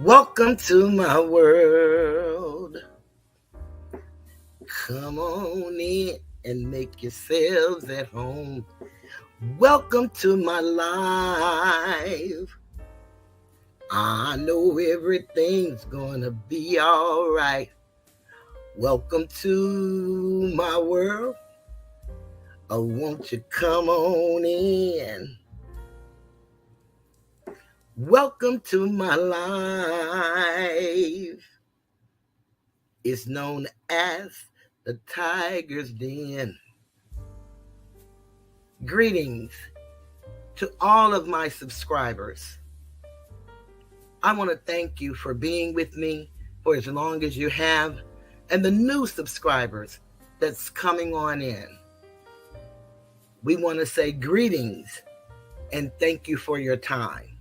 Welcome to my world. Come on in and make yourselves at home. Welcome to my life. I know everything's gonna be all right. Welcome to my world. Oh, won't you come on in? Welcome to my life. It's known as the Tiger's Den. Greetings to all of my subscribers. I want to thank you for being with me for as long as you have, and the new subscribers that's coming on in. We want to say greetings and thank you for your time.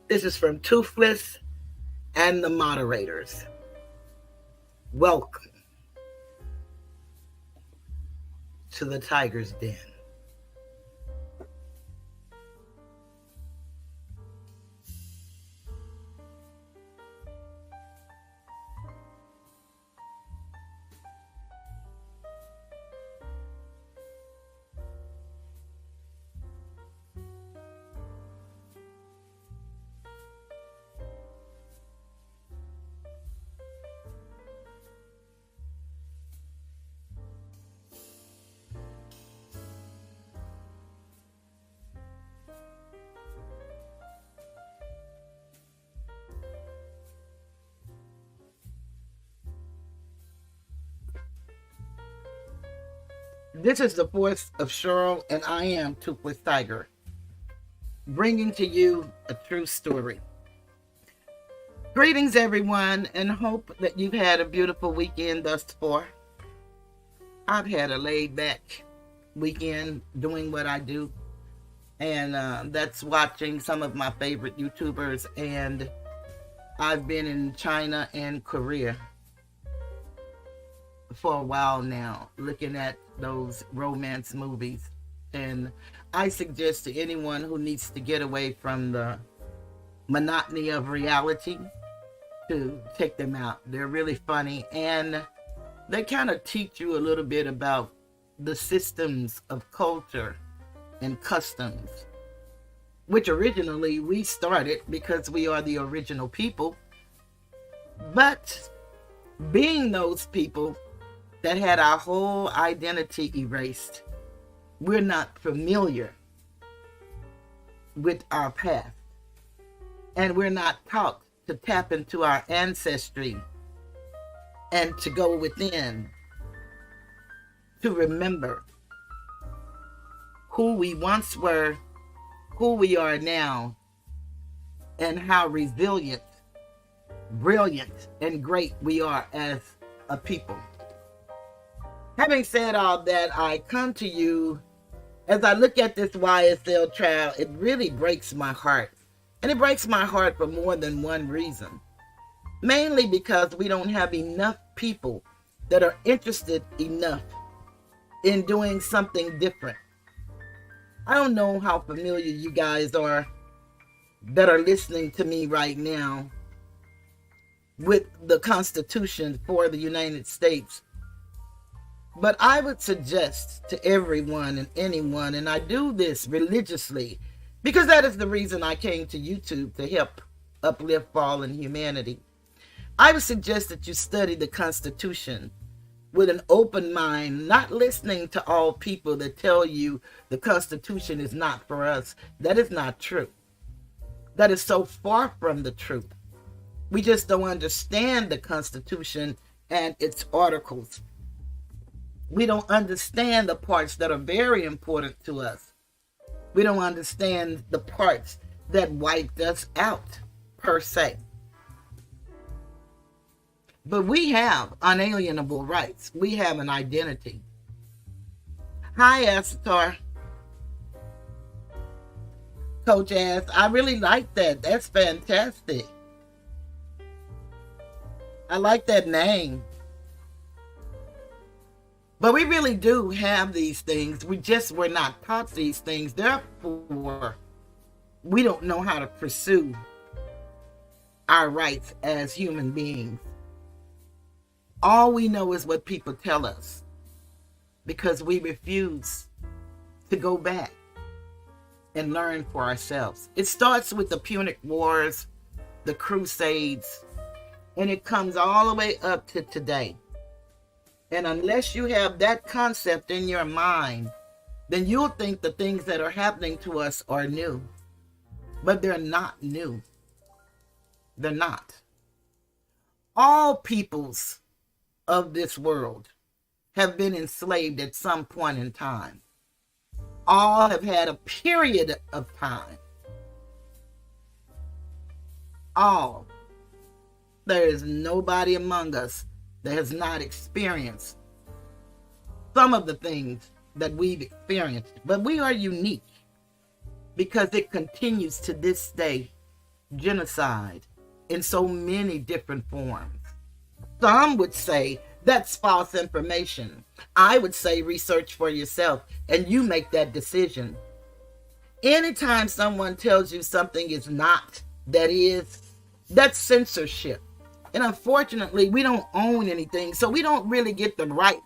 This is from Toothless and the moderators. Welcome to the Tiger's Den. This is the voice of Cheryl, and I am Toothless Tiger, bringing to you a true story. Greetings, everyone, and hope that you've had a beautiful weekend thus far. I've had a laid-back weekend doing what I do, and that's watching some of my favorite YouTubers, and I've been in China and Korea for a while now, looking at those romance movies. And I suggest to anyone who needs to get away from the monotony of reality to check them out. They're really funny, and they kind of teach you a little bit about the systems of culture and customs, which originally we started because we are the original people. But being those people that had our whole identity erased, we're not familiar with our past, and we're not taught to tap into our ancestry and to go within to remember who we once were, who we are now, and how resilient, brilliant, and great we are as a people. Having said all that, I come to you as I look at this YSL trial. It really breaks my heart. And it breaks my heart for more than one reason. Mainly because we don't have enough people that are interested enough in doing something different. I don't know how familiar you guys are that are listening to me right now with the Constitution for the United States. But I would suggest to everyone and anyone, and I do this religiously, because that is the reason I came to YouTube, to help uplift fallen humanity. I would suggest that you study the Constitution with an open mind, not listening to all people that tell you the Constitution is not for us. That is not true. That is so far from the truth. We just don't understand the Constitution and its articles. We don't understand the parts that are very important to us. We don't understand the parts that wiped us out, per se. But we have unalienable rights. We have an identity. Hi, Asatar. Coach Ass, I really like that. That's fantastic. I like that name. But we really do have these things. We're not taught these things. Therefore, we don't know how to pursue our rights as human beings. All we know is what people tell us, because we refuse to go back and learn for ourselves. It starts with the Punic Wars, the Crusades, and it comes all the way up to today. And unless you have that concept in your mind, then you'll think the things that are happening to us are new. But they're not new. They're not. All peoples of this world have been enslaved at some point in time. All have had a period of time. all. There is nobody among us that has not experienced some of the things that we've experienced. But we are unique because it continues to this day, genocide in so many different forms. Some would say that's false information. I would say research for yourself and you make that decision. Anytime someone tells you something is not, that is, that's censorship. And unfortunately, we don't own anything, so we don't really get the right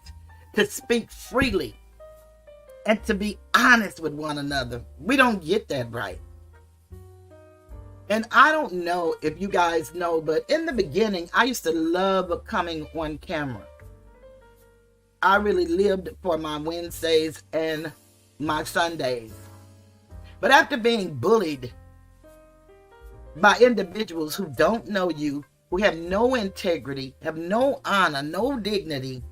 to speak freely and to be honest with one another. We don't get that right. And I don't know if you guys know, but in the beginning, I used to love coming on camera. I really lived for my Wednesdays and my Sundays. But after being bullied by individuals who don't know you, who have no integrity, have no honor, no dignity,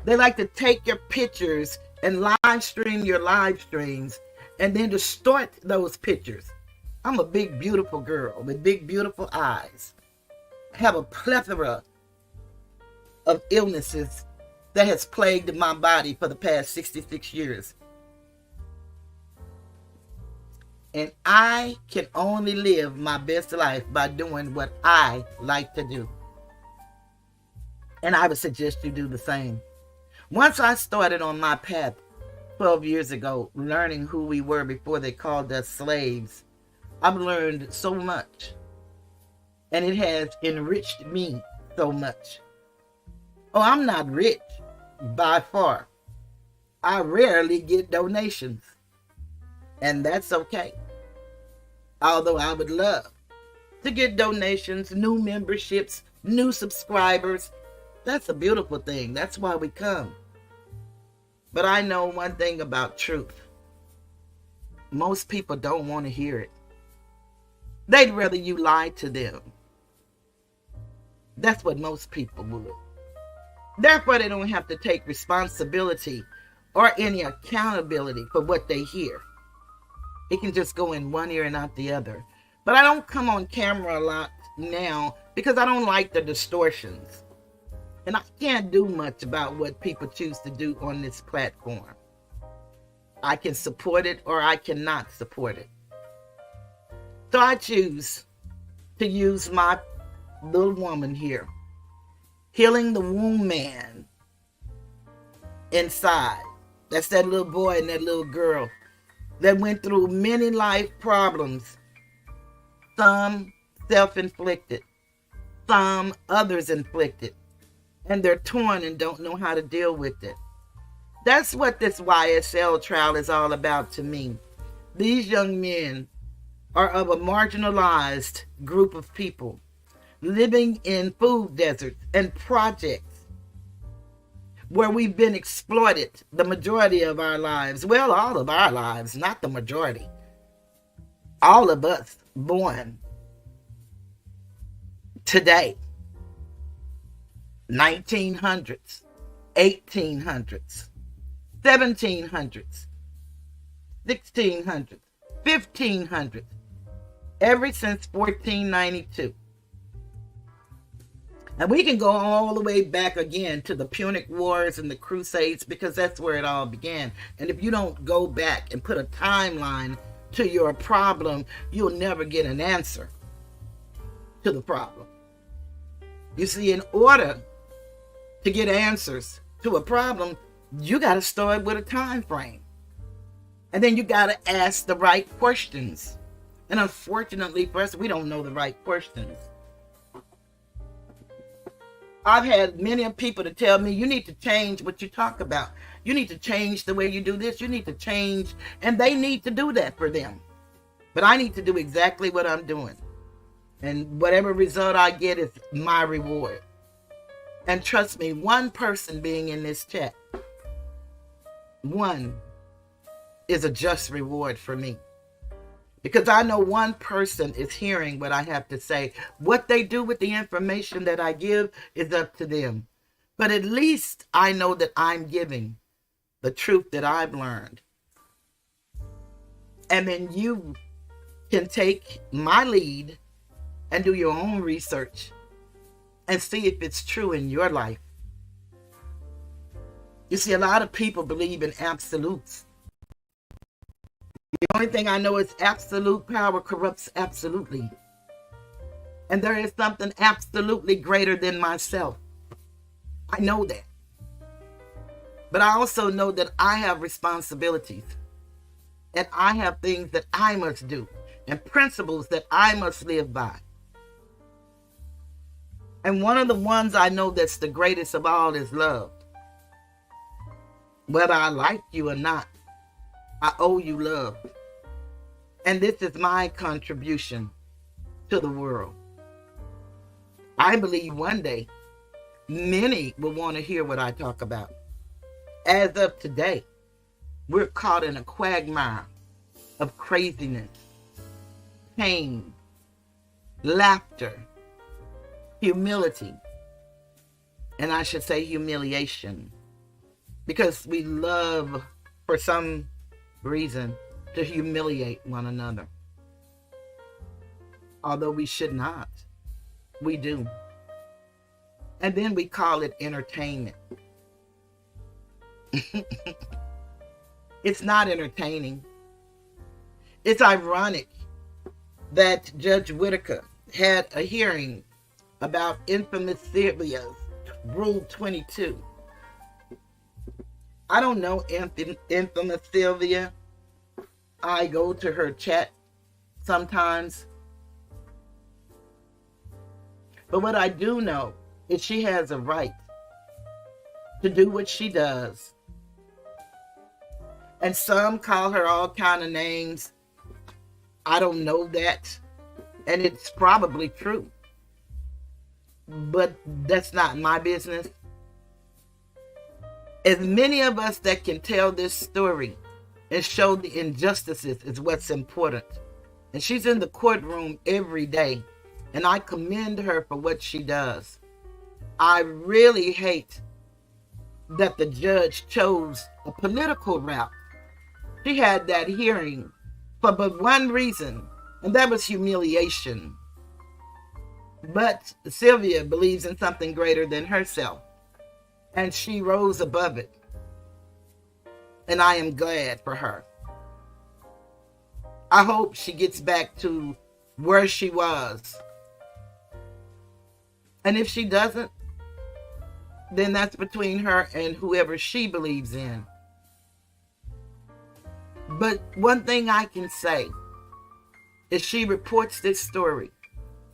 they like to take your pictures and live stream your live streams and then distort those pictures. I'm a big, beautiful girl with big, beautiful eyes. I have a plethora of illnesses that has plagued my body for the past 66 years. And I can only live my best life by doing what I like to do. And I would suggest you do the same. Once I started on my path 12 years ago, learning who we were before they called us slaves, I've learned so much. And it has enriched me so much. Oh, I'm not rich by far. I rarely get donations. And that's okay. Although I would love to get donations, new memberships, new subscribers. That's a beautiful thing. That's why we come. But I know one thing about truth. Most people don't want to hear it. They'd rather you lie to them. That's what most people would. Therefore, they don't have to take responsibility or any accountability for what they hear. It can just go in one ear and out the other. But I don't come on camera a lot now because I don't like the distortions. And I can't do much about what people choose to do on this platform. I can support it or I cannot support it. So I choose to use my little woman here, healing the womb man inside. That's that little boy and that little girl that went through many life problems, some self-inflicted, some others inflicted, and they're torn and don't know how to deal with it. That's what this YSL trial is all about to me. These young men are of a marginalized group of people living in food deserts and projects where we've been exploited the majority of our lives. Well, all of our lives, not the majority. All of us born today, 1900s, 1800s, 1700s, 1600s, 1500s, ever since 1492. And we can go all the way back again to the Punic Wars and the Crusades because that's where it all began. And if you don't go back and put a timeline to your problem, you'll never get an answer to the problem. You see, in order to get answers to a problem, you got to start with a time frame. And then you got to ask the right questions. And unfortunately for us, we don't know the right questions. I've had many people to tell me, you need to change what you talk about. You need to change the way you do this. You need to change. And they need to do that for them. But I need to do exactly what I'm doing. And whatever result I get is my reward. And trust me, one person being in this chat, one is a just reward for me. Because I know one person is hearing what I have to say. What they do with the information that I give is up to them. But at least I know that I'm giving the truth that I've learned. And then you can take my lead and do your own research and see if it's true in your life. You see, a lot of people believe in absolutes. The only thing I know is absolute power corrupts absolutely. And there is something absolutely greater than myself. I know that. But I also know that I have responsibilities. And I have things that I must do. And principles that I must live by. And one of the ones I know that's the greatest of all is love. Whether I like you or not, I owe you love. And this is my contribution to the world. I believe one day, many will want to hear what I talk about. As of today, we're caught in a quagmire of craziness, pain, laughter, humility, and I should say humiliation, because we love, for some reason, to humiliate one another. Although we should not, we do. And then we call it entertainment. It's not entertaining. It's ironic that Judge Whitaker had a hearing about infamous Sylvia's Rule 22. I don't know infamous Sylvia. I go to her chat sometimes. But what I do know is she has a right to do what she does. And some call her all kind of names. I don't know that. And it's probably true. But that's not my business. As many of us that can tell this story and show the injustices is what's important. And she's in the courtroom every day. And I commend her for what she does. I really hate that the judge chose a political route. She had that hearing for but one reason, and that was humiliation. But Sylvia believes in something greater than herself, and she rose above it. And I am glad for her. I hope she gets back to where she was. And if she doesn't, then that's between her and whoever she believes in. But one thing I can say is she reports this story,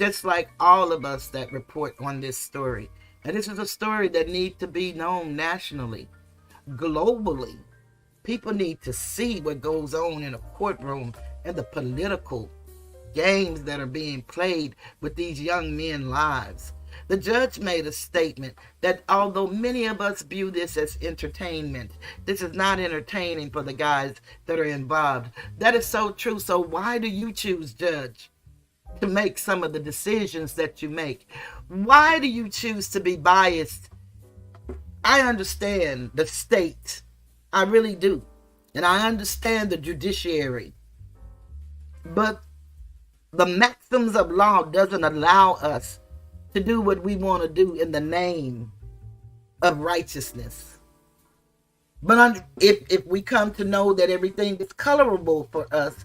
just like all of us that report on this story. And this is a story that needs to be known nationally, globally. People need to see what goes on in a courtroom and the political games that are being played with these young men's lives. The judge made a statement that although many of us view this as entertainment, this is not entertaining for the guys that are involved. That is so true. So why do you choose, Judge, to make some of the decisions that you make? Why do you choose to be biased? I understand the state. I really do. And I understand the judiciary. But the maxims of law doesn't allow us to do what we want to do in the name of righteousness. But if we come to know that everything is colorable for us,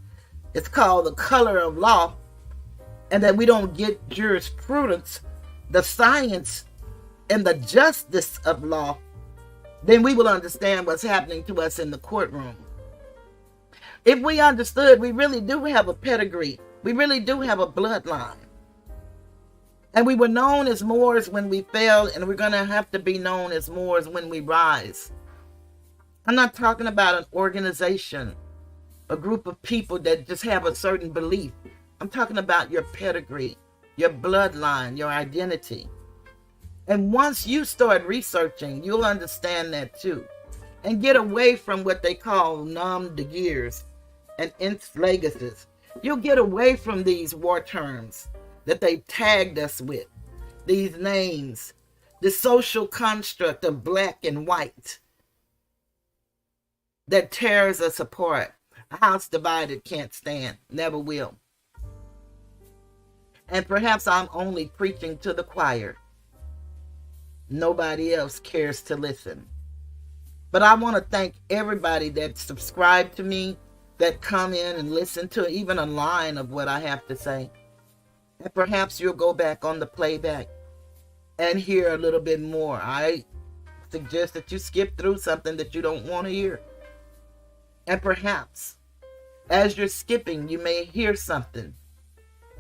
it's called the color of law, and that we don't get jurisprudence, the science, and the justice of law, then we will understand what's happening to us in the courtroom. If we understood, we really do have a pedigree. We really do have a bloodline. And we were known as Moors when we fell, and we're going to have to be known as Moors when we rise. I'm not talking about an organization, a group of people that just have a certain belief. I'm talking about your pedigree, your bloodline, your identity. And once you start researching, you'll understand that too. And get away from what they call nom de guerres and inflaguses. You'll get away from these war terms that they tagged us with, these names, the social construct of black and white that tears us apart. A house divided can't stand, never will. And perhaps I'm only preaching to the choir. Nobody else cares to listen. But I want to thank everybody that subscribed to me, that come in and listen to even a line of what I have to say. And perhaps you'll go back on the playback and hear a little bit more. I suggest that you skip through something that you don't want to hear. And perhaps as you're skipping, you may hear something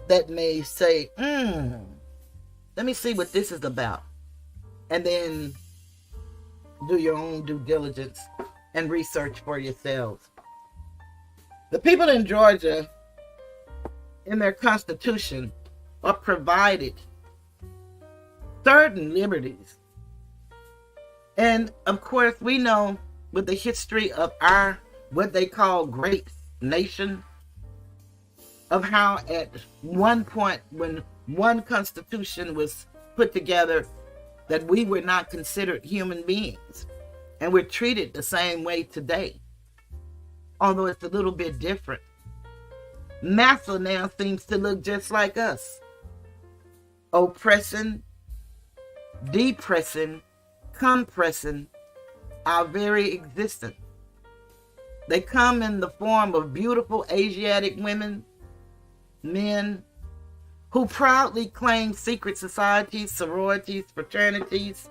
that may say, let me see what this is about. And then do your own due diligence and research for yourselves. The people in Georgia, in their Constitution, are provided certain liberties. And of course, we know with the history of our, what they call great nation, of how at one point when one Constitution was put together, that we were not considered human beings. And we're treated the same way today, although it's a little bit different. Massa now seems to look just like us. Oppressing, depressing, compressing our very existence. They come in the form of beautiful Asiatic women, men, who proudly claim secret societies, sororities, fraternities,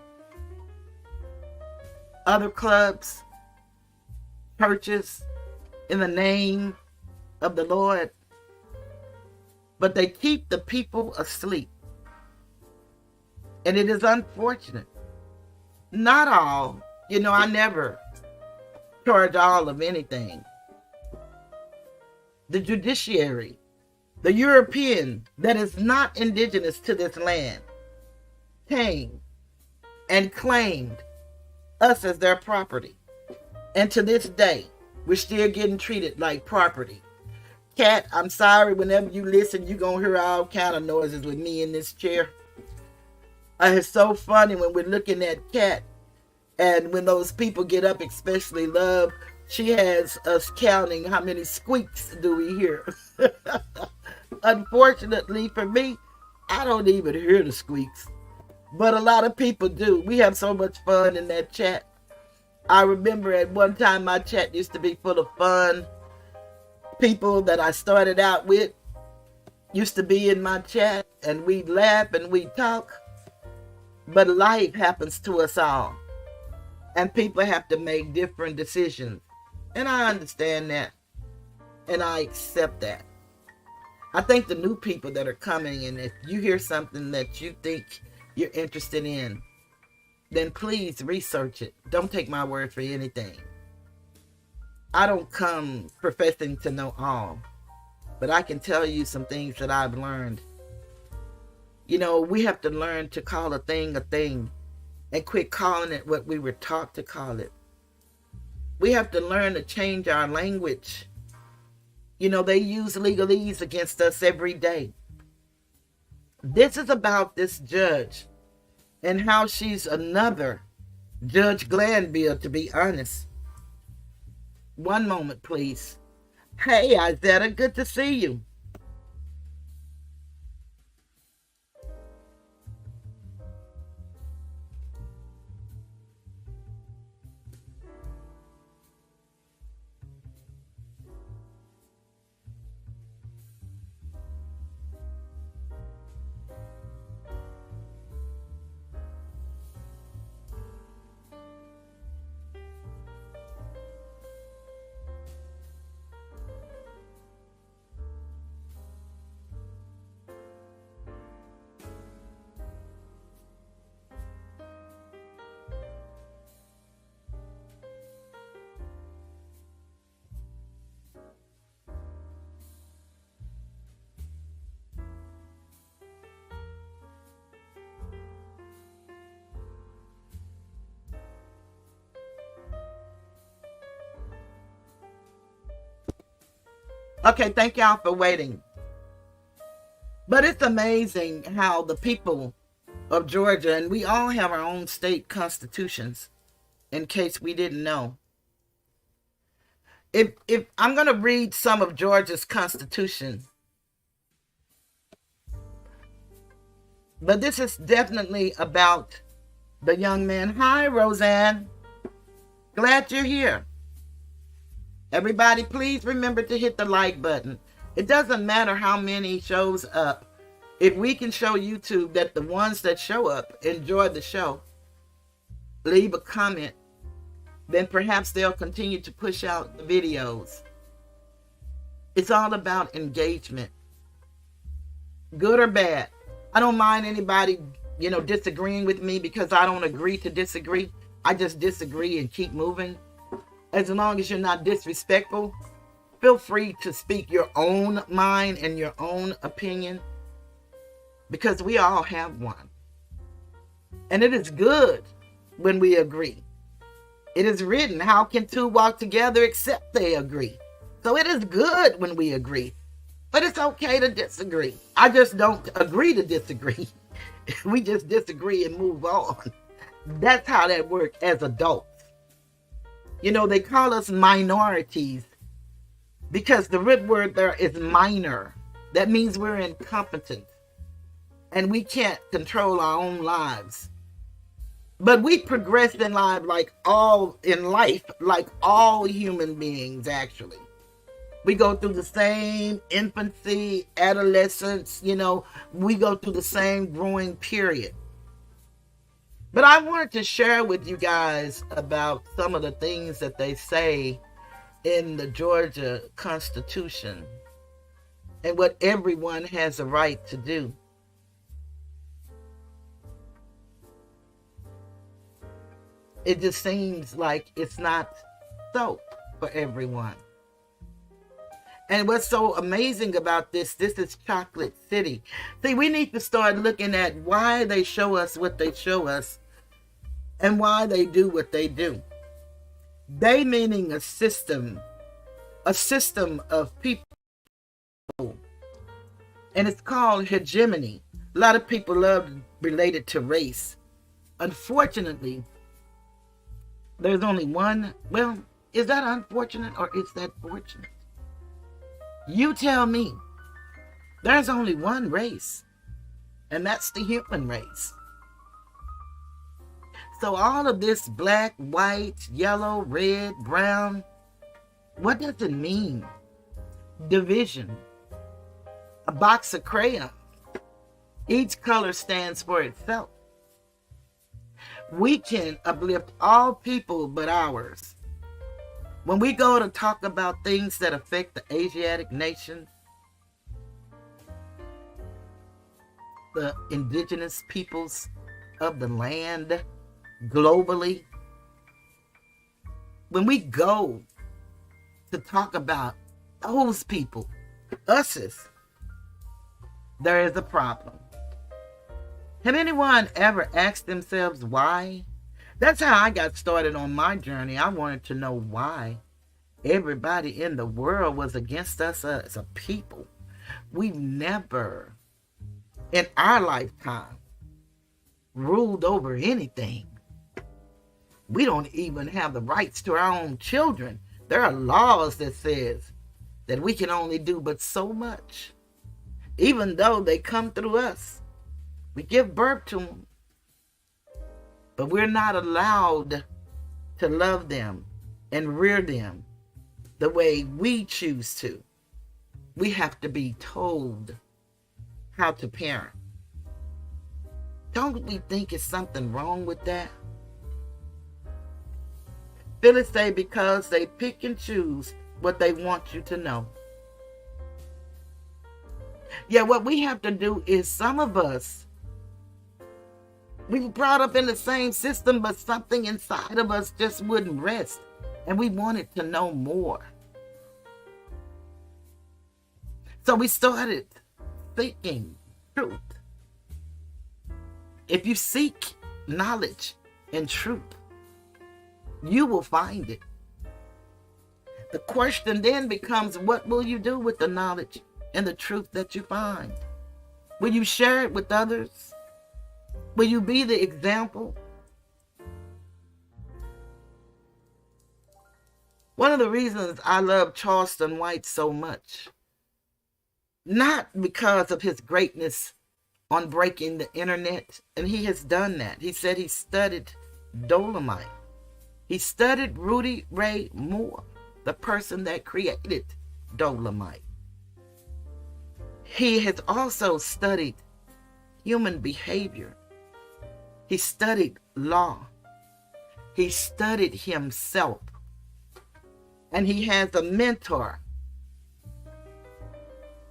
other clubs, churches, in the name of the Lord. But they keep the people asleep. And it is unfortunate. Not all. I never charge all of anything. The judiciary, the European that is not indigenous to this land, came and claimed us as their property. And to this day, we're still getting treated like property. Katt, I'm sorry, whenever you listen, you're going to hear all kind of noises with me in this chair. It's so funny when we're looking at Katt, and when those people get up, especially Love, she has us counting how many squeaks do we hear. Unfortunately for me, I don't even hear the squeaks. But a lot of people do. We have so much fun in that chat. I remember at one time my chat used to be full of fun. People that I started out with used to be in my chat, and we'd laugh and we'd talk. But life happens to us all. And people have to make different decisions. And I understand that. And I accept that. I think the new people that are coming, and if you hear something that you think you're interested in, then please research it. Don't take my word for anything. I don't come professing to know all, but I can tell you some things that I've learned. We have to learn to call a thing and quit calling it what we were taught to call it. We have to learn to change our language. They use legalese against us every day. This is about this judge and how she's another Judge Glanville, to be honest. One moment, please. Hey, Izetta, good to see you. Okay, thank y'all for waiting. But it's amazing how the people of Georgia, and we all have our own state constitutions, in case we didn't know. If I'm going to read some of Georgia's constitution, But this is definitely about the young man. Hi, Roseanne. Glad you're here. Everybody, please remember to hit the like button. It doesn't matter how many shows up. If we can show YouTube that the ones that show up enjoy the show, leave a comment, then perhaps they'll continue to push out the videos. It's all about engagement, good or bad. I don't mind anybody, disagreeing with me because I don't agree to disagree. I just disagree and keep moving. As long as you're not disrespectful, feel free to speak your own mind and your own opinion, because we all have one. And it is good when we agree. It is written, how can two walk together except they agree? So it is good when we agree. But it's okay to disagree. I just don't agree to disagree. We just disagree and move on. That's how that works as adults. They call us minorities because the root word there is minor. That means we're incompetent and we can't control our own lives. But we progress in life like all human beings, actually. We go through the same infancy, adolescence, we go through the same growing period. But I wanted to share with you guys about some of the things that they say in the Georgia Constitution and what everyone has a right to do. It just seems like it's not so for everyone. And what's so amazing about this is Chocolate City. See, we need to start looking at why they show us what they show us and why they do what they do. They meaning a system of people. And it's called hegemony. A lot of people love related to race. Unfortunately, there's only one. Well, is that unfortunate or is that fortunate? You tell me. There's only one race, and that's the human race. So all of this black, white, yellow, red, brown, what does it mean? Division. A box of crayons. Each color stands for itself. We can uplift all people but ours. When we go to talk about things that affect the Asiatic nations, the indigenous peoples of the land globally, when we go to talk about those people, us's, there is a problem. Have anyone ever asked themselves why? That's how I got started on my journey. I wanted to know why everybody in the world was against us as a people. We never, in our lifetime, ruled over anything. We don't even have the rights to our own children. There are laws that says that we can only do but so much. Even though they come through us, we give birth to them. But we're not allowed to love them and rear them the way we choose to. We have to be told how to parent. Don't we think it's something wrong with that? Phyllis say because they pick and choose what they want you to know. Yeah, what we have to do is some of us, we were brought up in the same system, but something inside of us just wouldn't rest. And we wanted to know more. So we started seeking truth. If you seek knowledge and truth, you will find it. The question then becomes, what will you do with the knowledge and the truth that you find? Will you share it with others? Will you be the example? One of the reasons I love Charleston White so much, not because of his greatness on breaking the internet, and he has done that. He said he studied Dolomite. He studied Rudy Ray Moore, the person that created Dolomite. He has also studied human behavior. He studied law. He studied himself. And he has a mentor.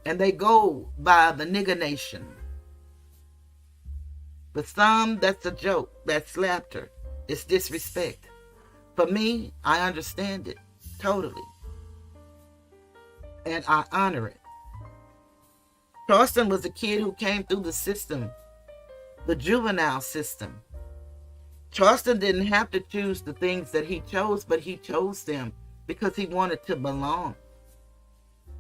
And they go by the nigger nation. For some, that's a joke. That's laughter. It's disrespect. For me, I understand it totally. And I honor it. Charleston was a kid who came through the system, the juvenile system. Charleston didn't have to choose the things that he chose, but he chose them because he wanted to belong.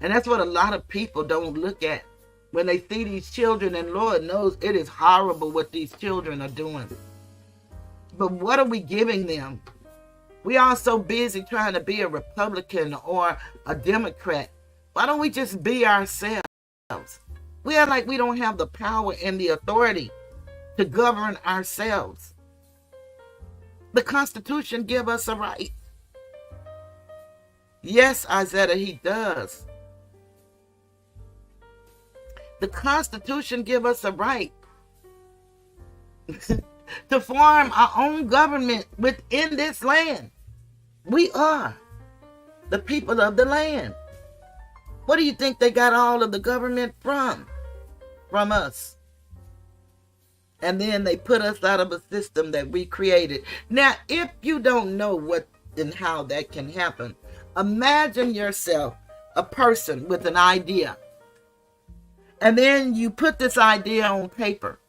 And that's what a lot of people don't look at when they see these children, and Lord knows it is horrible what these children are doing. But what are we giving them? We are so busy trying to be a Republican or a Democrat. Why don't we just be ourselves? We are like we don't have the power and the authority to govern ourselves. The Constitution gives us a right. Yes, Isaiah, he does. The Constitution gives us a right to form our own government within this land. We are the people of the land. What do you think they got all of the government from? From us. And then they put us out of a system that we created. Now, if you don't know what and how that can happen, imagine yourself a person with an idea. And then you put this idea on paper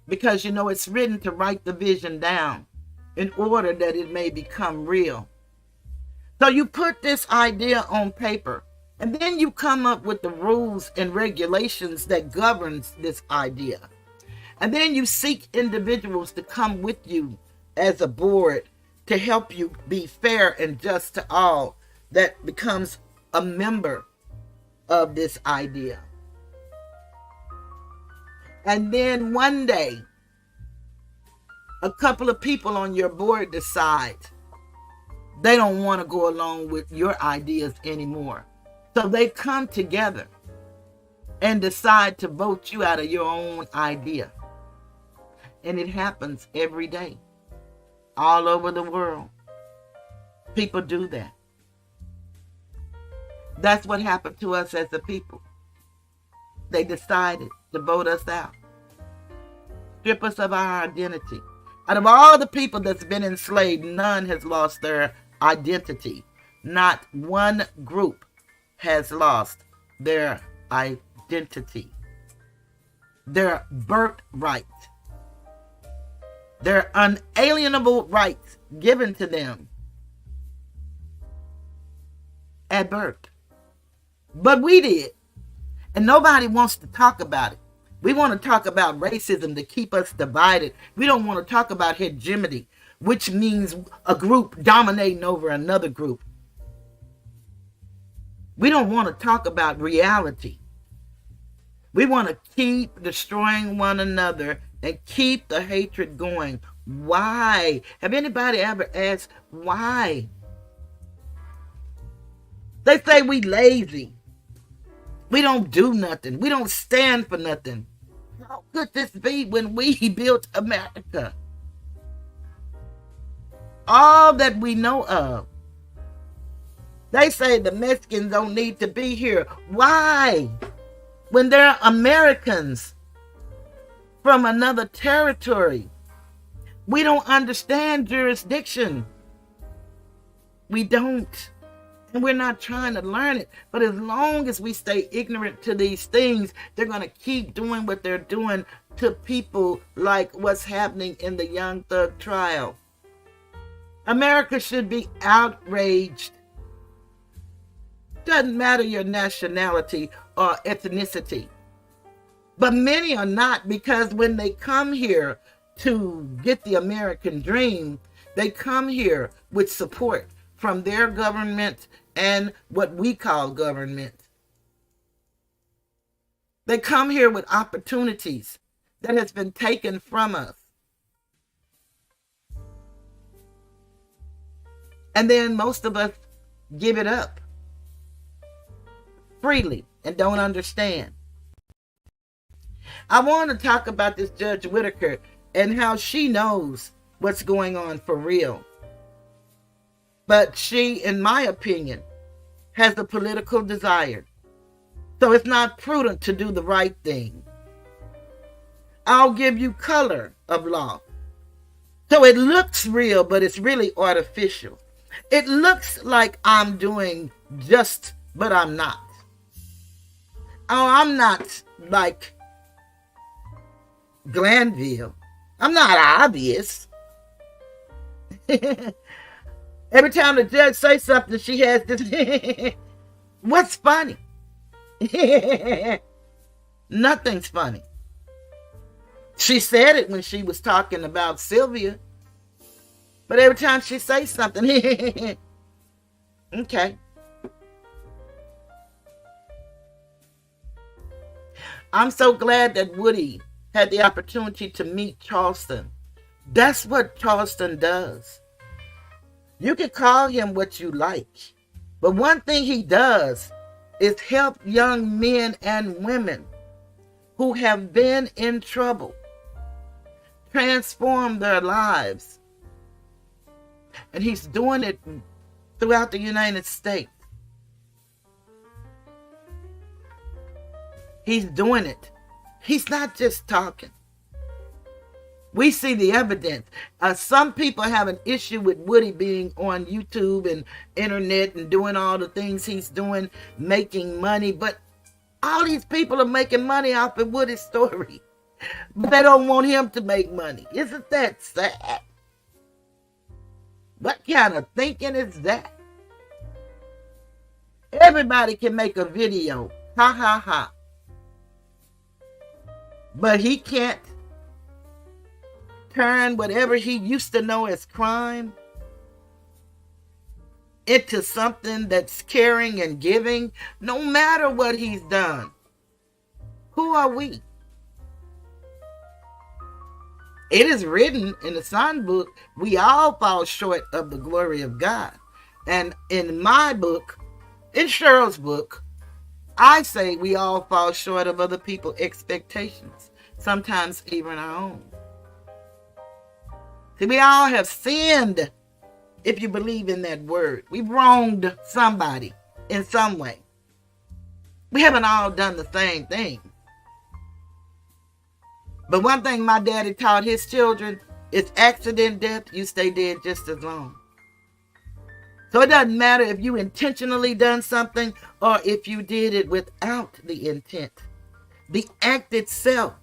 because you know it's written to write the vision down in order that it may become real. So you put this idea on paper, and then you come up with the rules and regulations that governs this idea. And then you seek individuals to come with you as a board to help you be fair and just to all that becomes a member of this idea. And then one day, a couple of people on your board decide they don't want to go along with your ideas anymore. So they come together and decide to vote you out of your own idea. And it happens every day, all over the world. People do that. That's what happened to us as a people. They decided to vote us out, strip us of our identity. Out of all the people that's been enslaved, none has lost their identity. Not one group has lost their identity, their birthright, their unalienable rights given to them at birth. But we did. And nobody wants to talk about it. We want to talk about racism to keep us divided. We don't want to talk about hegemony, which means a group dominating over another group. We don't want to talk about reality. We want to keep destroying one another and keep the hatred going. Why? Have anybody ever asked why? They say we lazy. We don't do nothing. We don't stand for nothing. How could this be when we built America? All that we know of. They say the Mexicans don't need to be here. Why? When they're Americans from another territory. We don't understand jurisdiction. We don't. And we're not trying to learn it. But as long as we stay ignorant to these things, they're going to keep doing what they're doing to people like what's happening in the Young Thug trial. America should be outraged. Doesn't matter your nationality or ethnicity. But many are not, because when they come here to get the American dream, they come here with support from their government and what we call government. They come here with opportunities that has been taken from us. And then most of us give it up freely and don't understand. I want to talk about this Judge Whitaker and how she knows what's going on for real. But she, in my opinion, has a political desire. So it's not prudent to do the right thing. I'll give you color of law. So it looks real, but it's really artificial. It looks like I'm doing just, but I'm not. Oh, I'm not like Glanville. I'm not obvious. Every time the judge says something, she has this. What's funny? Nothing's funny. She said it when she was talking about Sylvia. But every time she says something, okay. I'm so glad that Woody had the opportunity to meet Charleston. That's what Charleston does. You can call him what you like, but one thing he does is help young men and women who have been in trouble transform their lives. And he's doing it throughout the United States. He's doing it. He's not just talking. We see the evidence. Some people have an issue with Woody being on YouTube and internet and doing all the things he's doing, making money. But all these people are making money off of Woody's story. But they don't want him to make money. Isn't that sad? What kind of thinking is that? Everybody can make a video. Ha ha ha. But he can't turn whatever he used to know as crime into something that's caring and giving, no matter what he's done. Who are we? It is written in the songbook, we all fall short of the glory of God. And in my book, in Cheryl's book, I say we all fall short of other people's expectations, sometimes even our own. See, we all have sinned, if you believe in that word. We've wronged somebody in some way. We haven't all done the same thing. But one thing my daddy taught his children is accident death, you stay dead just as long. So it doesn't matter if you intentionally done something or if you did it without the intent. The act itself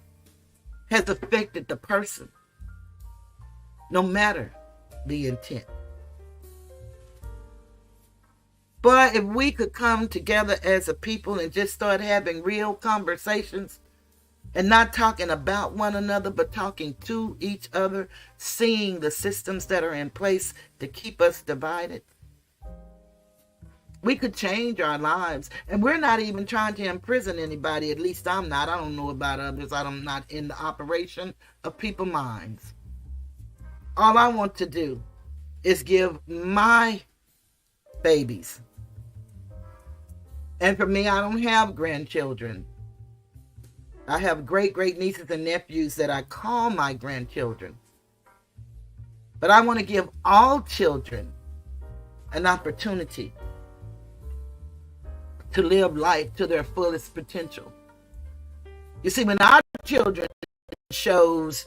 has affected the person, no matter the intent. But if we could come together as a people and just start having real conversations and not talking about one another, but talking to each other, seeing the systems that are in place to keep us divided, we could change our lives. And we're not even trying to imprison anybody. At least I'm not. I don't know about others. I'm not in the operation of people's minds. All I want to do is give my babies. And for me, I don't have grandchildren. I have great nieces and nephews that I call my grandchildren. But I want to give all children an opportunity to live life to their fullest potential. You see, when our children shows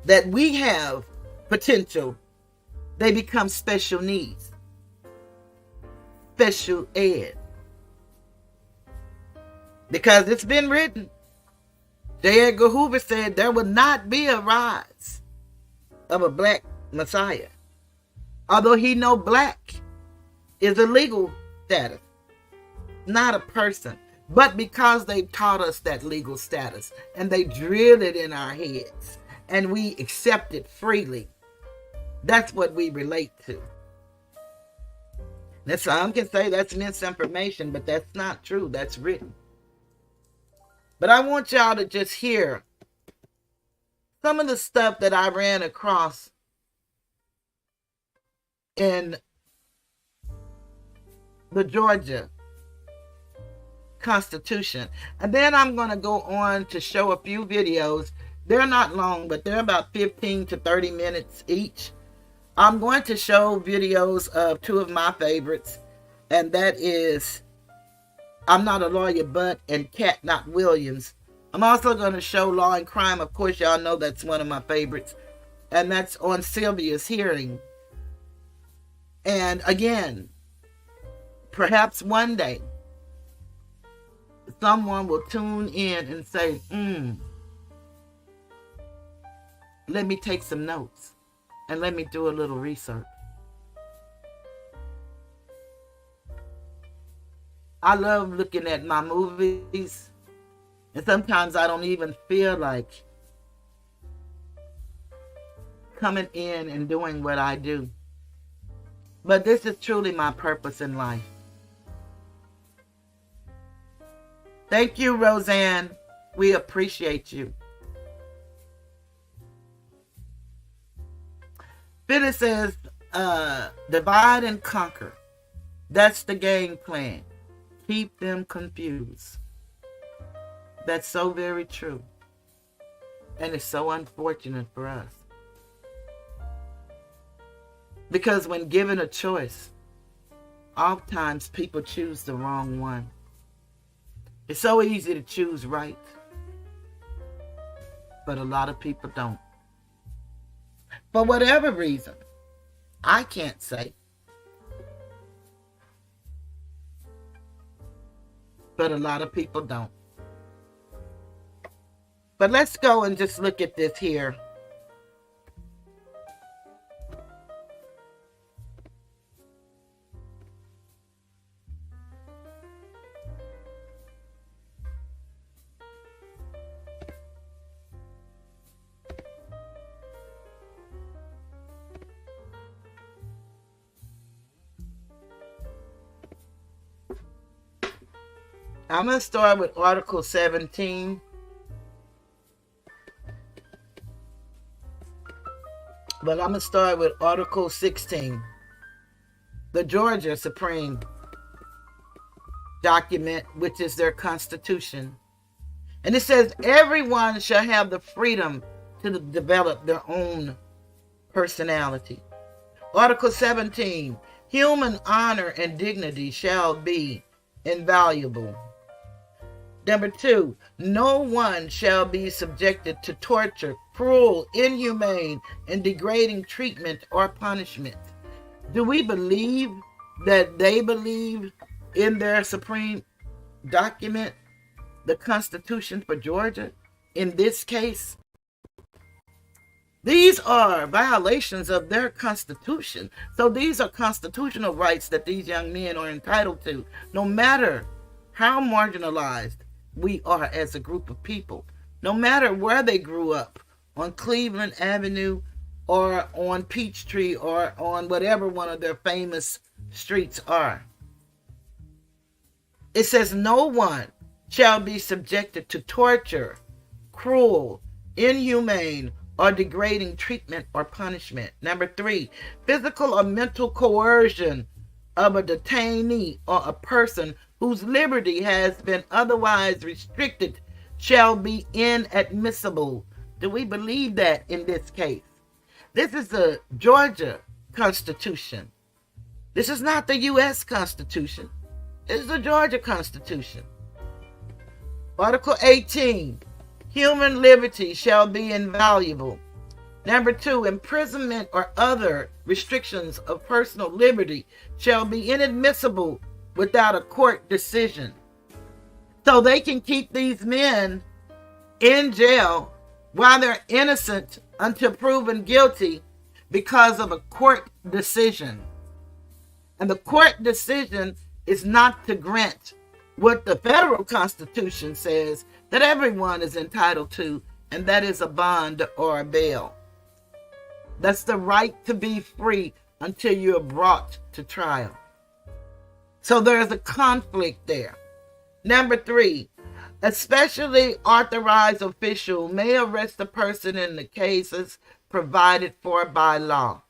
that we have potential, they become special needs, special ed. Because it's been written. J. Edgar Hoover said there would not be a rise of a black Messiah. Although he know black is a legal status, not a person. But because they taught us that legal status and they drilled it in our heads and we accept it freely, that's what we relate to. Now, some can say that's misinformation, but that's not true. That's written. But I want y'all to just hear some of the stuff that I ran across in the Georgia Constitution. And then I'm going to go on to show a few videos. They're not long, but they're about 15 to 30 minutes each. I'm going to show videos of two of my favorites, and that is I'm Not a Lawyer But and Katt Not Williams. I'm also going to show Law and Crime. Of course, y'all know that's one of my favorites, and that's on Sylvia's hearing. And again, perhaps one day, someone will tune in and say, let me take some notes and let me do a little research. I love looking at my movies, and sometimes I don't even feel like coming in and doing what I do. But this is truly my purpose in life. Thank you, Roseanne. We appreciate you. Phyllis says, divide and conquer. That's the game plan. Keep them confused. That's so very true. And it's so unfortunate for us. Because when given a choice, oftentimes people choose the wrong one. It's so easy to choose right, but a lot of people don't. For whatever reason, I can't say. But a lot of people don't. But let's go and just look at this here. I'm going to start with Article 17. But I'm going to start with Article 16. The Georgia Supreme document, which is their constitution. And it says, everyone shall have the freedom to develop their own personality. Article 17, human honor and dignity shall be invaluable. Number 2, no one shall be subjected to torture, cruel, inhumane, and degrading treatment or punishment. Do we believe that they believe in their supreme document, the Constitution for Georgia, in this case? These are violations of their Constitution. So these are constitutional rights that these young men are entitled to, no matter how marginalized we are as a group of people, no matter where they grew up, on Cleveland Avenue or on Peachtree or on whatever one of their famous streets are. It says no one shall be subjected to torture, cruel, inhumane, or degrading treatment or punishment. Number 3, physical or mental coercion of a detainee or a person whose liberty has been otherwise restricted shall be inadmissible. Do we believe that in this case? This is the Georgia Constitution. This is not the U.S. Constitution. This is the Georgia Constitution. Article 18, human liberty shall be invaluable. Number 2, imprisonment or other restrictions of personal liberty shall be inadmissible without a court decision. So they can keep these men in jail while they're innocent until proven guilty because of a court decision. And the court decision is not to grant what the federal Constitution says that everyone is entitled to, and that is a bond or a bail. That's the right to be free until you're brought to trial. So there's a conflict there. Number 3, Especially authorized official may arrest a person in the cases provided for by law.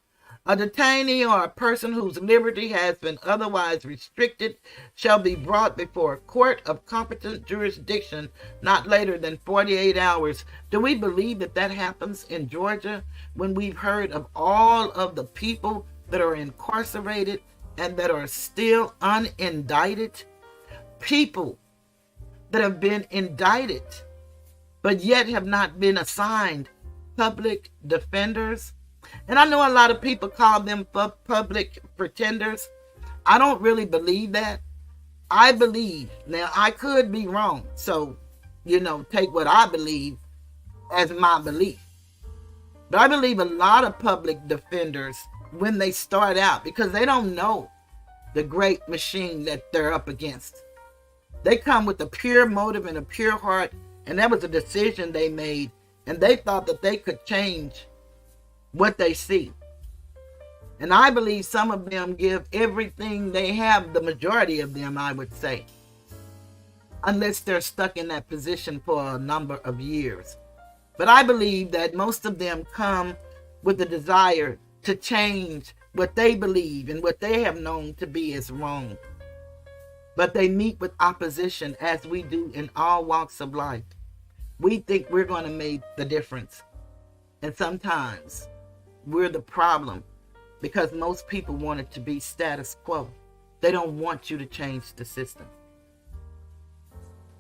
A detainee or a person whose liberty has been otherwise restricted shall be brought before a court of competent jurisdiction not later than 48 hours. Do we believe that that happens in Georgia when we've heard of all of the people that are incarcerated and that are still unindicted? People that have been indicted but yet have not been assigned public defenders. And I know a lot of people call them public pretenders. I don't really believe that. I believe, now I could be wrong, so, take what I believe as my belief. But I believe a lot of public defenders, when they start out, because they don't know the great machine that they're up against. They come with a pure motive and a pure heart, and that was a decision they made, and they thought that they could change what they see. And I believe some of them give everything they have, the majority of them, I would say, unless they're stuck in that position for a number of years. But I believe that most of them come with the desire to change what they believe and what they have known to be as wrong. But they meet with opposition, as we do in all walks of life. We think we're going to make the difference. And sometimes we're the problem, because most people want it to be status quo. They don't want you to change the system.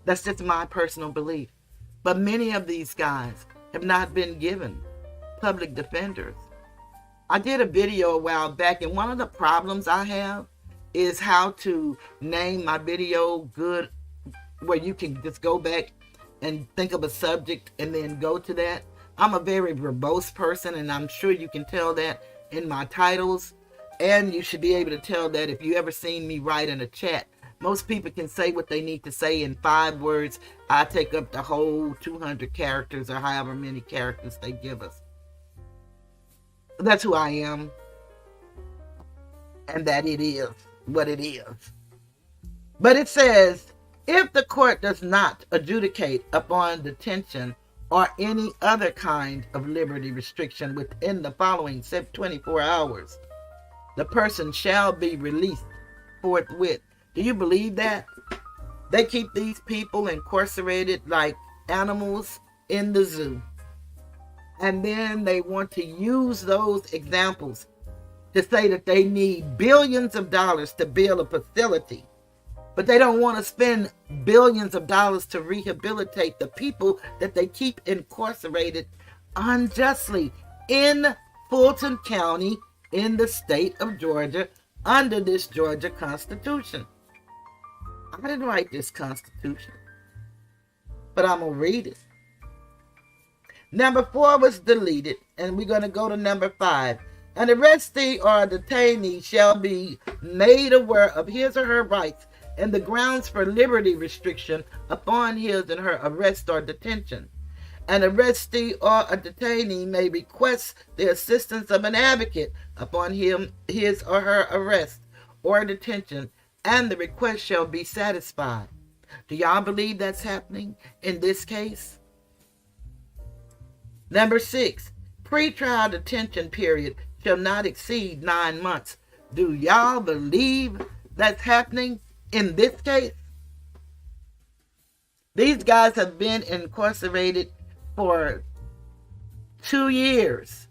That's just my personal belief. But many of these guys have not been given public defenders. I did a video a while back, and one of the problems I have is how to name my video good, where you can just go back and think of a subject and then go to that. I'm a very verbose person, and I'm sure you can tell that in my titles, and you should be able to tell that if you ever seen me write in a chat. Most people can say what they need to say in 5 words. I take up the whole 200 characters or however many characters they give us. That's who I am, and that it is what it is. But it says, if the court does not adjudicate upon detention or any other kind of liberty restriction within the following 24 hours, the person shall be released forthwith. Do you believe that? They keep these people incarcerated like animals in the zoo. And then they want to use those examples to say that they need billions of dollars to build a facility. But they don't want to spend billions of dollars to rehabilitate the people that they keep incarcerated unjustly in Fulton County in the state of Georgia under this Georgia Constitution. I didn't write this Constitution, but I'm going to read it. Number 4 was deleted, and we're going to go to number 5. An arrestee or a detainee shall be made aware of his or her rights and the grounds for liberty restriction upon his and her arrest or detention. An arrestee or a detainee may request the assistance of an advocate upon his or her arrest or detention, and the request shall be satisfied. Do y'all believe that's happening in this case? Number 6, pretrial detention period shall not exceed 9 months. Do y'all believe that's happening in this case? These guys have been incarcerated for 2 years.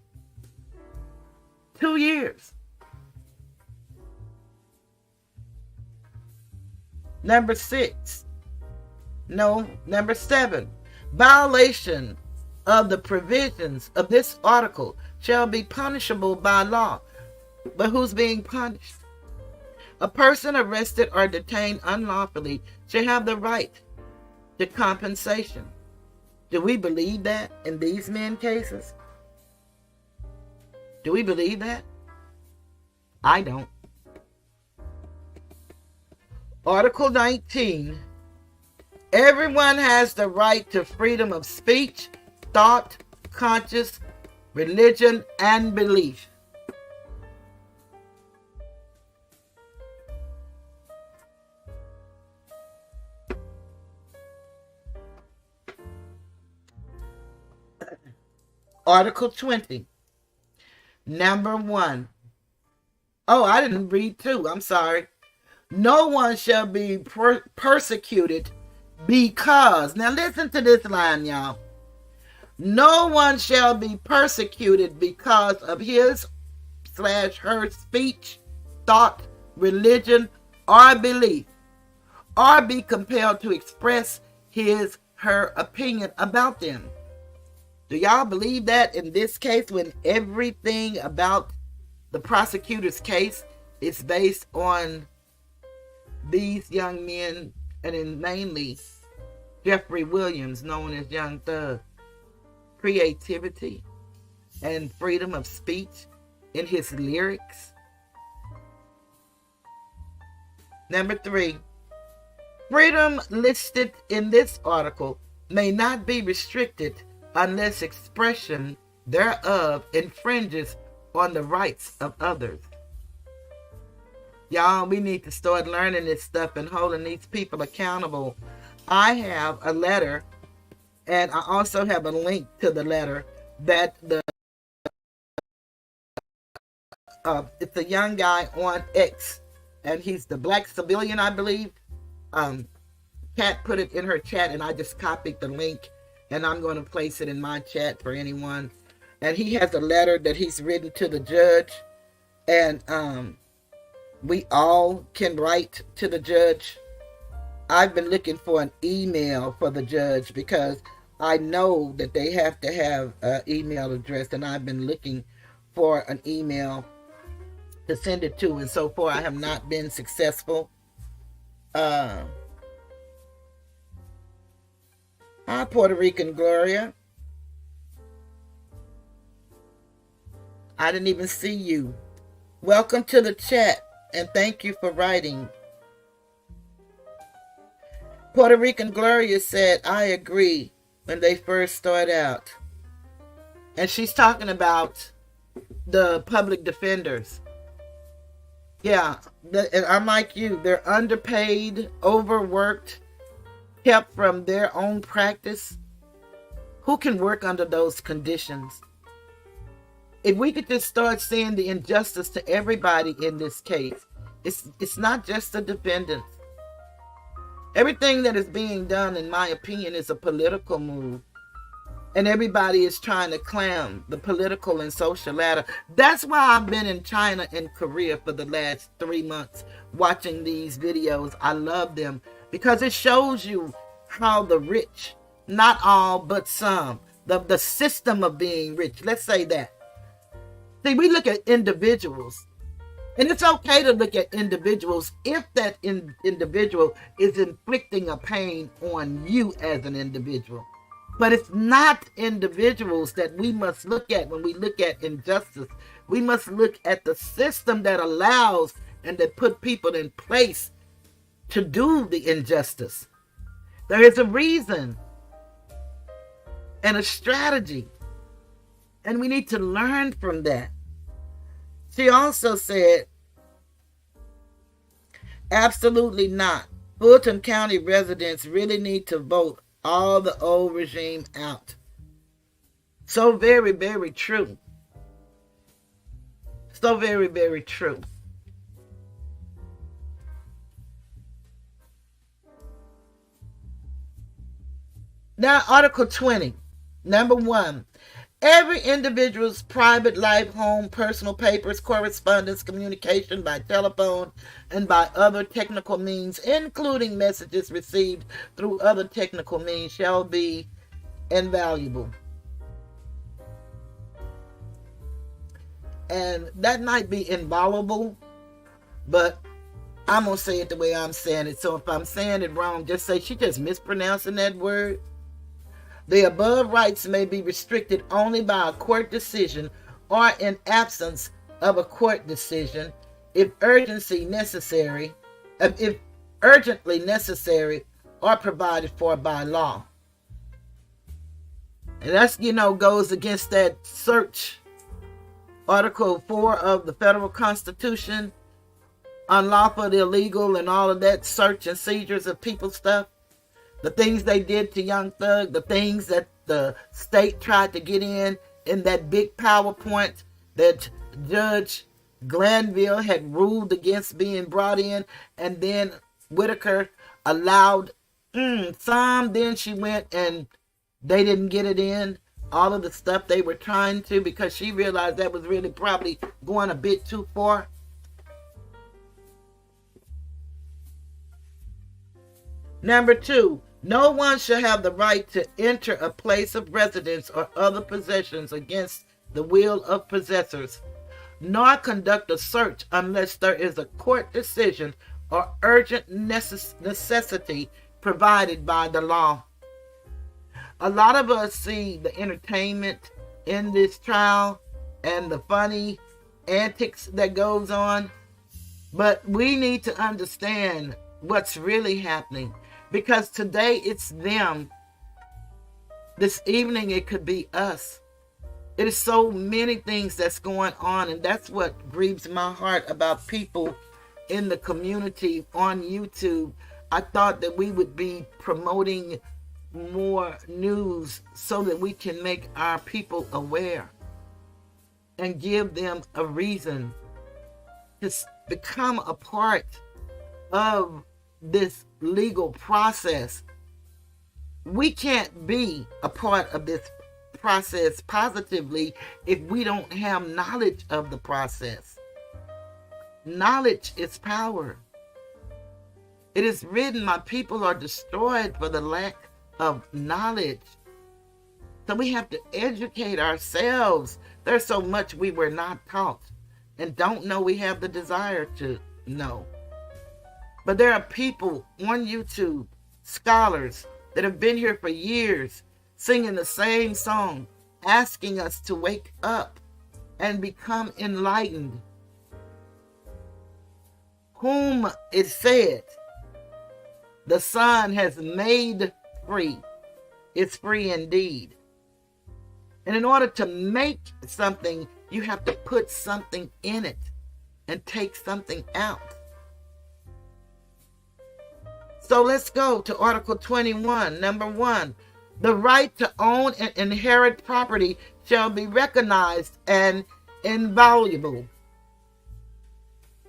2 years. Number 7. Violation of the provisions of this article shall be punishable by law. But who's being punished? A person arrested or detained unlawfully shall have the right to compensation. Do we believe that in these men cases? Do we believe that? I don't. Article 19. Everyone has the right to freedom of speech, thought, conscience, religion, and belief. Article 20, number 1. Oh, I didn't read 2. I'm sorry. No one shall be persecuted because, now listen to this line, y'all. No one shall be persecuted because of his/her speech, thought, religion, or belief, or be compelled to express his/her opinion about them. Do y'all believe that in this case, when everything about the prosecutor's case is based on these young men, and mainly Jeffrey Williams, known as Young Thug, creativity and freedom of speech in his lyrics? Number 3, freedom listed in this article may not be restricted unless expression thereof infringes on the rights of others. Y'all, we need to start learning this stuff and holding these people accountable. I have a letter, and I also have a link to the letter that it's a young guy on X, and he's the black civilian, I believe. Kat put it in her chat, and I just copied the link, and I'm going to place it in my chat for anyone. And he has a letter that he's written to the judge, and we all can write to the judge. I've been looking for an email for the judge because I know that they have to have an email address, and I've been looking for an email to send it to, and so far I have not been successful. Hi, Puerto Rican Gloria. I didn't even see you. Welcome to the chat, and thank you for writing. Puerto Rican Gloria said, I agree, when they first start out. And she's talking about the public defenders. Yeah, and I'm like you. They're underpaid, overworked, kept from their own practice. Who can work under those conditions? If we could just start seeing the injustice to everybody in this case, it's not just the defendants. Everything that is being done, in my opinion, is a political move. And everybody is trying to climb the political and social ladder. That's why I've been in China and Korea for the last 3 months watching these videos. I love them because it shows you how the rich, not all but some, the system of being rich, let's say that. See, we look at individuals, and it's okay to look at individuals if that individual is inflicting a pain on you as an individual. But it's not individuals that we must look at when we look at injustice. We must look at the system that allows and that put people in place to do the injustice. There is a reason and a strategy, and we need to learn from that. She also said, absolutely not. Fulton County residents really need to vote all the old regime out. So very, very true. So very, very true. Now, Article 20, number 1. Every individual's private life, home, personal papers, correspondence, communication by telephone, and by other technical means, including messages received through other technical means, shall be invaluable. And that might be inviolable, but I'm going to say it the way I'm saying it. So if I'm saying it wrong, just say she just mispronouncing that word. The above rights may be restricted only by a court decision or in absence of a court decision if urgently necessary or provided for by law. And that's, goes against that search, Article 4 of the Federal Constitution, unlawful, illegal, and all of that search and seizures of people's stuff. The things they did to Young Thug, the things that the state tried to get in in that big PowerPoint that Judge Glanville had ruled against being brought in, and then Whitaker allowed some. Then she went and they didn't get it in. All of the stuff they were trying to, because she realized that was really probably going a bit too far. Number 2, no one shall have the right to enter a place of residence or other possessions against the will of possessors, nor conduct a search unless there is a court decision or urgent necessity provided by the law. A lot of us see the entertainment in this trial and the funny antics that goes on, but we need to understand what's really happening, because today it's them. This evening it could be us. It is so many things that's going on, and that's what grieves my heart about people in the community on YouTube. I thought that we would be promoting more news so that we can make our people aware and give them a reason to become a part of this legal process. We can't be a part of this process positively if we don't have knowledge of the process. Knowledge is power. It is written, my people are destroyed for the lack of knowledge. So we have to educate ourselves. There's so much we were not taught and don't know we have the desire to know. But there are people on YouTube, scholars, that have been here for years, singing the same song, asking us to wake up and become enlightened. Whom it said, the Son has made free, is free indeed. And in order to make something, you have to put something in it and take something out. So let's go to Article 21, number 1. The right to own and inherit property shall be recognized and invaluable.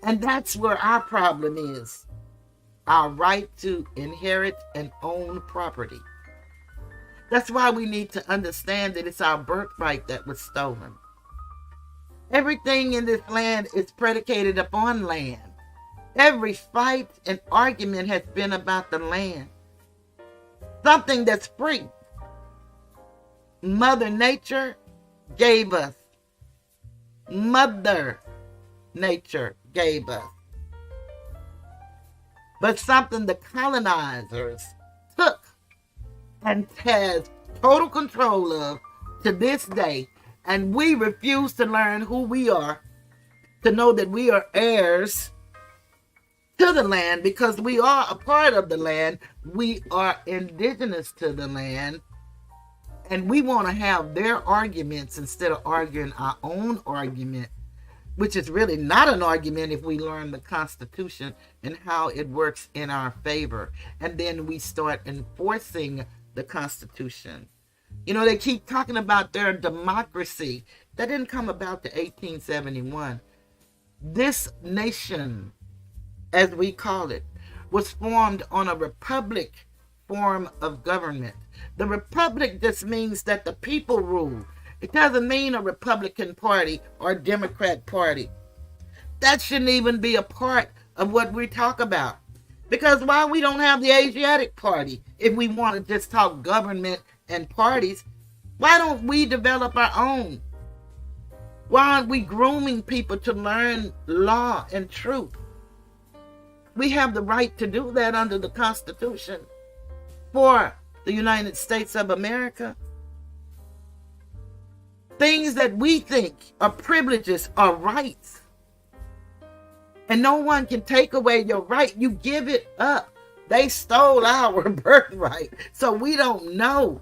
And that's where our problem is. Our right to inherit and own property. That's why we need to understand that it's our birthright that was stolen. Everything in this land is predicated upon land. Every fight and argument has been about the land. Something that's free. Mother Nature gave us. Mother Nature gave us. But something the colonizers took and has total control of to this day. And we refuse to learn who we are, to know that we are heirs to the land, because we are a part of the land. We are indigenous to the land. And we want to have their arguments instead of arguing our own argument, which is really not an argument if we learn the Constitution and how it works in our favor. And then we start enforcing the Constitution. You know, they keep talking about their democracy. That didn't come about to 1871. This nation, as we call it, was formed on a republic form of government. The republic just means that the people rule. It doesn't mean a Republican Party or a Democrat Party. That shouldn't even be a part of what we talk about. Because why we don't have the Asiatic Party if we want to just talk government and parties? Why don't we develop our own? Why aren't we grooming people to learn law and truth? We have the right to do that under the Constitution for the United States of America. Things that we think are privileges are rights. And no one can take away your right. You give it up. They stole our birthright. So we don't know.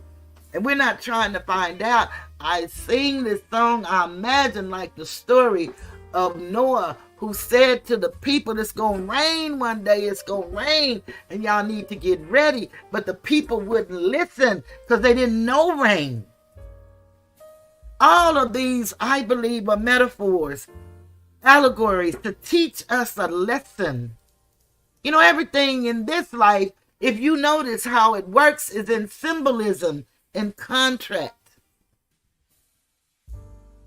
And we're not trying to find out. I sing this song. I imagine like the story of Noah, who said to the people, it's going to rain one day. It's going to rain. And y'all need to get ready. But the people wouldn't listen because they didn't know rain. All of these, I believe, are metaphors, allegories to teach us a lesson. You know, everything in this life, if you notice how it works, is in symbolism and contract.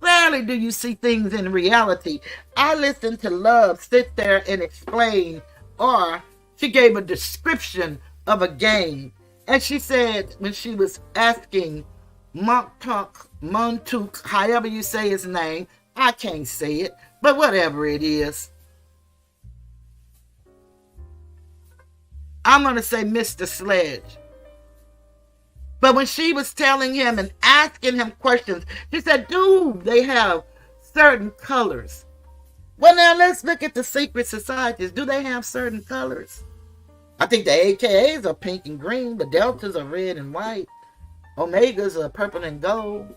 Rarely do you see things in reality. I listened to Love sit there and explain, or she gave a description of a game. And she said, when she was asking Mounk, however you say his name, I can't say it, but whatever it is, I'm going to say Mr. Sledge. But when she was telling him and asking him questions, she said, dude, they have certain colors. Well, now let's look at the secret societies. Do they have certain colors? I think the AKAs are pink and green. The Deltas are red and white. Omegas are purple and gold.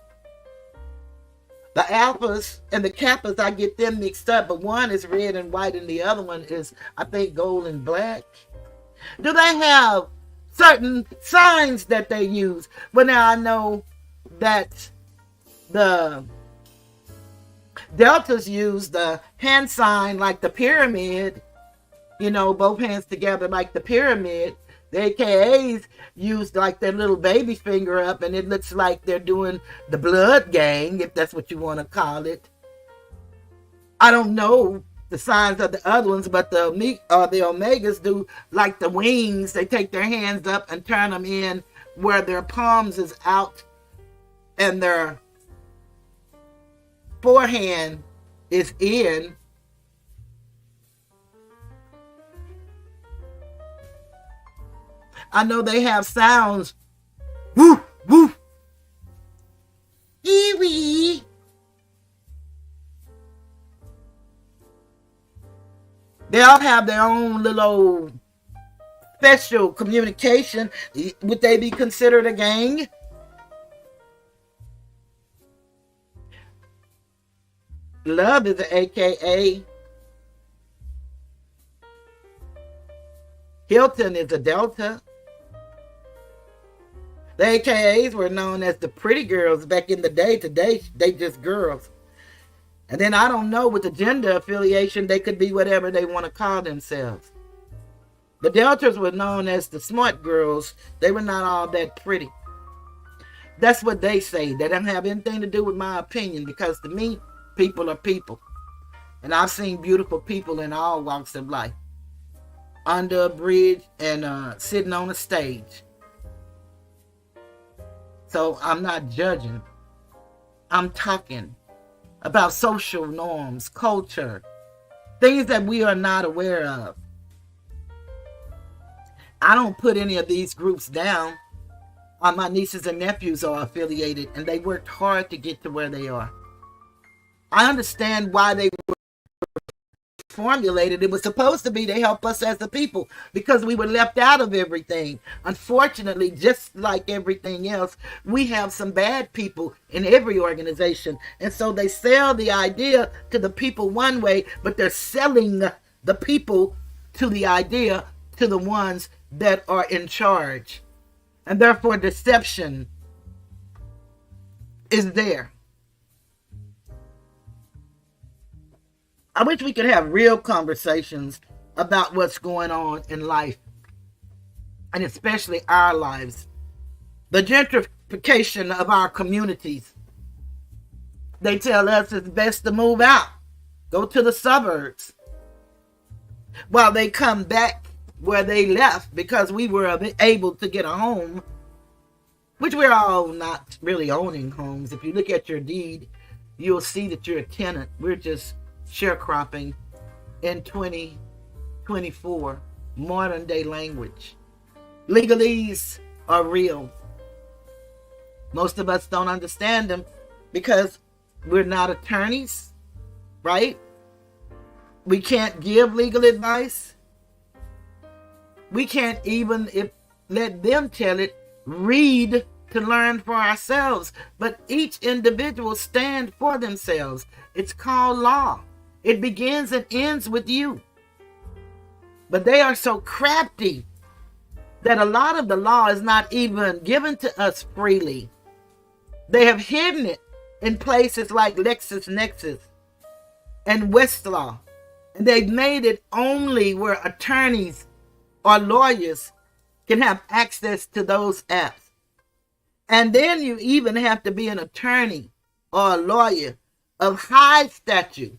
The Alphas and the Kappas, I get them mixed up. But one is red and white and the other one is, I think, gold and black. Do they have certain signs that they use? Well, now I know that the Deltas use the hand sign like the pyramid, you know, both hands together like the pyramid. The AKAs use like their little baby finger up, and it looks like they're doing the blood gang, if that's what you want to call it. I don't know the signs of the other ones, but the Omegas do like the wings. They take their hands up and turn them in where their palms is out and their forehand is in. I know they have sounds. Woo, woo. Ee-wee. They all have their own little special communication. Would they be considered a gang? Love is an AKA. Hilton is a Delta. The AKAs were known as the pretty girls back in the day. Today, they just girls. And then I don't know, with the gender affiliation, they could be whatever they want to call themselves. The Deltas were known as the smart girls. They were not all that pretty. That's what they say. They don't have anything to do with my opinion, because to me, people are people. And I've seen beautiful people in all walks of life. Under a bridge and sitting on a stage. So I'm not judging. I'm talking about social norms, culture, things that we are not aware of. I don't put any of these groups down. My nieces and nephews are affiliated, and they worked hard to get to where they are. I understand why they were formulated. It was supposed to be to help us as a people, because we were left out of everything. Unfortunately, just like everything else, we have some bad people in every organization, and so they sell the idea to the people one way, but they're selling the people to the idea to the ones that are in charge, and therefore deception is there. I wish we could have real conversations about what's going on in life, and especially our lives. The gentrification of our communities. They tell us it's best to move out, go to the suburbs, while they come back where they left because we were able to get a home, which we're all not really owning homes. If you look at your deed, you'll see that you're a tenant. We're just sharecropping in 2024, modern day language. Legalese are real. Most of us don't understand them because we're not attorneys, right? We can't give legal advice. We can't even, if let them tell it, read to learn for ourselves. But each individual stand for themselves. It's called law. It begins and ends with you. But they are so crafty that a lot of the law is not even given to us freely. They have hidden it in places like LexisNexis and Westlaw. And they've made it only where attorneys or lawyers can have access to those apps. And then you even have to be an attorney or a lawyer of high stature,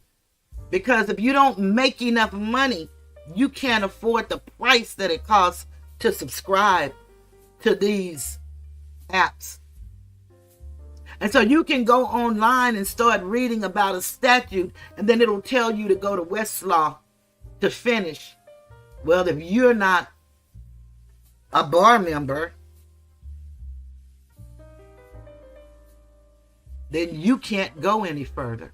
because if you don't make enough money, you can't afford the price that it costs to subscribe to these apps. And so you can go online and start reading about a statute, and then it'll tell you to go to Westlaw to finish. Well, if you're not a bar member, then you can't go any further.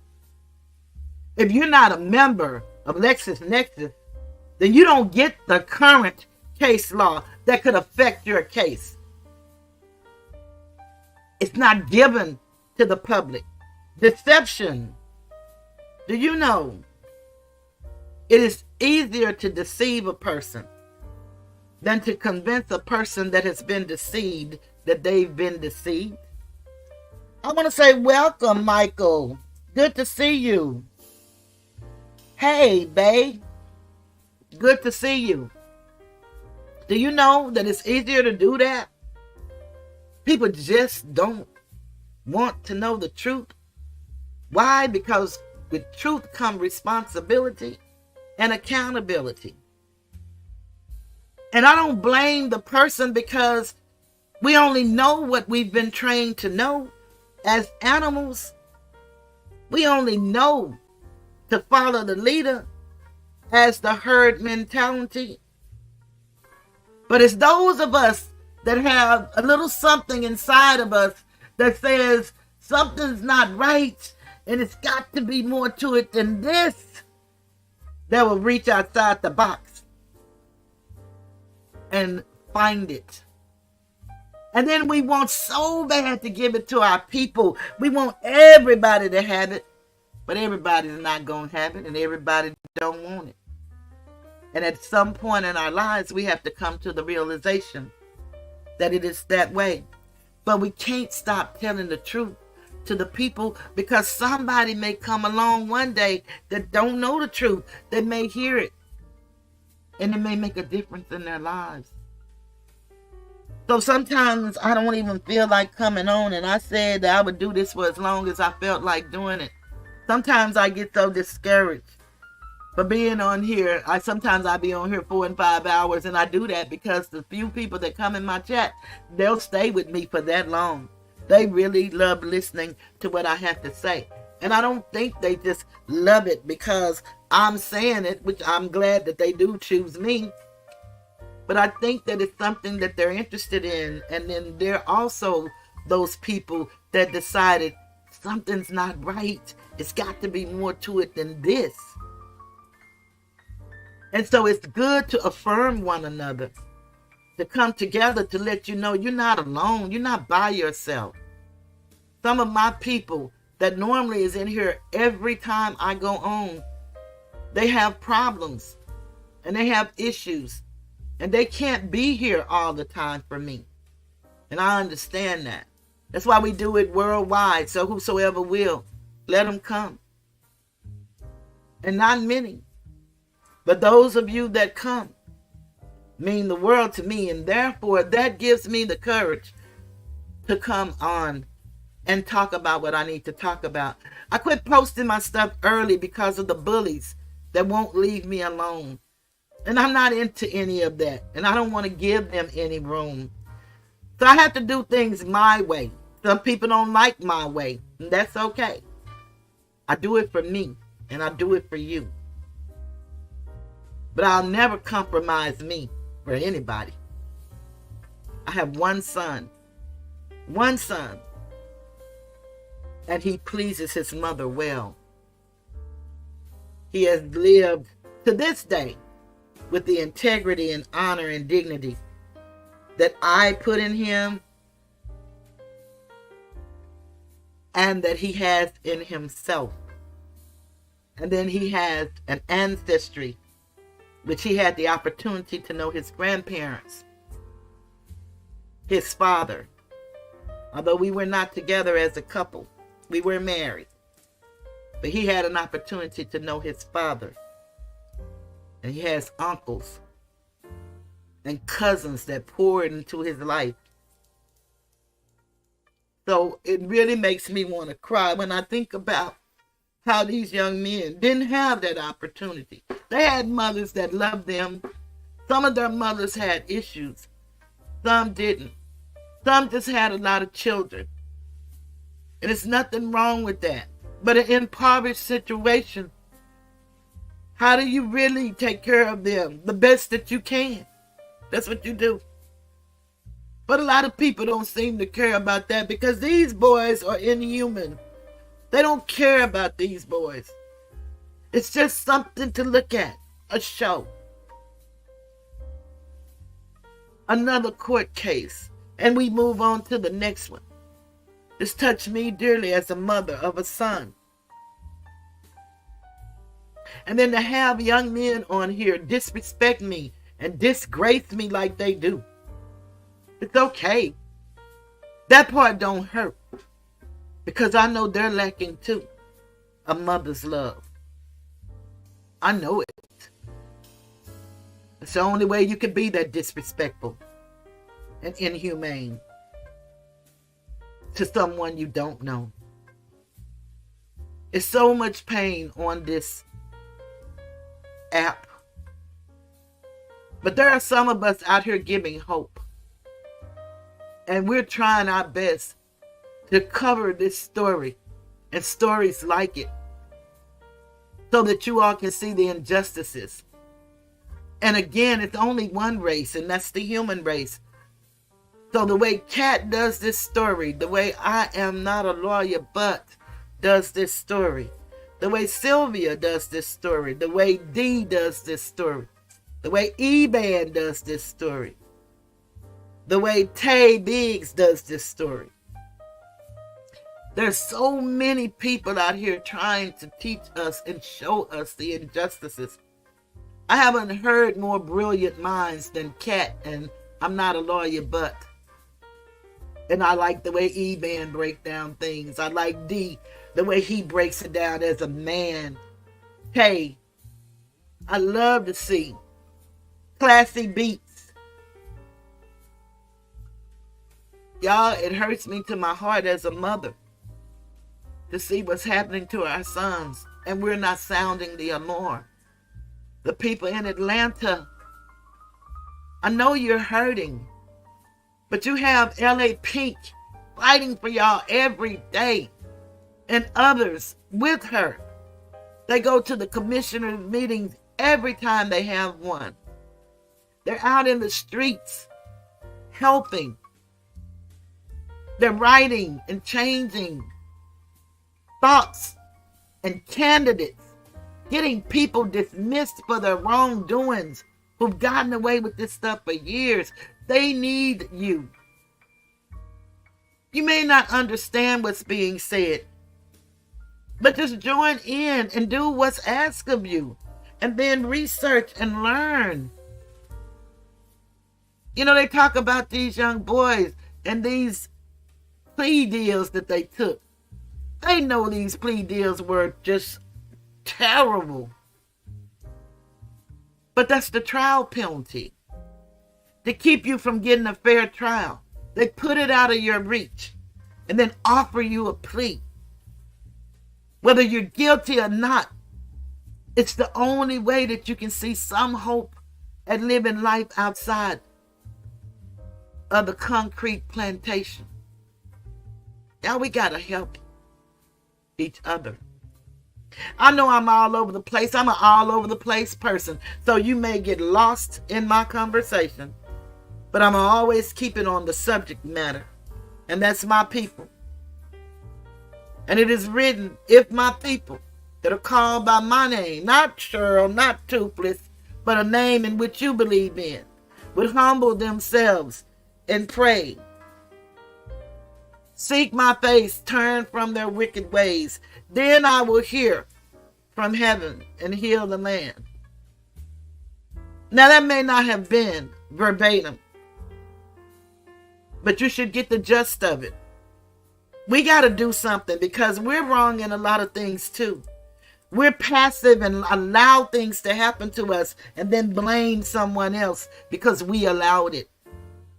If you're not a member of LexisNexis, then you don't get the current case law that could affect your case. It's not given to the public. Deception. Do you know it is easier to deceive a person than to convince a person that has been deceived that they've been deceived? I want to say welcome, Michael. Good to see you. Hey, babe. Good to see you. Do you know that it's easier to do that? People just don't want to know the truth. Why? Because with truth comes responsibility and accountability. And I don't blame the person, because we only know what we've been trained to know. As animals, we only know to follow the leader as the herd mentality. But it's those of us that have a little something inside of us that says something's not right and it's got to be more to it than this, that will reach outside the box and find it. And then we want so bad to give it to our people. We want everybody to have it, but everybody's not going to have it, and everybody don't want it. And at some point in our lives, we have to come to the realization that it is that way. But we can't stop telling the truth to the people, because somebody may come along one day that don't know the truth. They may hear it, and it may make a difference in their lives. So sometimes I don't even feel like coming on, and I said that I would do this for as long as I felt like doing it. Sometimes I get so discouraged for being on here. Sometimes I be on here 4 and 5 hours, and I do that because the few people that come in my chat, they'll stay with me for that long. They really love listening to what I have to say. And I don't think they just love it because I'm saying it, which I'm glad that they do choose me. But I think that it's something that they're interested in. And then there are also those people that decided something's not right. It's got to be more to it than this. And so it's good to affirm one another, to come together to let you know you're not alone. You're not by yourself. Some of my people that normally is in here every time I go on, they have problems and they have issues. And they can't be here all the time for me. And I understand that. That's why we do it worldwide. So whosoever will, let them come. And not many. But those of you that come mean the world to me. And therefore, that gives me the courage to come on and talk about what I need to talk about. I quit posting my stuff early because of the bullies that won't leave me alone. And I'm not into any of that. And I don't want to give them any room. So I have to do things my way. Some people don't like my way. And that's okay. I do it for me. And I do it for you. But I'll never compromise me for anybody. I have one son. One son. And he pleases his mother well. He has lived to this day with the integrity and honor and dignity that I put in him and that he has in himself. And then he has an ancestry, which he had the opportunity to know his grandparents, his father. Although we were not together as a couple, We were married. But he had an opportunity to know his father. And he has uncles and cousins that poured into his life. So it really makes me want to cry when I think about how these young men didn't have that opportunity. They had mothers that loved them. Some of their mothers had issues. Some didn't. Some just had a lot of children. And there's nothing wrong with that. But an impoverished situation, how do you really take care of them? The best that you can. That's what you do. But a lot of people don't seem to care about that because these boys are inhuman. They don't care about these boys. It's just something to look at, a show. Another court case, and we move on to the next one. This touched me dearly as a mother of a son. And then to have young men on here disrespect me and disgrace me like they do. It's okay. That part don't hurt. Because I know they're lacking too. A mother's love. I know it. It's the only way you can be that disrespectful and inhumane to someone you don't know. It's so much pain on this app. But there are some of us out here giving hope. And we're trying our best to cover this story and stories like it so that you all can see the injustices. And again, it's only one race, and that's the human race. So the way Katt does this story, the way ImNotALawyerBut does this story, the way Sylvia does this story, the way Dee does this story, the way Eban does this story, the way Tay Biggs does this story. There's so many people out here trying to teach us and show us the injustices. I haven't heard more brilliant minds than Katt and ImNotALawyerBut. And I like the way Eban breaks down things. I like D, the way he breaks it down as a man. Hey, I love to see classy beats. Y'all, it hurts me to my heart as a mother to see what's happening to our sons, and we're not sounding the alarm. The people in Atlanta, I know you're hurting, but you have LA Pink fighting for y'all every day, and others with her. They go to the commissioner meetings every time they have one. They're out in the streets helping. They're writing and changing thoughts and candidates, getting people dismissed for their wrongdoings who've gotten away with this stuff for years. They need you. You may not understand what's being said, but just join in and do what's asked of you, and then research and learn. You know, they talk about these young boys and these plea deals that they took. They know these plea deals were just terrible. But that's the trial penalty. To keep you from getting a fair trial. They put it out of your reach and then offer you a plea. Whether you're guilty or not, it's the only way that you can see some hope at living life outside of the concrete plantation. Now we gotta help each other. I know I'm all over the place. I'm an all over the place person. So you may get lost in my conversation, but I'm always keep it on the subject matter. And that's my people. And it is written, if my people that are called by my name, not Cheryl, not Toothless, but a name in which you believe in, would humble themselves and pray, seek my face, turn from their wicked ways, then I will hear from heaven and heal the land. Now that may not have been verbatim, but you should get the gist of it. We got to do something because we're wrong in a lot of things too. We're passive and allow things to happen to us and then blame someone else because we allowed it.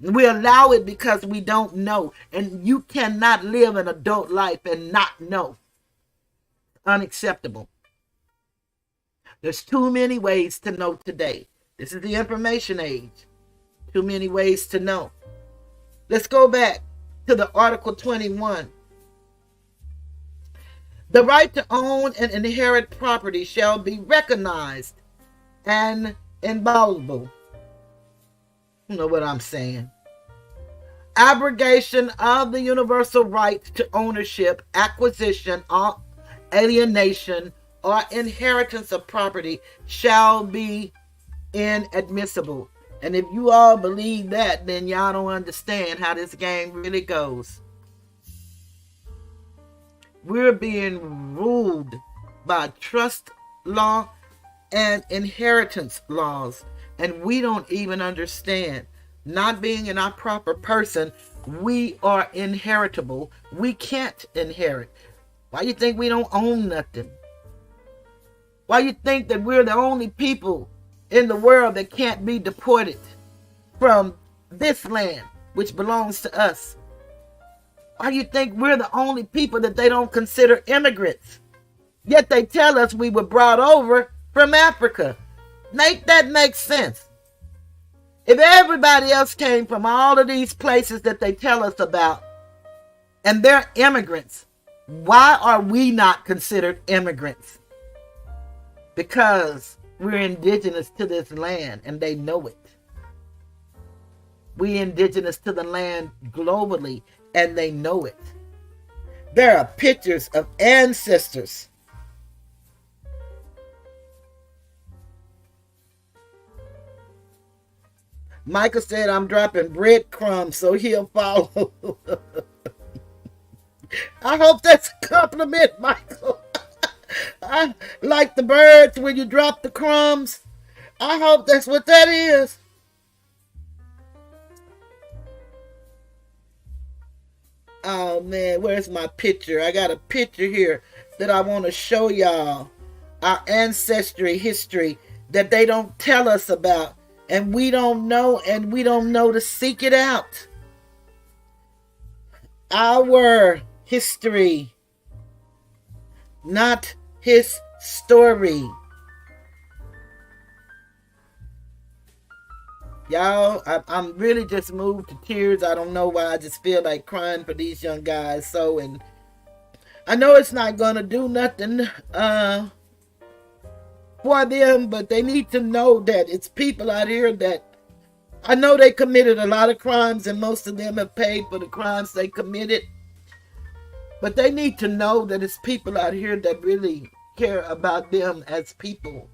We allow it because we don't know. And you cannot live an adult life and not know. Unacceptable. There's too many ways to know today. This is the information age. Too many ways to know. Let's go back to the Article 21. The right to own and inherit property shall be recognized and inviolable. You know what I'm saying? Abrogation of the universal right to ownership, acquisition, alienation, or inheritance of property shall be inadmissible. And if you all believe that, then y'all don't understand how this game really goes. We're being ruled by trust law and inheritance laws, and we don't even understand. Not being in our proper person, we are inheritable. We can't inherit. Why you think we don't own nothing? Why you think that we're the only people in the world that can't be deported from this land, which belongs to us? Why you think we're the only people that they don't consider immigrants? Yet they tell us we were brought over from Africa. Make that make sense. If everybody else came from all of these places that they tell us about, and they're immigrants, why are we not considered immigrants? Because we're indigenous to this land, and they know it. We're indigenous to the land globally, and they know it. There are pictures of ancestors. Michael said, I'm dropping breadcrumbs so he'll follow. I hope that's a compliment, Michael. I like the birds when you drop the crumbs. I hope that's what that is. Oh man, where's my picture? I got a picture here that I want to show y'all. Our ancestry history that they don't tell us about. And we don't know, and we don't know to seek it out. Our history, not his story. Y'all, I'm really just moved to tears. I don't know why. I just feel like crying for these young guys. So, and I know it's not going to do nothing for them, but they need to know that it's people out here that I know they committed a lot of crimes, and most of them have paid for the crimes they committed. But they need to know that it's people out here that really care about them as people.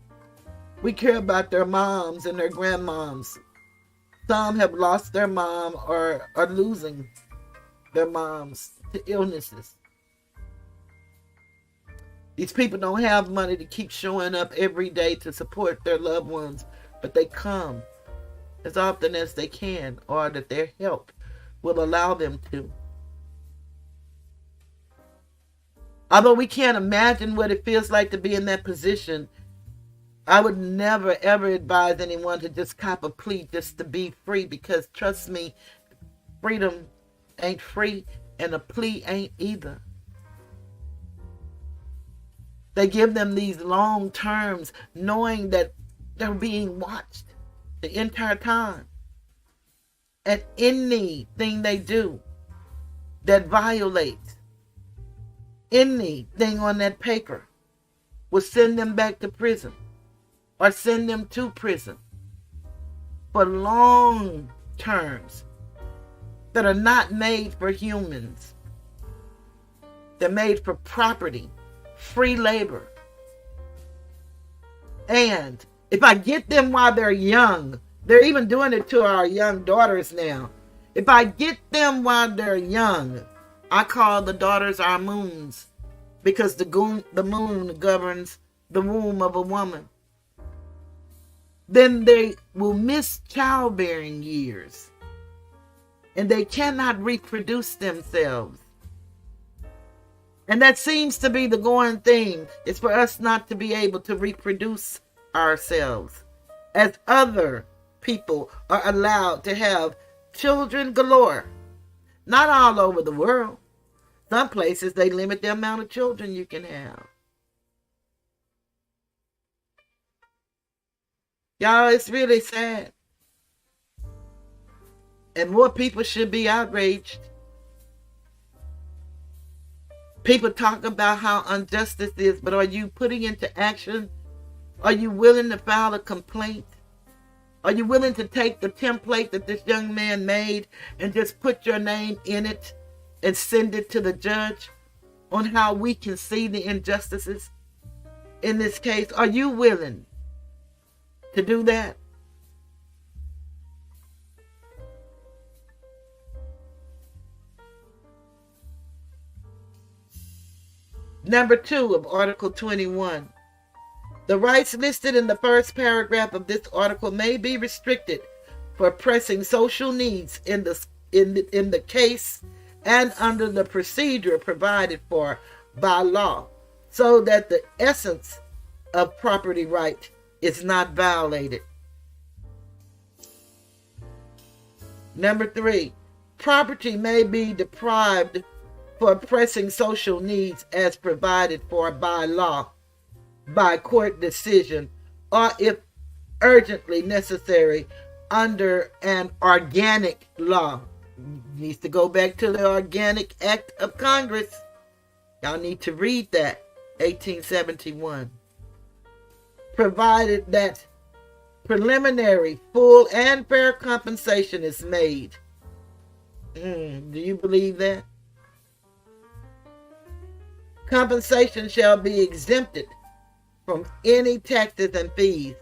We care about their moms and their grandmoms. Some have lost their mom or are losing their moms to illnesses. These people don't have money to keep showing up every day to support their loved ones, but they come as often as they can, or that their help will allow them to. Although we can't imagine what it feels like to be in that position, I would never ever advise anyone to just cop a plea just to be free, because trust me, freedom ain't free and a plea ain't either. They give them these long terms knowing that they're being watched the entire time. And anything they do that violates anything on that paper will send them back to prison or send them to prison for long terms that are not made for humans. They're made for property. Free labor. And if I get them while they're young, they're even doing it to our young daughters now. If I get them while they're young, I call the daughters our moons, because the moon governs the womb of a woman. Then they will miss childbearing years, and they cannot reproduce themselves. And that seems to be the going thing, is for us not to be able to reproduce ourselves as other people are allowed to have children galore. Not all over the world. Some places they limit the amount of children you can have. Y'all, it's really sad. And more people should be outraged. People talk about how unjust this is, but are you putting into action? Are you willing to file a complaint? Are you willing to take the template that this young man made and just put your name in it and send it to the judge on how we can see the injustices in this case? Are you willing to do that? Number 2 of Article 21. The rights listed in the first paragraph of this article may be restricted for pressing social needs in the case and under the procedure provided for by law, so that the essence of property right is not violated. Number 3, property may be deprived for pressing social needs as provided for by law, by court decision, or if urgently necessary under an organic law. Needs to go back to the Organic Act of Congress. Y'all need to read that, 1871. Provided that preliminary, full, and fair compensation is made. Do you believe that? Compensation shall be exempted from any taxes and fees.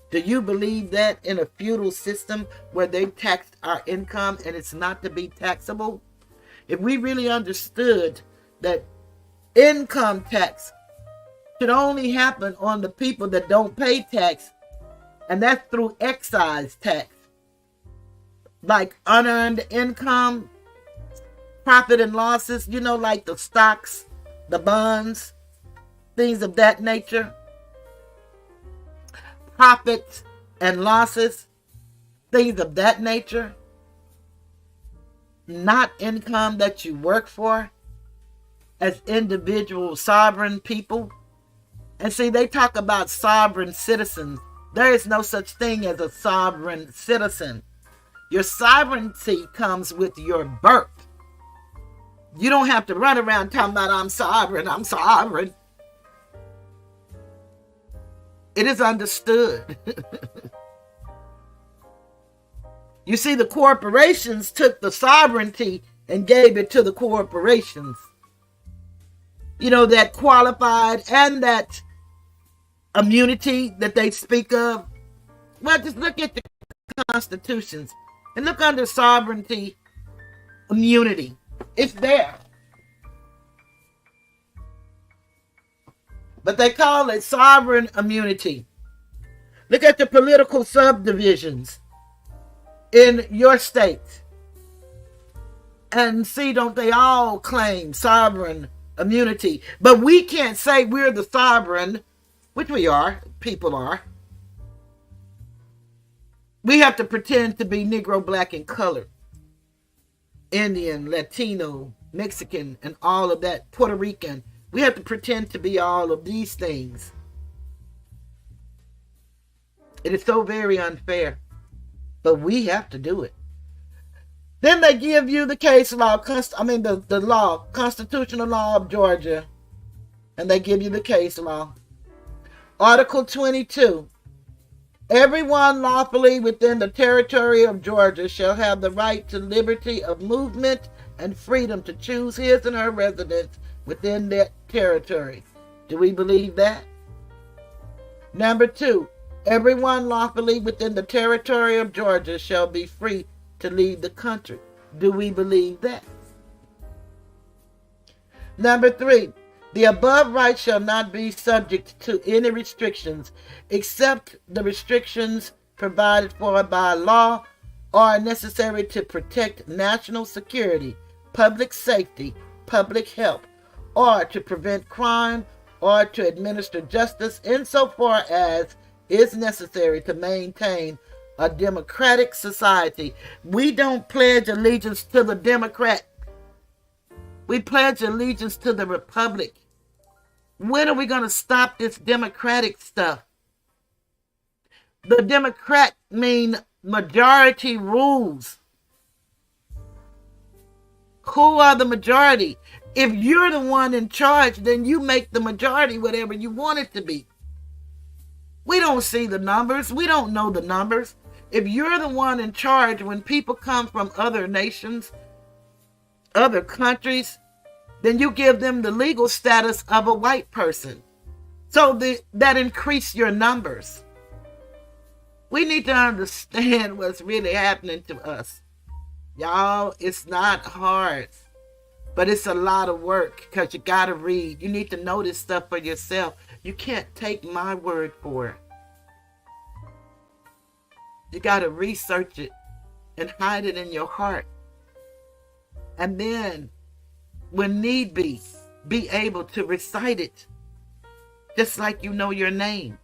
Do you believe that in a feudal system where they taxed our income and it's not to be taxable? If we really understood that income tax should only happen on the people that don't pay tax, and that's through excise tax, like unearned income, profit and losses, like the stocks, the bonds, things of that nature. Profits and losses, things of that nature. Not income that you work for as individual sovereign people. And see, they talk about sovereign citizens. There is no such thing as a sovereign citizen. Your sovereignty comes with your birth. You don't have to run around talking about I'm sovereign, I'm sovereign. It is understood. You see, the corporations took the sovereignty and gave it to the corporations. That qualified and that immunity that they speak of. Well, just look at the constitutions and look under sovereignty, immunity. It's there. But they call it sovereign immunity. Look at the political subdivisions in your state and see, don't they all claim sovereign immunity? But we can't say we're the sovereign, which we are, people are. We have to pretend to be Negro, black, and colored, Indian, Latino, Mexican, and all of that, Puerto Rican. We have to pretend to be all of these things. It is so very unfair, but we have to do it. Then they give you the case law, the law, constitutional law of Georgia, and they give you the case law. Article 22. Everyone lawfully within the territory of Georgia shall have the right to liberty of movement and freedom to choose his and her residence within that territory. Do we believe that? Number 2, everyone lawfully within the territory of Georgia shall be free to leave the country. Do we believe that? Number 3, the above right shall not be subject to any restrictions except the restrictions provided for by law or are necessary to protect national security, public safety, public health, or to prevent crime, or to administer justice insofar as is necessary to maintain a democratic society. We don't pledge allegiance to the Democrat. We pledge allegiance to the Republic. When are we going to stop this democratic stuff? The Democrat mean majority rules. Who are the majority? If you're the one in charge, then you make the majority whatever you want it to be. We don't see the numbers. We don't know the numbers. If you're the one in charge, when people come from other nations, other countries, then you give them the legal status of a white person. So that increase your numbers. We need to understand what's really happening to us. Y'all, it's not hard, but it's a lot of work because you got to read. You need to know this stuff for yourself. You can't take my word for it. You got to research it and hide it in your heart. And then, when need be able to recite it just like you know your name.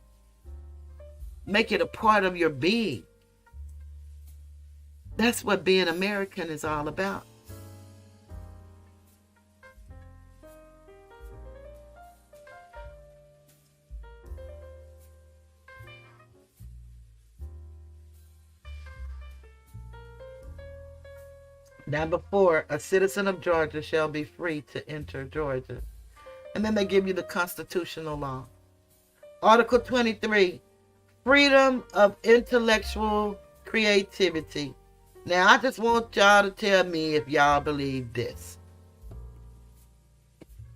Make it a part of your being. That's what being American is all about. Number 4, a citizen of Georgia shall be free to enter Georgia. And then they give you the constitutional law. Article 23, freedom of intellectual creativity. Now, I just want y'all to tell me if y'all believe this.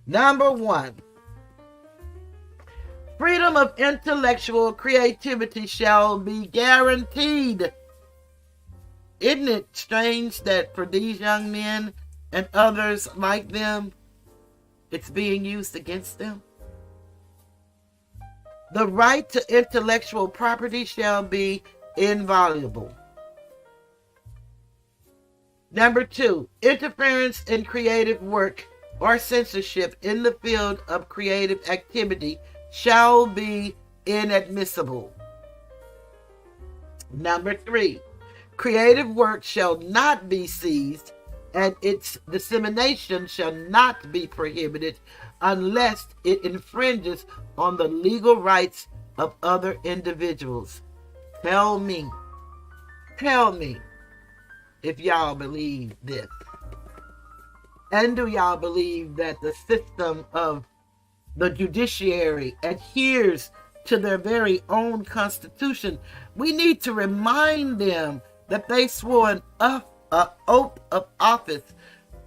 Number 1, freedom of intellectual creativity shall be guaranteed. Isn't it strange that for these young men and others like them, it's being used against them? The right to intellectual property shall be inviolable. Number 2, interference in creative work or censorship in the field of creative activity shall be inadmissible. Number 3, creative work shall not be seized, and its dissemination shall not be prohibited unless it infringes on the legal rights of other individuals. Tell me if y'all believe this. And do y'all believe that the system of the judiciary adheres to their very own constitution? We need to remind them that they swore an oath of office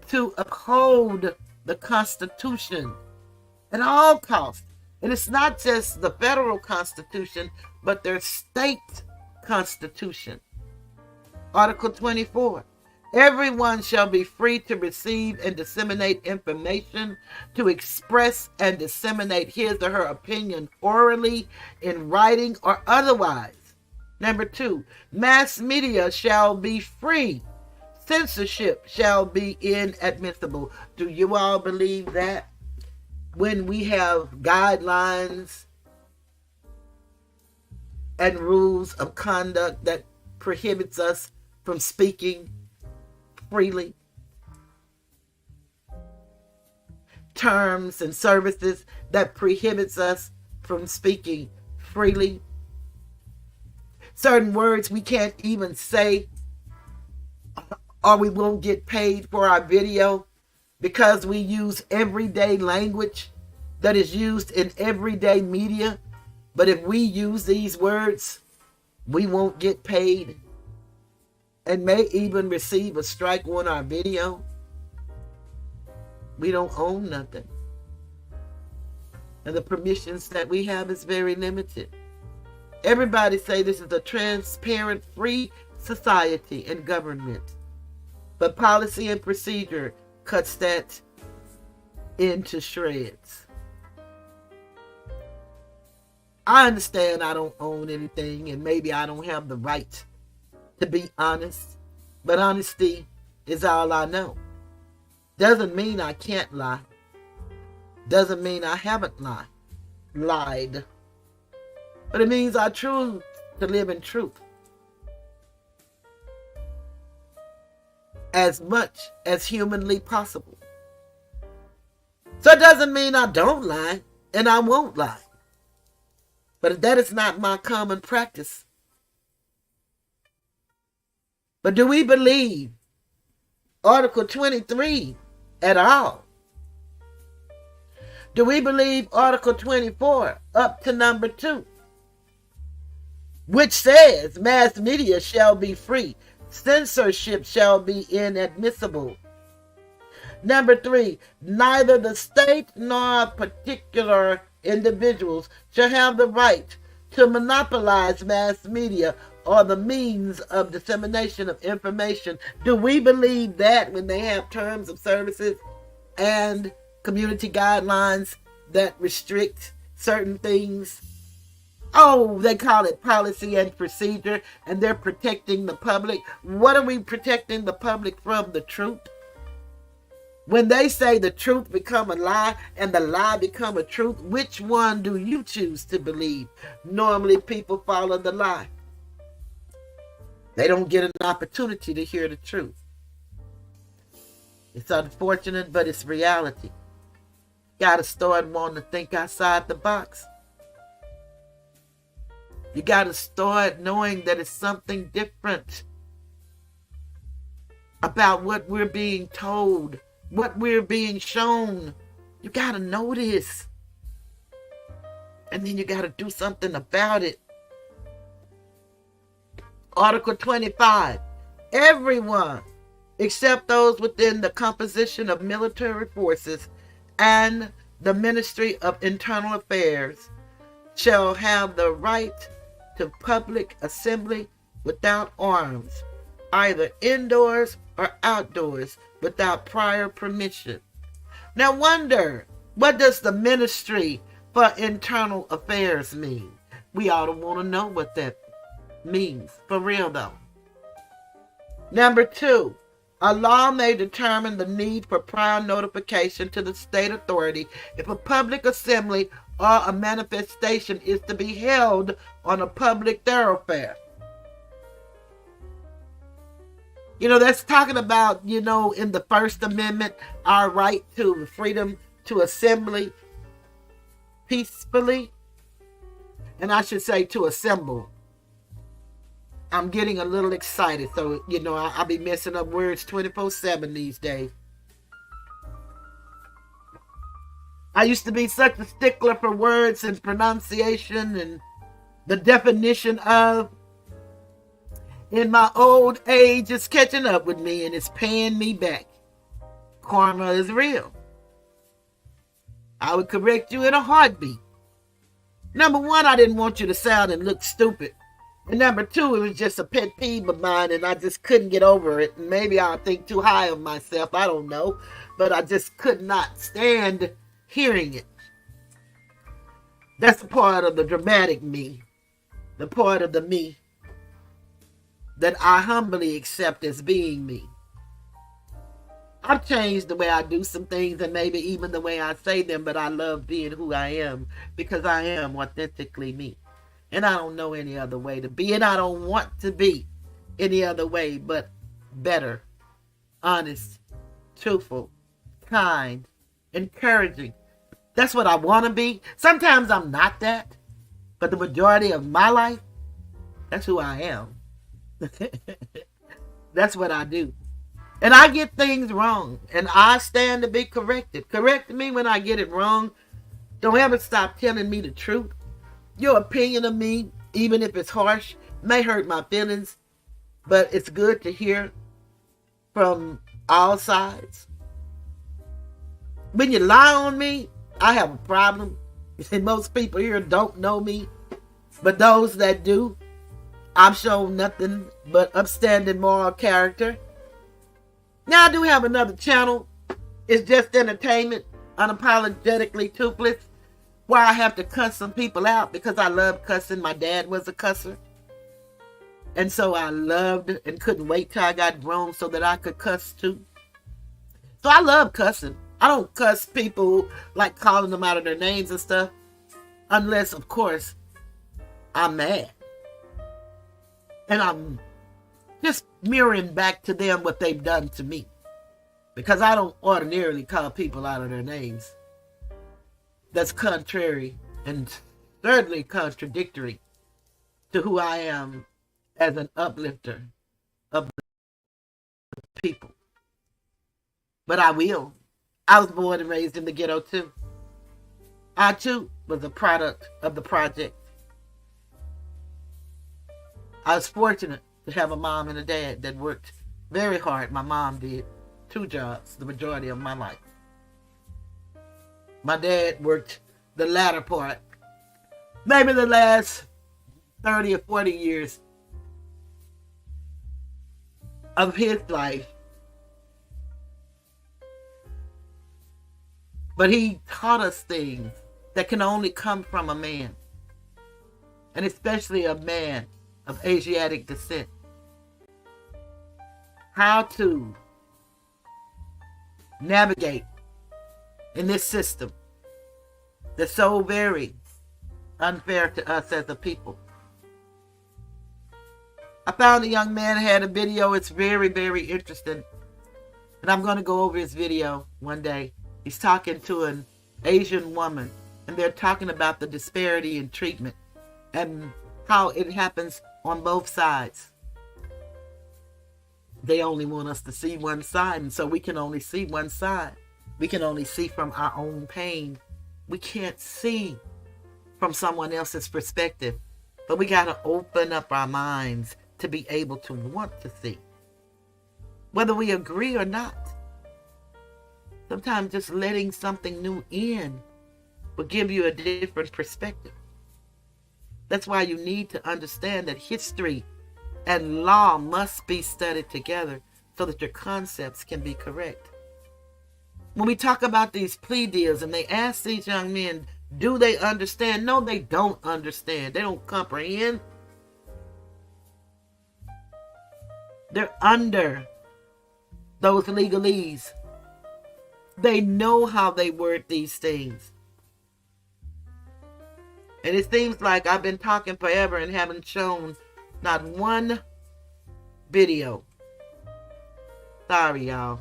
to uphold the Constitution at all costs. And it's not just the federal Constitution, but their state Constitution. Article 24, everyone shall be free to receive and disseminate information, to express and disseminate his or her opinion orally, in writing, or otherwise. Number 2, mass media shall be free. Censorship shall be inadmissible. Do you all believe that? When we have guidelines and rules of conduct that prohibits us from speaking freely, terms and services that prohibits us from speaking freely, certain words we can't even say, or we won't get paid for our video because we use everyday language that is used in everyday media. But if we use these words, we won't get paid and may even receive a strike on our video. We don't own nothing. And the permissions that we have is very limited. Everybody say this is a transparent, free society and government. But policy and procedure cuts that into shreds. I understand I don't own anything and maybe I don't have the right to be honest, but honesty is all I know. Doesn't mean I can't lie. doesn't mean I haven't lied. But it means I choose to live in truth as much as humanly possible. So it doesn't mean I don't lie, and I won't lie. But that is not my common practice. But do we believe Article 23 at all? Do we believe Article 24 up to number 2? Which says mass media shall be free. Censorship shall be inadmissible. Number 3, neither the state nor particular individuals shall have the right to monopolize mass media or the means of dissemination of information. Do we believe that when they have terms of services and community guidelines that restrict certain things? Oh, they call it policy and procedure, and they're protecting the public. What are we protecting the public from? The truth? When they say the truth become a lie and the lie become a truth, which one do you choose to believe? Normally people follow the lie. They don't get an opportunity to hear the truth. It's unfortunate, but it's reality. Got to start wanting to think outside the box. You got to start knowing that it's something different about what we're being told, what we're being shown. You got to know this. And then you got to do something about it. Article 25. Everyone, except those within the composition of military forces and the Ministry of Internal Affairs, shall have the right to public assembly without arms, either indoors or outdoors, without prior permission. Now wonder, what does the Ministry for Internal Affairs mean? We ought to want to know what that means, for real though. Number 2, a law may determine the need for prior notification to the state authority if a public assembly or a manifestation is to be held on a public thoroughfare. You know, that's talking about, you know, in the First Amendment, our right to freedom to assembly peacefully. And I should say to assemble. I'm getting a little excited, so, you know, I'll be messing up words 24/7 these days. I used to be such a stickler for words and pronunciation and the definition of. In my old age, it's catching up with me and it's paying me back. Karma is real. I would correct you in a heartbeat. Number 1, I didn't want you to sound and look stupid. And number 2, it was just a pet peeve of mine and I just couldn't get over it. And maybe I think too high of myself, I don't know. But I just could not stand hearing it. That's the part of the dramatic me. The part of the me that I humbly accept as being me. I've changed the way I do some things and maybe even the way I say them, but I love being who I am because I am authentically me. And I don't know any other way to be, and I don't want to be any other way but better, honest, truthful, kind, encouraging. That's what I want to be. Sometimes I'm not that, but the majority of my life, that's who I am. That's what I do. And I get things wrong, and I stand to be corrected. Correct me when I get it wrong. Don't ever stop telling me the truth. Your opinion of me, even if it's harsh, may hurt my feelings, but it's good to hear from all sides. When you lie on me, I have a problem. And most people here don't know me, but those that do, I've shown nothing but upstanding moral character. Now I do have another channel. It's just entertainment, unapologetically toothless, where I have to cuss some people out because I love cussing. My dad was a cusser. And so I loved and couldn't wait till I got grown so that I could cuss too. So I love cussing. I don't cuss people like calling them out of their names and stuff. Unless, of course, I'm mad. And I'm just mirroring back to them what they've done to me. Because I don't ordinarily call people out of their names. That's contrary and thirdly contradictory to who I am as an uplifter of the people. But I will. I was born and raised in the ghetto too. I too was a product of the project. I was fortunate to have a mom and a dad that worked very hard. My mom did 2 jobs the majority of my life. My dad worked the latter part, maybe the last 30 or 40 years of his life. But he taught us things that can only come from a man, and especially a man of Asiatic descent. How to navigate in this system that's so very unfair to us as a people. I found a young man had a video. It's very, very interesting. And I'm going to go over his video one day. He's talking to an Asian woman, and they're talking about the disparity in treatment and how it happens on both sides. They only want us to see one side, and so we can only see one side. We can only see from our own pain. We can't see from someone else's perspective, but we got to open up our minds to be able to want to see, whether we agree or not. Sometimes just letting something new in will give you a different perspective. That's why you need to understand that history and law must be studied together so that your concepts can be correct. When we talk about these plea deals and they ask these young men, do they understand? No, they don't understand. They don't comprehend. They're under those legalese. They know how they word these things. And it seems like I've been talking forever and haven't shown not one video. Sorry, y'all.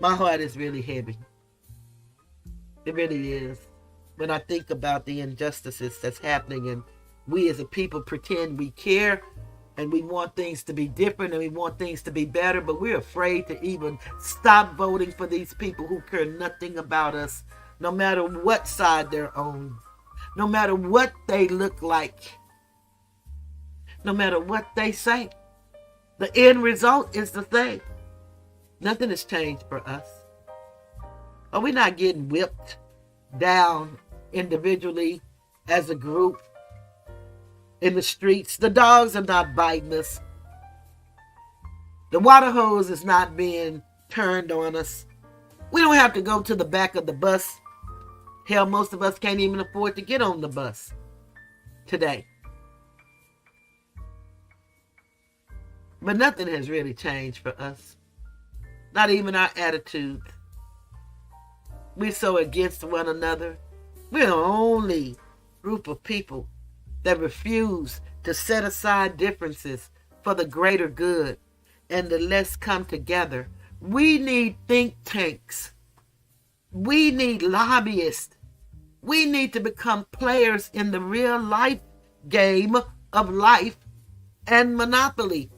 My heart is really heavy. It really is. When I think about the injustices that's happening, and we as a people pretend we care and we want things to be different and we want things to be better, but we're afraid to even stop voting for these people who care nothing about us, no matter what side they're on, no matter what they look like, no matter what they say. The end result is the same. Nothing has changed for us. Are we not getting whipped down individually as a group in the streets? The dogs are not biting us. The water hose is not being turned on us. We don't have to go to the back of the bus. Hell, most of us can't even afford to get on the bus today. But nothing has really changed for us. Not even our attitudes. We're so against one another. We're the only group of people that refuse to set aside differences for the greater good and to let's come together. We need think tanks. We need lobbyists. We need to become players in the real life game of life and monopoly.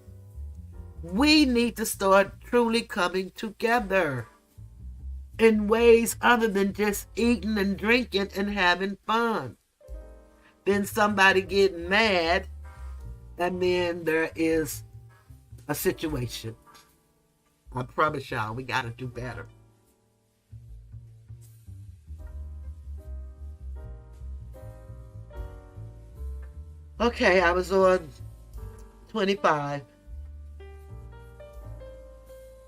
We need to start truly coming together in ways other than just eating and drinking and having fun. Then somebody getting mad, and then there is a situation. I promise y'all, we got to do better. Okay, I was on 25.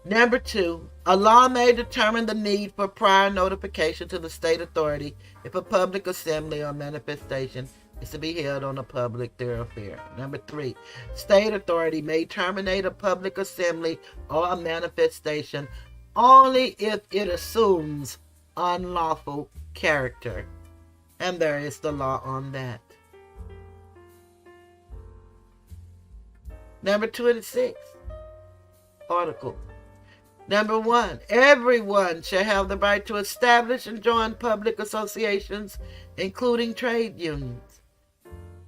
Number 2, a law may determine the need for prior notification to the state authority if a public assembly or manifestation is to be held on a public thoroughfare. Number 3, state authority may terminate a public assembly or a manifestation only if it assumes unlawful character. And there is the law on that. Number 26, article. Number 1, everyone shall have the right to establish and join public associations, including trade unions.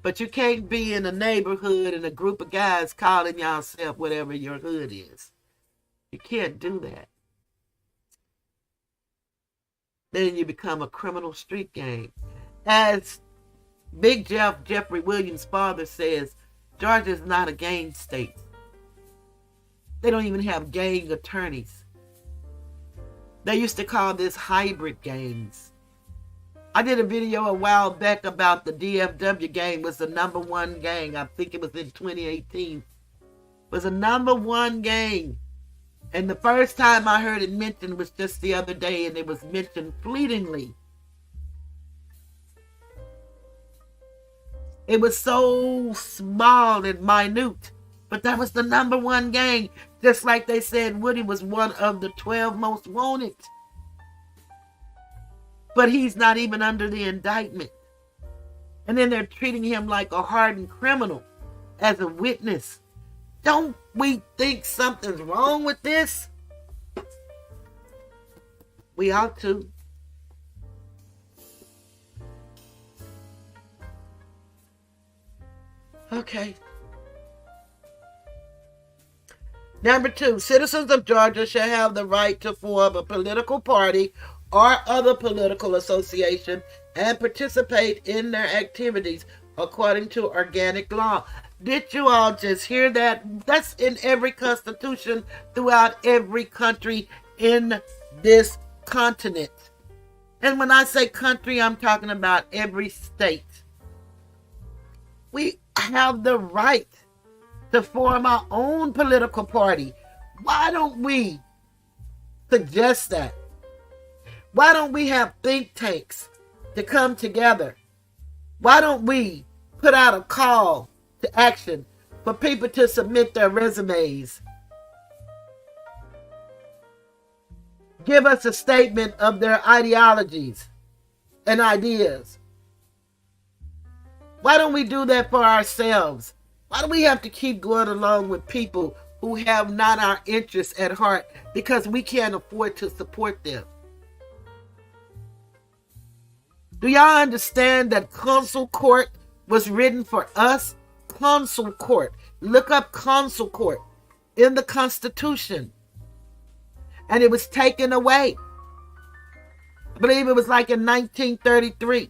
But you can't be in a neighborhood and a group of guys calling yourself whatever your hood is. You can't do that. Then you become a criminal street gang. As Big Jeffrey Williams' father says, Georgia is not a gang state. They don't even have gang attorneys. They used to call this hybrid gangs. I did a video a while back about the DFW gang was the #1 gang. I think it was in 2018. It was the #1 gang. And the first time I heard it mentioned was just the other day, and it was mentioned fleetingly. It was so small and minute, but that was the #1 gang. Just like they said Woody was one of the 12 most wanted. But he's not even under the indictment. And then they're treating him like a hardened criminal as a witness. Don't we think something's wrong with this? We ought to. Okay. Number 2, citizens of Georgia shall have the right to form a political party or other political association and participate in their activities according to organic law. Did you all just hear that? That's in every constitution throughout every country in this continent. And when I say country, I'm talking about every state. We have the right to form our own political party. Why don't we suggest that? Why don't we have think tanks to come together? Why don't we put out a call to action for people to submit their resumes? Give us a statement of their ideologies and ideas. Why don't we do that for ourselves? Why do we have to keep going along with people who have not our interests at heart because we can't afford to support them? Do y'all understand that consul court was written for us? Consul court. Look up consul court in the Constitution. And it was taken away. I believe it was like in 1933.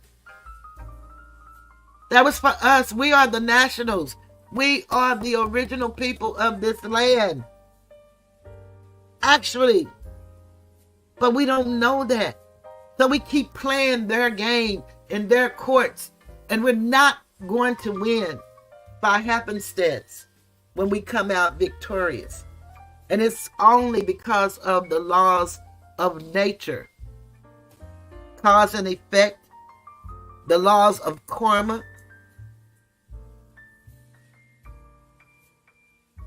That was for us. We are the nationals. We are the original people of this land. Actually. But we don't know that. So we keep playing their game in their courts. And we're not going to win by happenstance when we come out victorious. And it's only because of the laws of nature. Cause and effect. The laws of karma.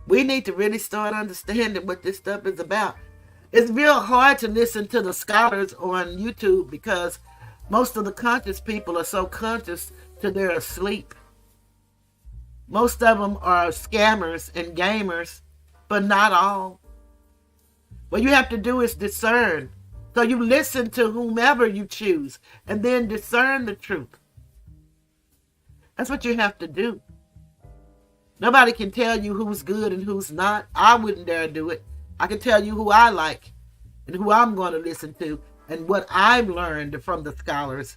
We need to really start understanding what this stuff is about. It's real hard to listen to the scholars on YouTube because most of the conscious people are so conscious till they're asleep. Most of them are scammers and gamers, but not all. What you have to do is discern. So you listen to whomever you choose and then discern the truth. That's what you have to do. Nobody can tell you who's good and who's not. I wouldn't dare do it. I can tell you who I like and who I'm going to listen to and what I've learned from the scholars.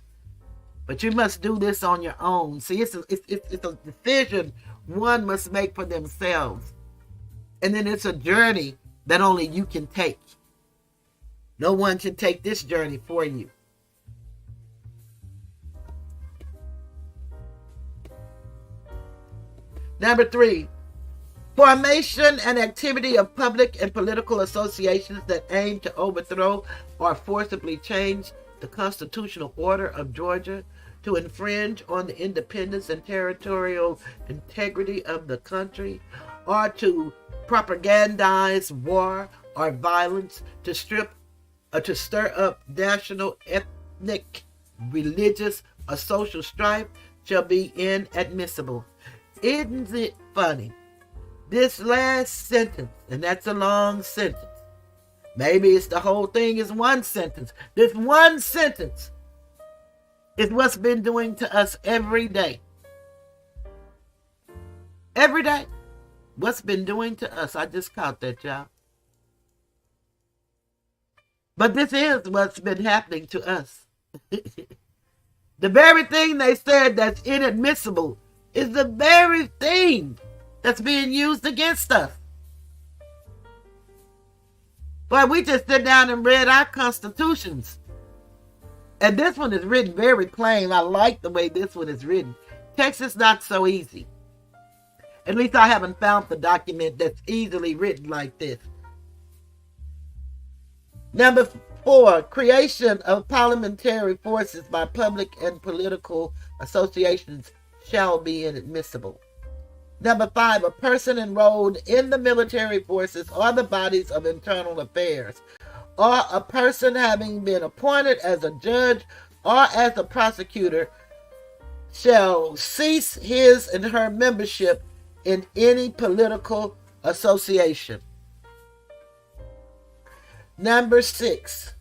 But you must do this on your own. See, it's a decision one must make for themselves. And then it's a journey that only you can take. No one can take this journey for you. Number 3, formation and activity of public and political associations that aim to overthrow or forcibly change the constitutional order of Georgia, to infringe on the independence and territorial integrity of the country, or to propagandize war or violence to stir up national, ethnic, religious, or social strife shall be inadmissible. Isn't it funny? This last sentence, and that's a long sentence. Maybe it's the whole thing is one sentence. This one sentence is what's been doing to us every day. Every day. What's been doing to us. I just caught that, y'all. But this is what's been happening to us. The very thing they said that's inadmissible is the very thing that's being used against us. But we just sit down and read our constitutions. And this one is written very plain. I like the way this one is written. Text is not so easy. At least I haven't found the document that's easily written like this. Number 4, creation of parliamentary forces by public and political associations shall be inadmissible. Number 5, a person enrolled in the military forces or the bodies of internal affairs, or a person having been appointed as a judge or as a prosecutor shall cease his and her membership in any political association. Number 6,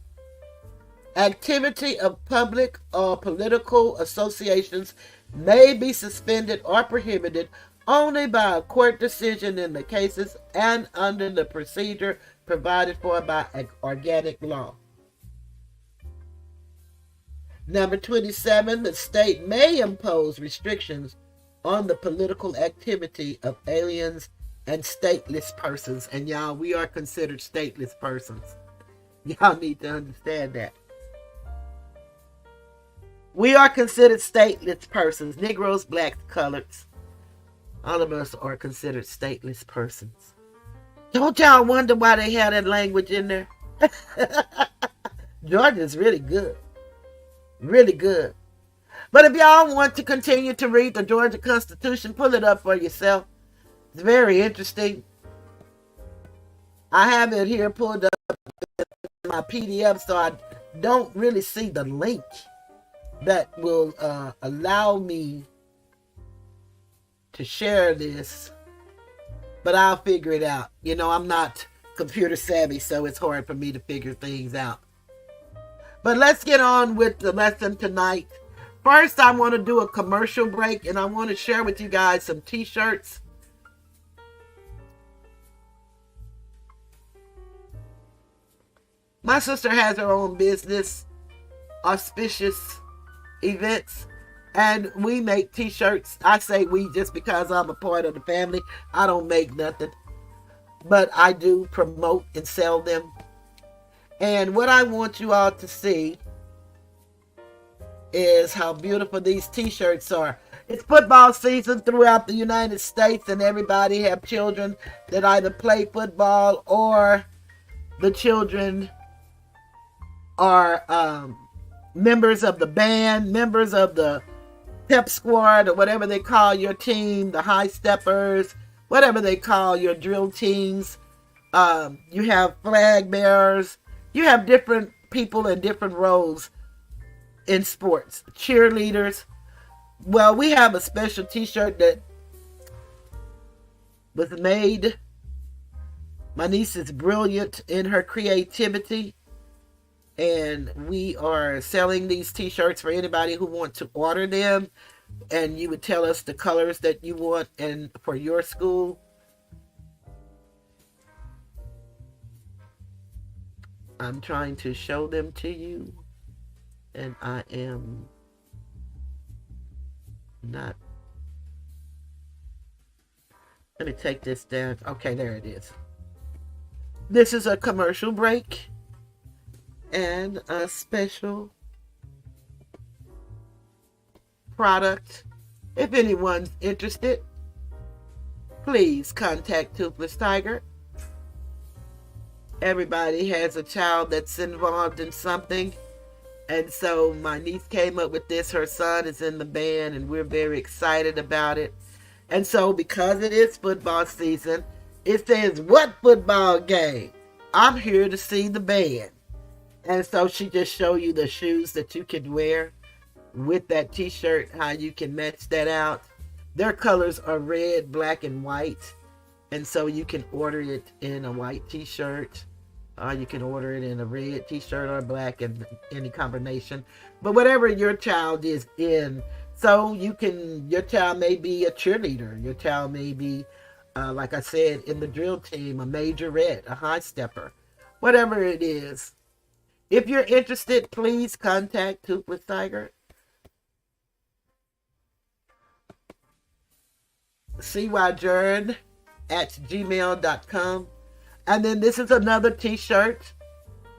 activity of public or political associations may be suspended or prohibited only by a court decision in the cases and under the procedure provided for by organic law. Number 27, the state may impose restrictions on the political activity of aliens and stateless persons. And y'all, we are considered stateless persons. Y'all need to understand that. We are considered stateless persons. Negroes, blacks, coloreds. All of us are considered stateless persons. Don't y'all wonder why they have that language in there? Georgia's really good. Really good. But if y'all want to continue to read the Georgia Constitution, pull it up for yourself. It's very interesting. I have it here pulled up in my PDF, so I don't really see the link that will allow me to share this. But I'll figure it out. You know, I'm not computer savvy, so it's hard for me to figure things out. But let's get on with the lesson tonight. First, I want to do a commercial break, and I want to share with you guys some t-shirts. My sister has her own business, Auspicious Events, and we make t-shirts. I say we just because I'm a part of the family. I don't make nothing, but I do promote and sell them. And what I want you all to see is how beautiful these t-shirts are. It's football season throughout the United States, and everybody have children that either play football or the children are members of the band, members of the pep squad, or whatever they call your team, the high steppers, whatever they call your drill teams. You have flag bearers. You have different people in different roles in sports. Cheerleaders. Well, we have a special t-shirt that was made. My niece is brilliant in her creativity, and we are selling these t-shirts for anybody who wants to order them. And you would tell us the colors that you want and for your school. I'm trying to show them to you, and I am not. Let me take this down. Okay, there it is. This is a commercial break and a special product. If anyone's interested, please contact Toothless Tiger. Everybody has a child that's involved in something. And so my niece came up with this. Her son is in the band, and we're very excited about it. And so because it is football season, it says, what football game? I'm here to see the band. And so she just show you the shoes that you can wear with that t-shirt, how you can match that out. Their colors are red, black, and white. And so you can order it in a white t-shirt. You can order it in a red t-shirt or black, and any combination. But whatever your child is in. So your child may be a cheerleader. Your child may be, like I said, in the drill team, a majorette, a high stepper. Whatever it is. If you're interested, please contact Tounk with Tiger. cyjern@gmail.com. And then this is another t-shirt.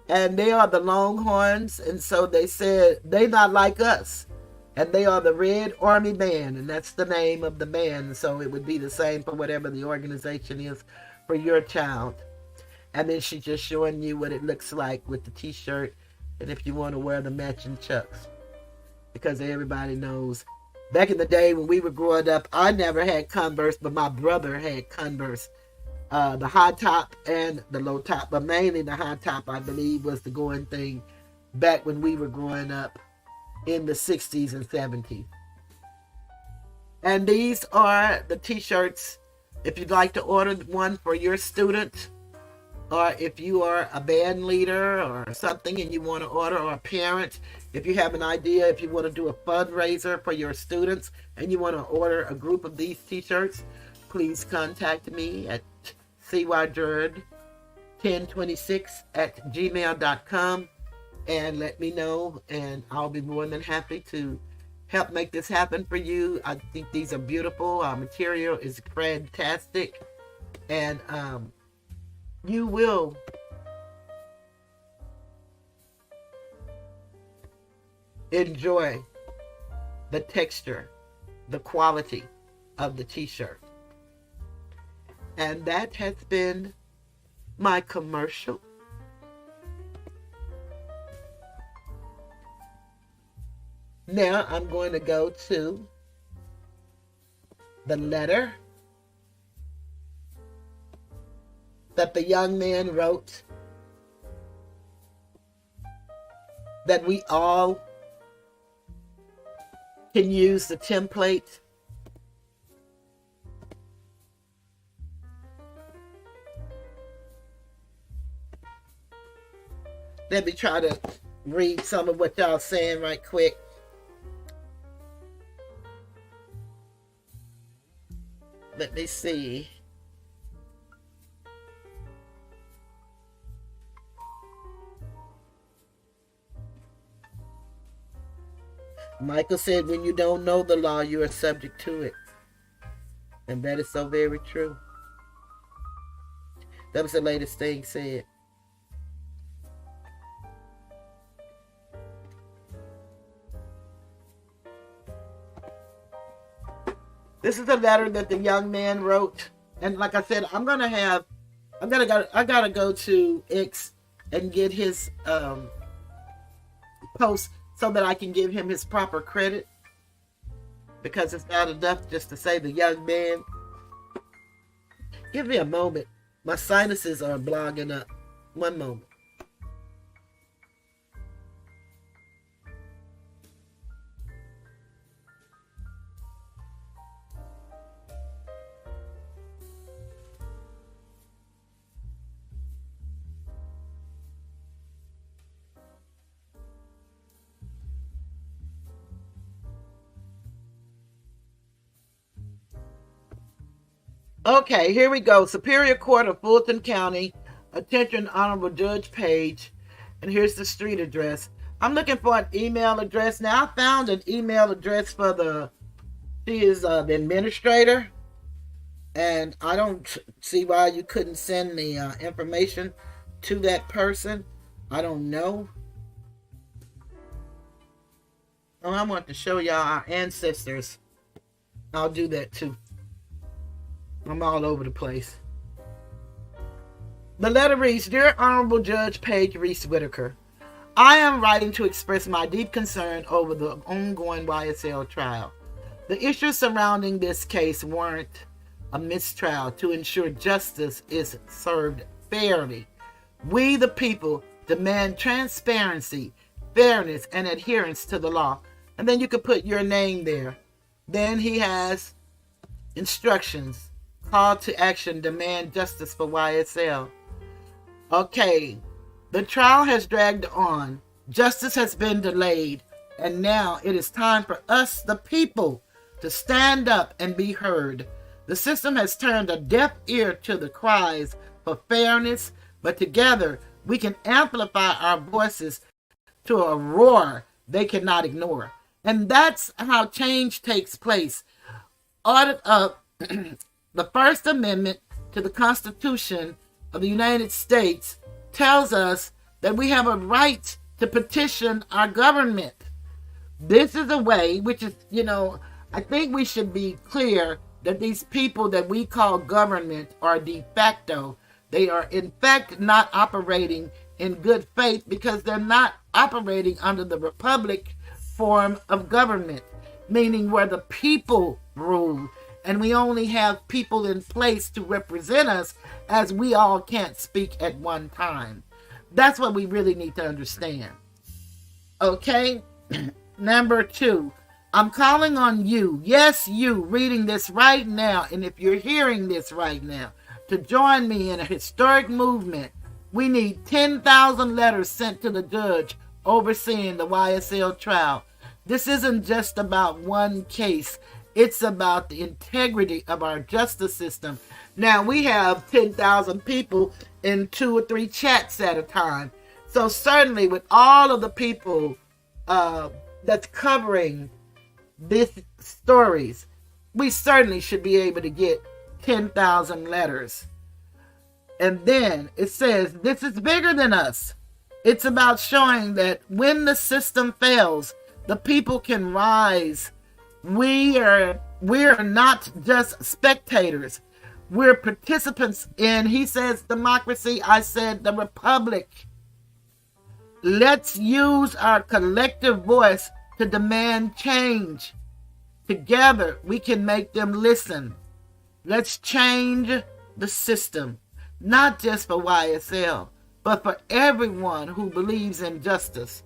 And they are the Longhorns. And so they said they not like us. And they are the Red Army Band. And that's the name of the band. So it would be the same for whatever the organization is for your child. And then she's just showing you what it looks like with the t-shirt. And if you want to wear the matching chucks. Because everybody knows. Back in the day when we were growing up, I never had Converse, but my brother had Converse. The high top and the low top. But mainly the high top, I believe, was the going thing back when we were growing up in the 60s and 70s. And these are the t-shirts. If you'd like to order one for your student, or if you are a band leader or something and you want to order, or a parent, if you have an idea, if you want to do a fundraiser for your students and you want to order a group of these t-shirts, please contact me at cyjern1026@gmail.com and let me know, and I'll be more than happy to help make this happen for you. I think these are beautiful. Our material is fantastic, and you will enjoy the texture, the quality of the t-shirt. And that has been my commercial. Now I'm going to go to the letter that the young man wrote, that we all can use the template. Let me try to read some of what y'all saying right quick. Let me see. Michael said, when you don't know the law, you are subject to it. And that is so very true. That was the latest thing said. This is a letter that the young man wrote. And like I said, I gotta go to X and get his post so that I can give him his proper credit. Because it's not enough just to say the young man. Give me a moment. My sinuses are blogging up. One moment. Okay, here we go. Superior Court of Fulton County. Attention, Honorable Judge Page. And here's the street address. I'm looking for an email address. Now, I found an email address for she is the administrator. And I don't see why you couldn't send the information to that person. I don't know. Oh, I want to show y'all our ancestors. I'll do that too. I'm all over the place. The letter reads, Dear Honorable Judge Page Reese Whitaker, I am writing to express my deep concern over the ongoing YSL trial. The issues surrounding this case warrant a mistrial to ensure justice is served fairly. We, the people, demand transparency, fairness, and adherence to the law. And then you could put your name there. Then he has instructions. Call to action, demand justice for YSL. Okay, the trial has dragged on. Justice has been delayed. And now it is time for us, the people, to stand up and be heard. The system has turned a deaf ear to the cries for fairness, but together we can amplify our voices to a roar they cannot ignore. And that's how change takes place. The First Amendment to the Constitution of the United States tells us that we have a right to petition our government. This is a way, which is, I think we should be clear that these people that we call government are de facto. They are in fact not operating in good faith because they're not operating under the republic form of government, meaning where the people rule and we only have people in place to represent us as we all can't speak at one time. That's what we really need to understand. Okay? Number 2, I'm calling on you, yes, you reading this right now, and if you're hearing this right now, to join me in a historic movement. We need 10,000 letters sent to the judge overseeing the YSL trial. This isn't just about one case. It's about the integrity of our justice system. Now, we have 10,000 people in 2 or 3 chats at a time. So certainly with all of the people that's covering these stories, we certainly should be able to get 10,000 letters. And then it says, this is bigger than us. It's about showing that when the system fails, the people can rise. We are not just spectators. We're participants in, he says, democracy. I said the republic. Let's use our collective voice to demand change. Together, we can make them listen. Let's change the system, not just for YSL, but for everyone who believes in justice.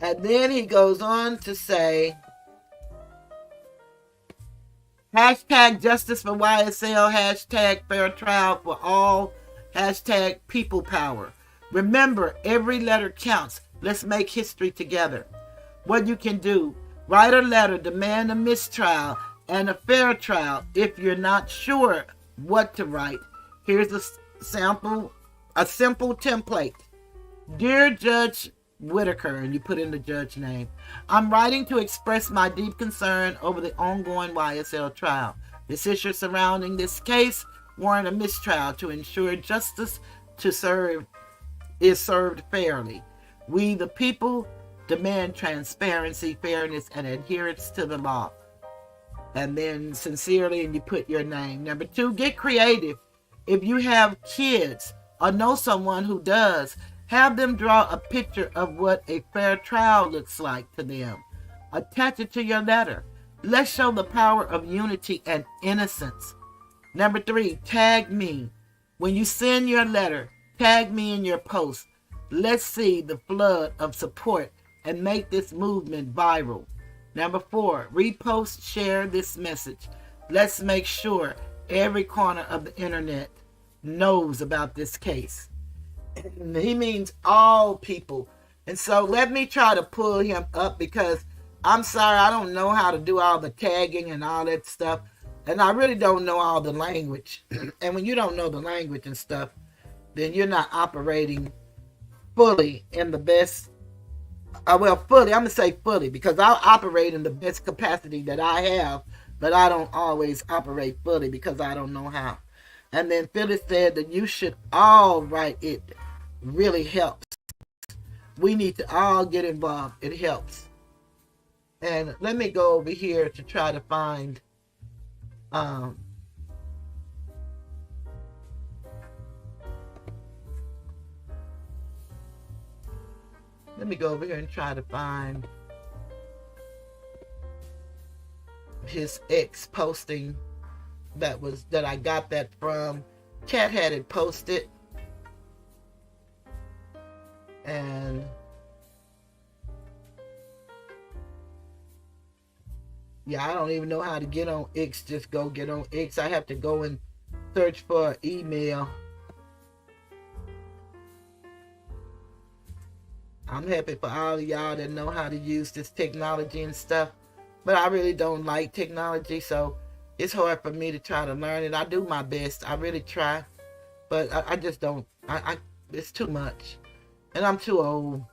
And then he goes on to say, hashtag justice for YSL, hashtag fair trial for all, hashtag people power. Remember, every letter counts. Let's make history together. What you can do, write a letter, demand a mistrial and a fair trial. If you're not sure what to write, here's a simple template. Dear Judge Whitaker, and you put in the judge name. I'm writing to express my deep concern over the ongoing YSL trial. This issue surrounding this case warrant a mistrial to ensure justice is served fairly. We, the people, demand transparency, fairness, and adherence to the law. And then sincerely, and you put your name. Number 2, get creative. If you have kids or know someone who does, have them draw a picture of what a fair trial looks like to them. Attach it to your letter. Let's show the power of unity and innocence. Number 3, tag me. When you send your letter, tag me in your post. Let's see the flood of support and make this movement viral. Number 4, repost, share this message. Let's make sure every corner of the internet knows about this case. He means all people. And so let me try to pull him up because I'm sorry, I don't know how to do all the tagging and all that stuff. And I really don't know all the language. And when you don't know the language and stuff, then you're not operating fully in the best. Fully. I'm going to say fully because I'll operate in the best capacity that I have, but I don't always operate fully because I don't know how. And then Phyllis said that you should all write it. Really helps. We need to all get involved. It helps. And let me go over here to try to find let me go over here and try to find his ex posting that I got that from. Katt had it posted, and yeah, I don't even know how to get on X. Just go get on X. I have to go and search for an email. I'm happy for all of y'all that know how to use this technology and stuff, but I really don't like technology, so it's hard for me to try to learn it. I do my best. I really try, but I just don't. It's too much, and I'm too old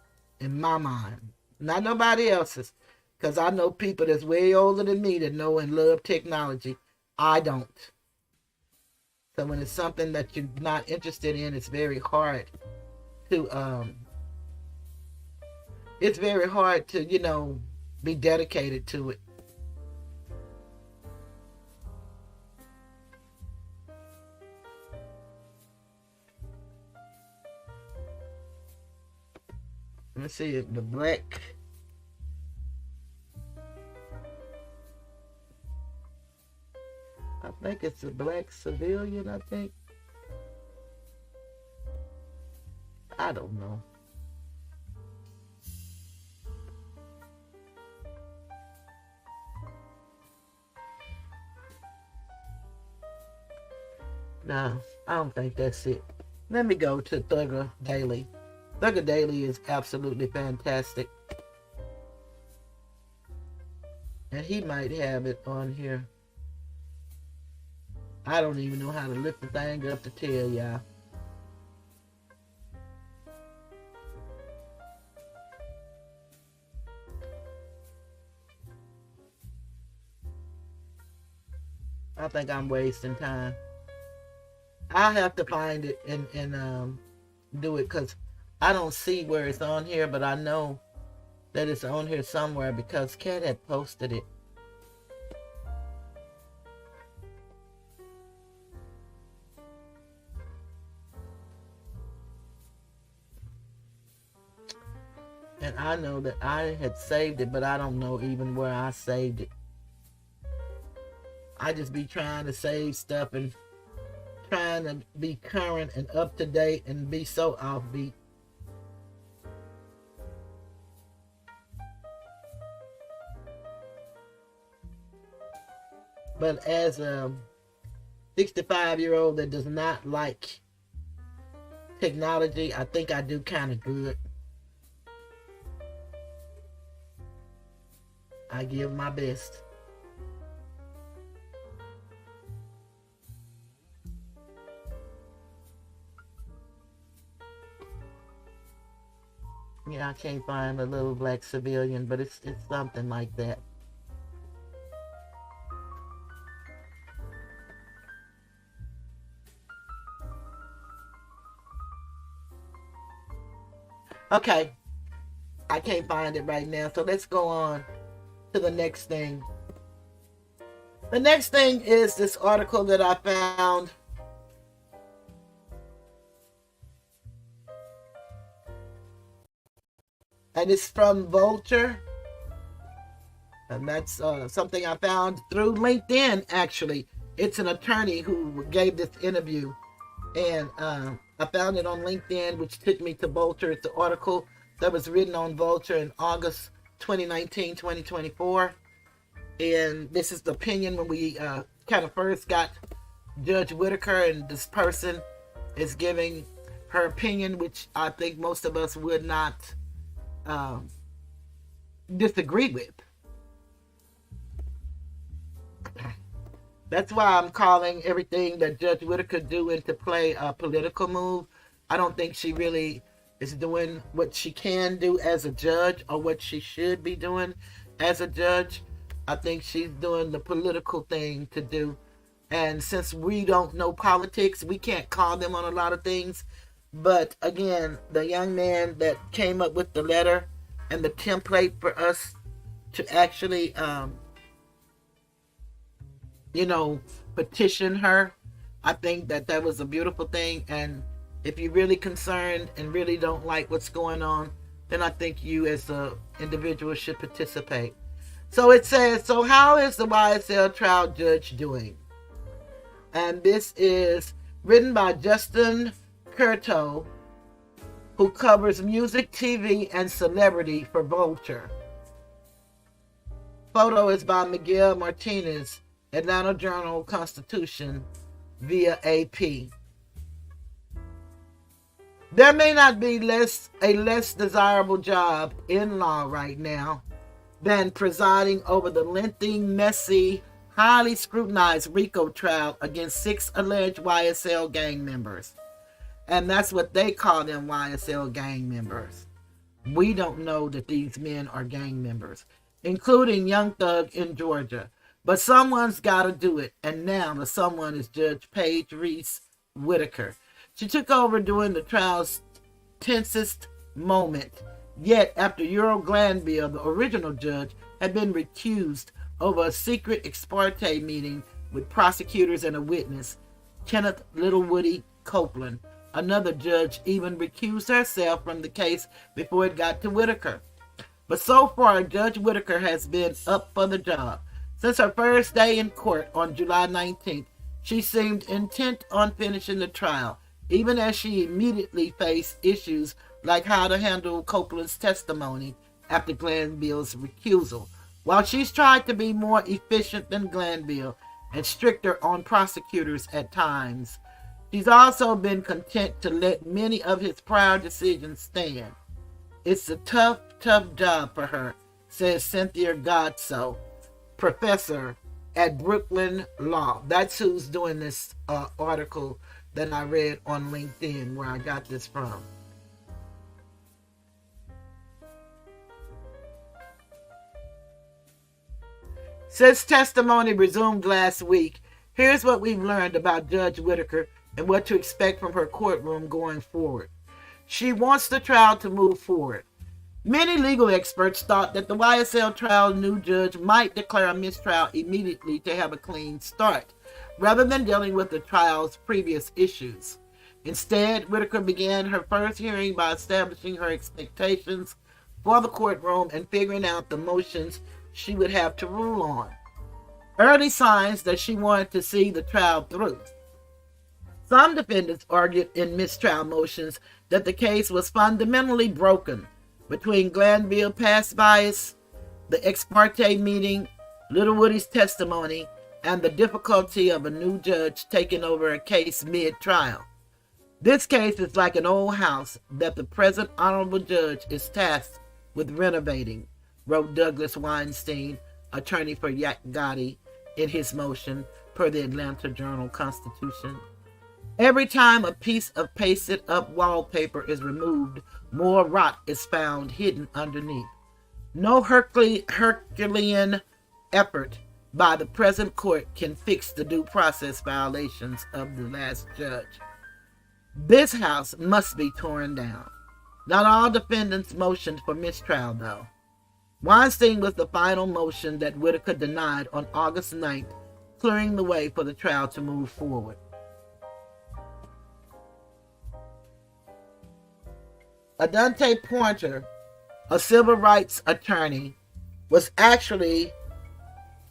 in my mind. Not nobody else's, because I know people that's way older than me that know and love technology. I don't. So when it's something that you're not interested in, it's very hard to be dedicated to it. Let me see if the black. I think it's a black civilian, I think. I don't know. No, I don't think that's it. Let me go to Thugger Daily. Thugger Daily is absolutely fantastic. And he might have it on here. I don't even know how to lift the thing up to tell y'all. I think I'm wasting time. I'll have to find it and do it, because I don't see where it's on here, but I know that it's on here somewhere because Katt had posted it. And I know that I had saved it, but I don't know even where I saved it. I just be trying to save stuff and trying to be current and up to date and be so offbeat. But as a 65-year-old that does not like technology, I think I do kind of good. I give my best. Yeah, I can't find a little black civilian, but it's something like that. Okay, I can't find it right now, so let's go on to the next thing. The next thing is this article that I found. And it's from Vulture. And that's something I found through LinkedIn, actually. It's an attorney who gave this interview. And I found it on LinkedIn, which took me to Vulture. It's an article that was written on Vulture in August 2019, 2024. And this is the opinion when we kind of first got Judge Whitaker, and this person is giving her opinion, which I think most of us would not disagree with. That's why I'm calling everything that Judge Whitaker do into play a political move. I don't think she really is doing what she can do as a judge or what she should be doing as a judge. I think she's doing the political thing to do. And since we don't know politics, we can't call them on a lot of things. But again, the young man that came up with the letter and the template for us to actually, petition her, I think that was a beautiful thing. And if you're really concerned and really don't like what's going on, then I think you as an individual should participate. So it says, so how is the YSL trial judge doing? And this is written by Justin Careton, who covers music, TV, and celebrity for Vulture. Photo is by Miguel Martinez, Atlanta Journal-Constitution, via AP. There may not be a less desirable job in law right now than presiding over the lengthy, messy, highly scrutinized RICO trial against 6 alleged YSL gang members. And that's what they call them, YSL gang members. We don't know that these men are gang members, including Young Thug in Georgia. But someone's got to do it, and now the someone is Judge Paige Reese Whitaker. She took over during the trial's tensest moment, yet after Earl Glanville, the original judge, had been recused over a secret ex parte meeting with prosecutors and a witness, Kenneth Littlewoody Copeland. Another judge even recused herself from the case before it got to Whitaker. But so far, Judge Whitaker has been up for the job. Since her first day in court on July 19th, she seemed intent on finishing the trial, even as she immediately faced issues like how to handle Copeland's testimony after Glanville's recusal. While she's tried to be more efficient than Glanville and stricter on prosecutors at times, she's also been content to let many of his prior decisions stand. It's a tough job for her, says Cynthia Godso, professor at Brooklyn Law. That's who's doing this article that I read on LinkedIn, where I got this from. Since testimony resumed last week, here's what we've learned about Judge Whitaker and what to expect from her courtroom going forward. She wants the trial to move forward. Many legal experts thought that the YSL trial new judge might declare a mistrial immediately to have a clean start, rather than dealing with the trial's previous issues. Instead, Whitaker began her first hearing by establishing her expectations for the courtroom and figuring out the motions she would have to rule on. Early signs that she wanted to see the trial through. Some defendants argued in mistrial motions that the case was fundamentally broken between Glanville past bias, the ex parte meeting, Littlewoody's testimony, and the difficulty of a new judge taking over a case mid-trial. This case is like an old house that the present honorable judge is tasked with renovating, wrote Douglas Weinstein, attorney for Yak Gotti, in his motion per the Atlanta Journal-Constitution. Every time a piece of pasted-up wallpaper is removed, more rot is found hidden underneath. No Herculean effort by the present court can fix the due process violations of the last judge. This house must be torn down. Not all defendants motioned for mistrial, though. Weinstein was the final motion that Whitaker denied on August 9th, clearing the way for the trial to move forward. Adante Pointer, a civil rights attorney, was actually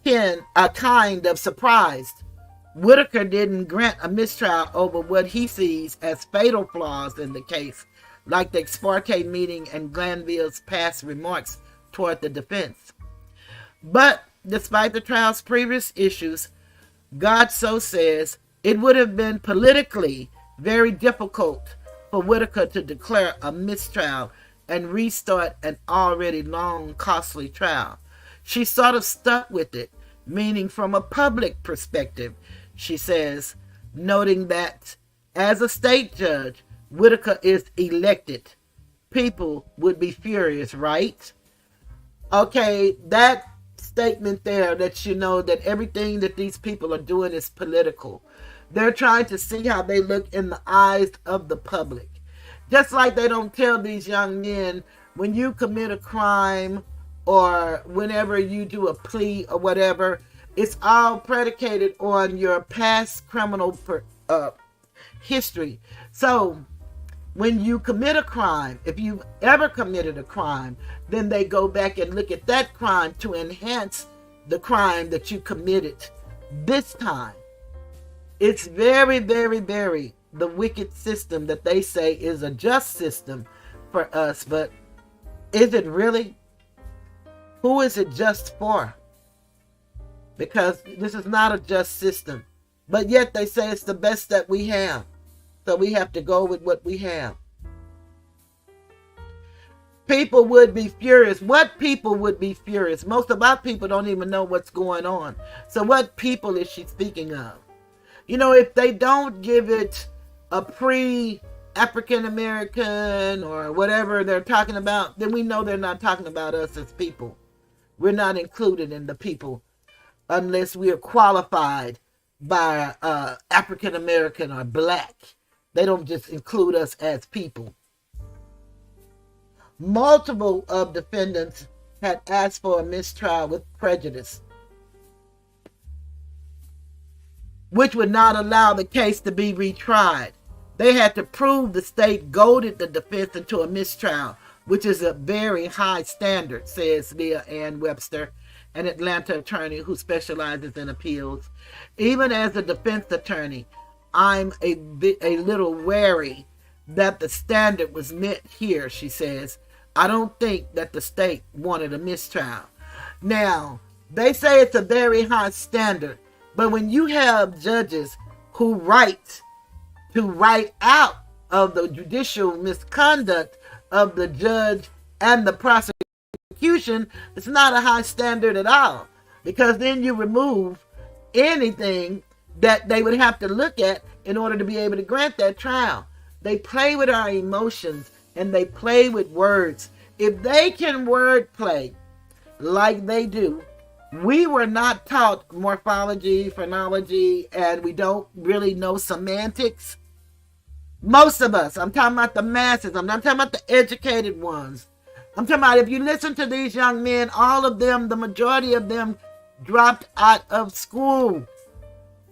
kind of surprised Whitaker didn't grant a mistrial over what he sees as fatal flaws in the case, like the ex parte meeting and Glanville's past remarks toward the defense. But despite the trial's previous issues, Godso says it would have been politically very difficult for Whitaker to declare a mistrial and restart an already long, costly trial. She sort of stuck with it, meaning from a public perspective, she says, noting that as a state judge, Whitaker is elected. People would be furious, right? Okay, that statement there lets you know that everything that these people are doing is political. They're trying to see how they look in the eyes of the public. Just like they don't tell these young men, when you commit a crime or whenever you do a plea or whatever, it's all predicated on your past criminal history. So when you commit a crime, if you've ever committed a crime, then they go back and look at that crime to enhance the crime that you committed this time. It's very, very, very the wicked system that they say is a just system for us, but is it really? Who is it just for? Because this is not a just system. But yet they say it's the best that we have. So we have to go with what we have. People would be furious. What people would be furious? Most of our people don't even know what's going on. So what people is she speaking of? You know, if they don't give it a pre-African American or whatever they're talking about, then we know they're not talking about us as people. We're not included in the people unless we are qualified by African American or black. They don't just include us as people. Multiple of defendants had asked for a mistrial with prejudice, which would not allow the case to be retried. They had to prove the state goaded the defense into a mistrial, which is a very high standard, says Leah Ann Webster, an Atlanta attorney who specializes in appeals. Even as a defense attorney, I'm a little wary that the standard was met here, she says. I don't think that the state wanted a mistrial. Now, they say it's a very high standard, but when you have judges who write out of the judicial misconduct of the judge and the prosecution, it's not a high standard at all, because then you remove anything that they would have to look at in order to be able to grant that trial. They play with our emotions and they play with words. If they can word play like they do, we were not taught morphology, phonology, and we don't really know semantics. Most of us, I'm talking about the masses, I'm not talking about the educated ones. I'm talking about if you listen to these young men, all of them, the majority of them dropped out of school.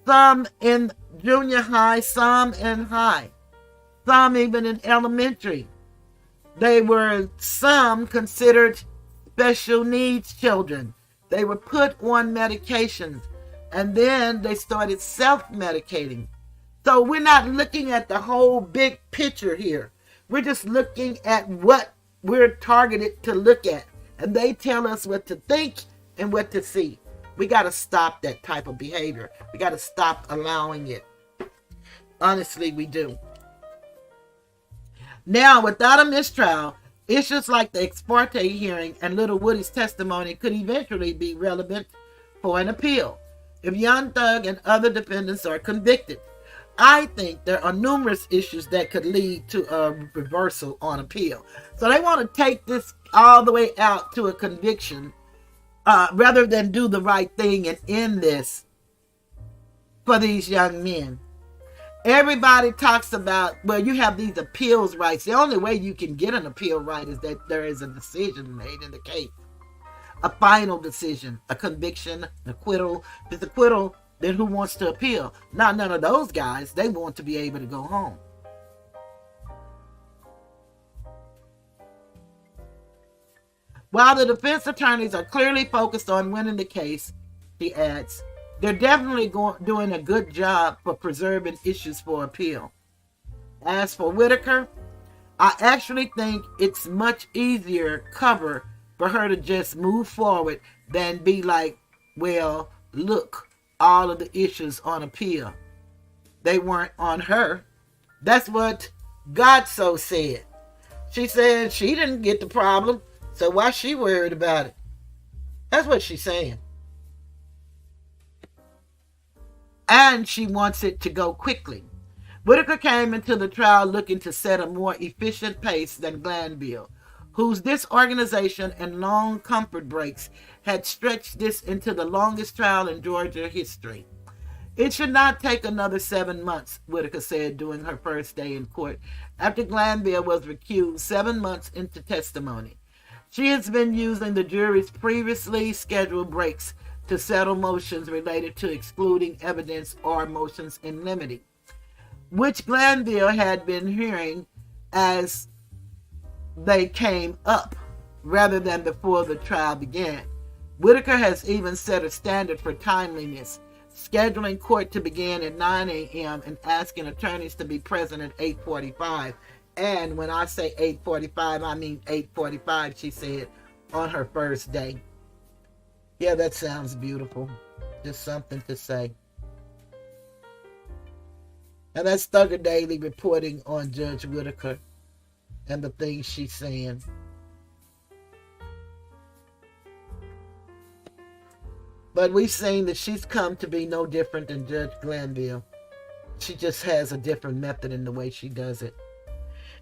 Some in junior high, some in high, some even in elementary. They were some considered special needs children. They were put on medications and then they started self-medicating. So we're not looking at the whole big picture here. We're just looking at what we're targeted to look at. And they tell us what to think and what to see. We got to stop that type of behavior. We got to stop allowing it. Honestly, we do. Now, without a mistrial, issues like the ex parte hearing and Little Woody's testimony could eventually be relevant for an appeal if Young Thug and other defendants are convicted. I think there are numerous issues that could lead to a reversal on appeal. So they want to take this all the way out to a conviction rather than do the right thing and end this for these young men. Everybody talks about, well, you have these appeals rights. The only way you can get an appeal right is that there is a decision made in the case. A final decision, a conviction, an acquittal. If it's acquittal, then who wants to appeal? Not none of those guys. They want to be able to go home. While the defense attorneys are clearly focused on winning the case, he adds, they're definitely doing a good job for preserving issues for appeal. As for Whitaker, I actually think it's much easier cover for her to just move forward than be like, well, look, all of the issues on appeal. They weren't on her. That's what Godso said. She said she didn't get the problem, so why she worried about it? That's what she's saying. And she wants it to go quickly. Whitaker came into the trial looking to set a more efficient pace than Glanville, whose disorganization and long comfort breaks had stretched this into the longest trial in Georgia history. It should not take another 7 months, Whitaker said during her first day in court, after Glanville was recused 7 months into testimony. She has been using the jury's previously scheduled breaks to settle motions related to excluding evidence or motions in limine, which Glanville had been hearing as they came up rather than before the trial began. Whitaker has even set a standard for timeliness, scheduling court to begin at 9 a.m. and asking attorneys to be present at 8:45. And when I say 8:45, I mean 8:45, she said, on her first day. Yeah, that sounds beautiful. Just something to say. And that's Thugger Daily reporting on Judge Whitaker and the things she's saying. But we've seen that she's come to be no different than Judge Glanville. She just has a different method in the way she does it.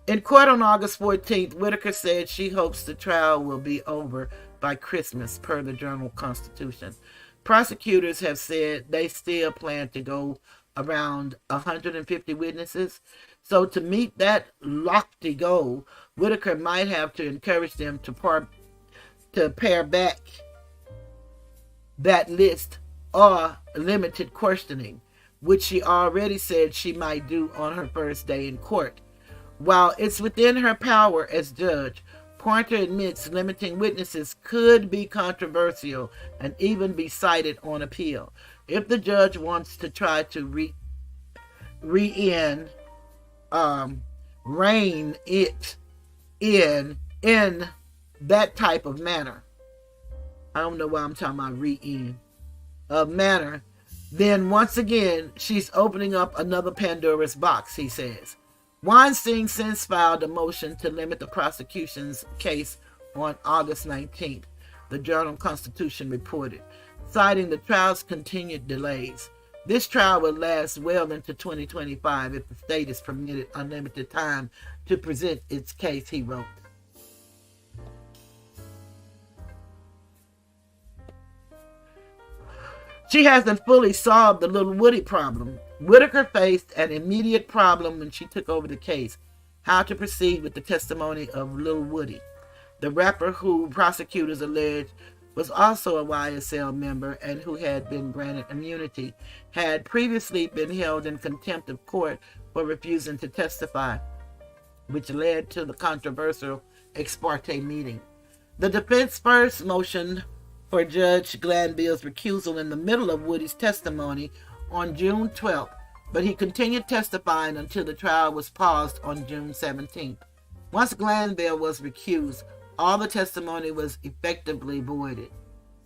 In court on August 14th, Whitaker said she hopes the trial will be over by Christmas, per the Journal-Constitution. Prosecutors have said they still plan to go around 150 witnesses. So to meet that lofty goal, Whitaker might have to encourage them to pare back that list or limited questioning, which she already said she might do on her first day in court. While it's within her power as judge, Pointer admits limiting witnesses could be controversial and even be cited on appeal. If the judge wants to try to rein it in that type of manner, I don't know why I'm talking about rein manner, then once again she's opening up another Pandora's box, he says. Weinstein since filed a motion to limit the prosecution's case on August 19th, the Journal-Constitution reported, citing the trial's continued delays. This trial will last well into 2025 if the state is permitted unlimited time to present its case, he wrote. She hasn't fully solved the Little Woody problem. Whitaker faced an immediate problem when she took over the case: how to proceed with the testimony of Little Woody, the rapper who prosecutors alleged was also a YSL member and who had been granted immunity, had previously been held in contempt of court for refusing to testify, which led to the controversial ex parte meeting. The defense first motioned for Judge Glanville's recusal in the middle of Woody's testimony on June 12th, but he continued testifying until the trial was paused on June 17th. Once Glanville was recused, all the testimony was effectively voided.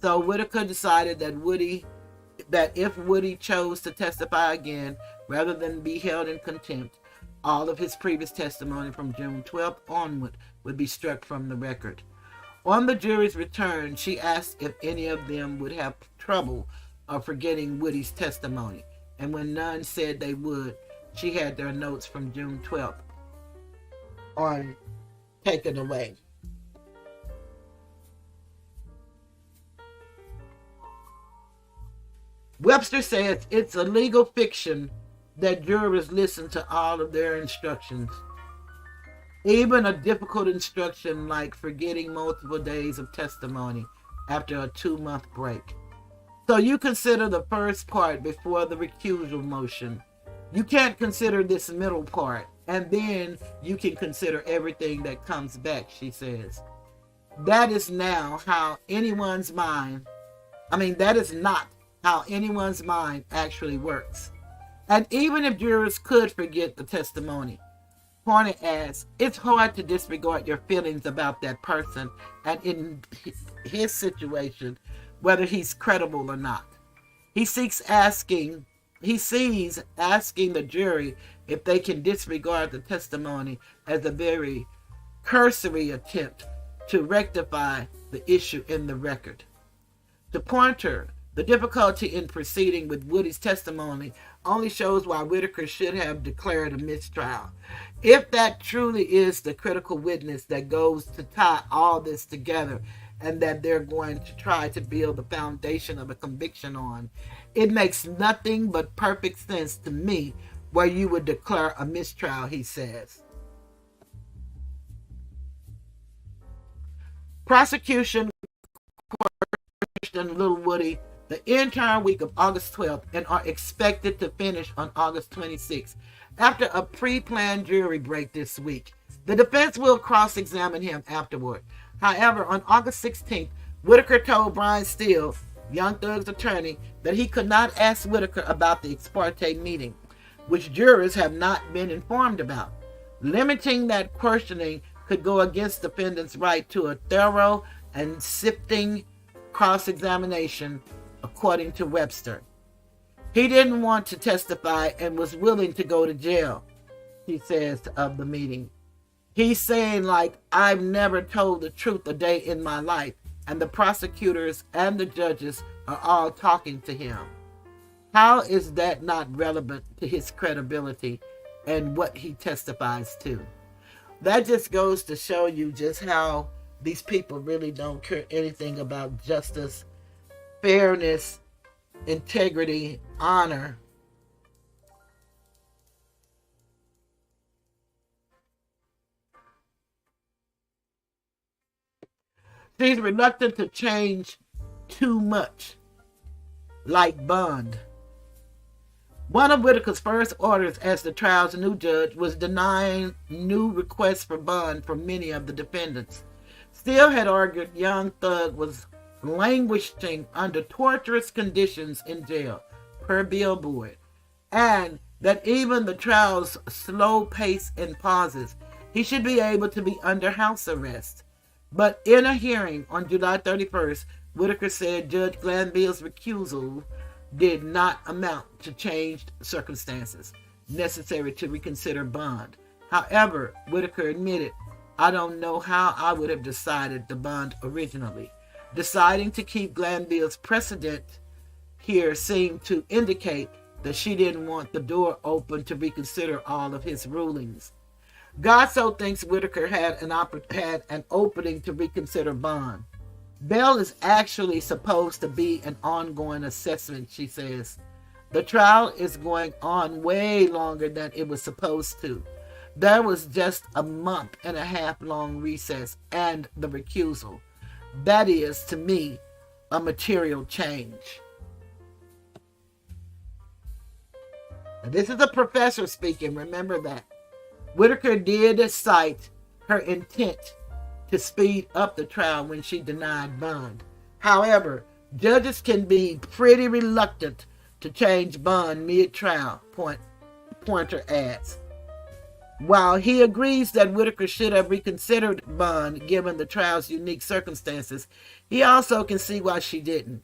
So Whitaker decided that if Woody chose to testify again, rather than be held in contempt, all of his previous testimony from June 12th onward would be struck from the record. On the jury's return, she asked if any of them would have trouble of forgetting Woody's testimony, and when none said they would, she had their notes from June 12th on taken away. Webster says it's a legal fiction that jurors listen to all of their instructions, even a difficult instruction like forgetting multiple days of testimony after a 2-month break. So you consider the first part before the recusal motion. You can't consider this middle part, and then you can consider everything that comes back, she says. That is not how anyone's mind actually works. And even if jurors could forget the testimony, Pointer asks, it's hard to disregard your feelings about that person and in his situation, whether he's credible or not. He sees asking the jury if they can disregard the testimony as a very cursory attempt to rectify the issue in the record. To Pointer, the difficulty in proceeding with Woody's testimony only shows why Whitaker should have declared a mistrial. If that truly is the critical witness that goes to tie all this together and that they're going to try to build the foundation of a conviction on, it makes nothing but perfect sense to me where you would declare a mistrial, he says. Prosecution questioned Little Woody the entire week of August 12th and are expected to finish on August 26th. After a pre-planned jury break this week, the defense will cross-examine him afterward. However, on August 16th, Whitaker told Brian Steele Young Thug's attorney, that he could not ask Whitaker about the ex parte meeting, which jurors have not been informed about. Limiting that questioning could go against defendant's right to a thorough and sifting cross-examination, according to Webster. He didn't want to testify and was willing to go to jail, he says of the meeting. He's saying, like, I've never told the truth a day in my life, and the prosecutors and the judges are all talking to him. How is that not relevant to his credibility and what he testifies to? That just goes to show you just how these people really don't care anything about justice, fairness, integrity, honor. She's reluctant to change too much, like bond. One of Whitaker's first orders as the trial's new judge was denying new requests for bond from many of the defendants. Steele had argued Young Thug was languishing under torturous conditions in jail, per Billboard, and that even the trial's slow pace and pauses, he should be able to be under house arrest. But in a hearing on July 31st, Whitaker said Judge Glanville's recusal did not amount to changed circumstances necessary to reconsider bond. However, Whitaker admitted, I don't know how I would have decided the bond originally. Deciding to keep Glanville's precedent here seemed to indicate that she didn't want the door open to reconsider all of his rulings. Godso thinks Whitaker had an opening to reconsider bond. Bail is actually supposed to be an ongoing assessment, she says. The trial is going on way longer than it was supposed to. There was just a month and a half long recess and the recusal. That is, to me, a material change. Now, this is a professor speaking, remember that. Whitaker did cite her intent to speed up the trial when she denied bond. However, judges can be pretty reluctant to change bond mid-trial, Pointer adds. While he agrees that Whitaker should have reconsidered bond given the trial's unique circumstances, he also can see why she didn't.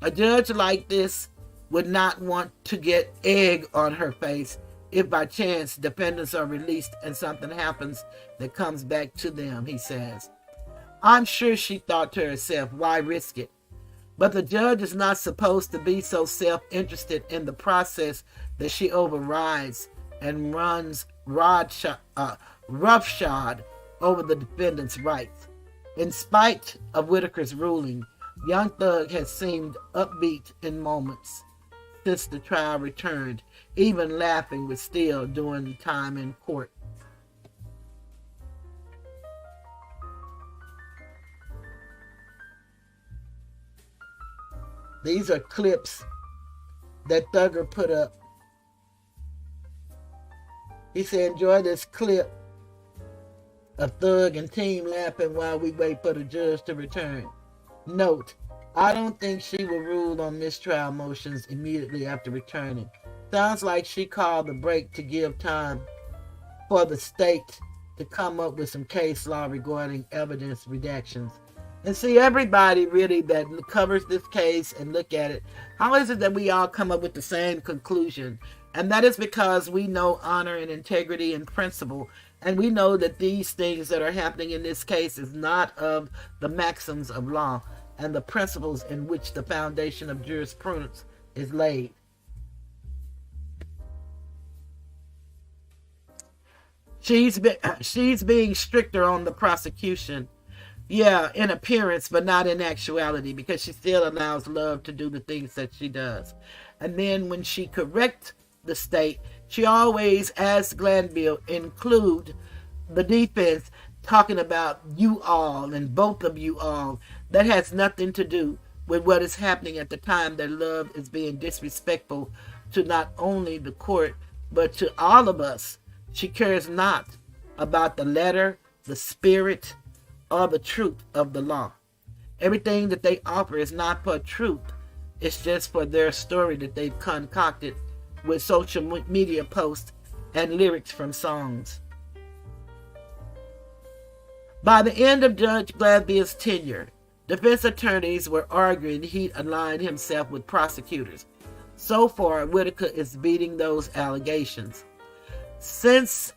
A judge like this would not want to get egg on her face if by chance defendants are released and something happens that comes back to them, he says. I'm sure she thought to herself, why risk it? But the judge is not supposed to be so self-interested in the process that she overrides and runs roughshod over the defendant's rights. In spite of Whitaker's ruling, Young Thug has seemed upbeat in moments since the trial returned, even laughing with Steele during time in court. These are clips that Thugger put up. He said, enjoy this clip of Thug and team laughing while we wait for the judge to return. Note, I don't think she will rule on mistrial motions immediately after returning. Sounds like she called the break to give time for the state to come up with some case law regarding evidence redactions. And see, everybody really that covers this case and look at it, how is it that we all come up with the same conclusion? And that is because we know honor and integrity and principle. And we know that these things that are happening in this case is not of the maxims of law and the principles in which the foundation of jurisprudence is laid. She's being stricter on the prosecution. Yeah, in appearance, but not in actuality, because she still allows Love to do the things that she does. And then when she corrects the state, she always asks Glanville include the defense talking about you all and both of you all. That has nothing to do with what is happening at the time that Love is being disrespectful to not only the court, but to all of us. She cares not about the letter, the spirit, or the truth of the law. Everything that they offer is not for truth, It's just for their story that they've concocted with social media posts and lyrics from songs. By the end of Judge Gladvia's tenure, defense attorneys were arguing he'd aligned himself with prosecutors. So far, Whitaker is beating those allegations. Since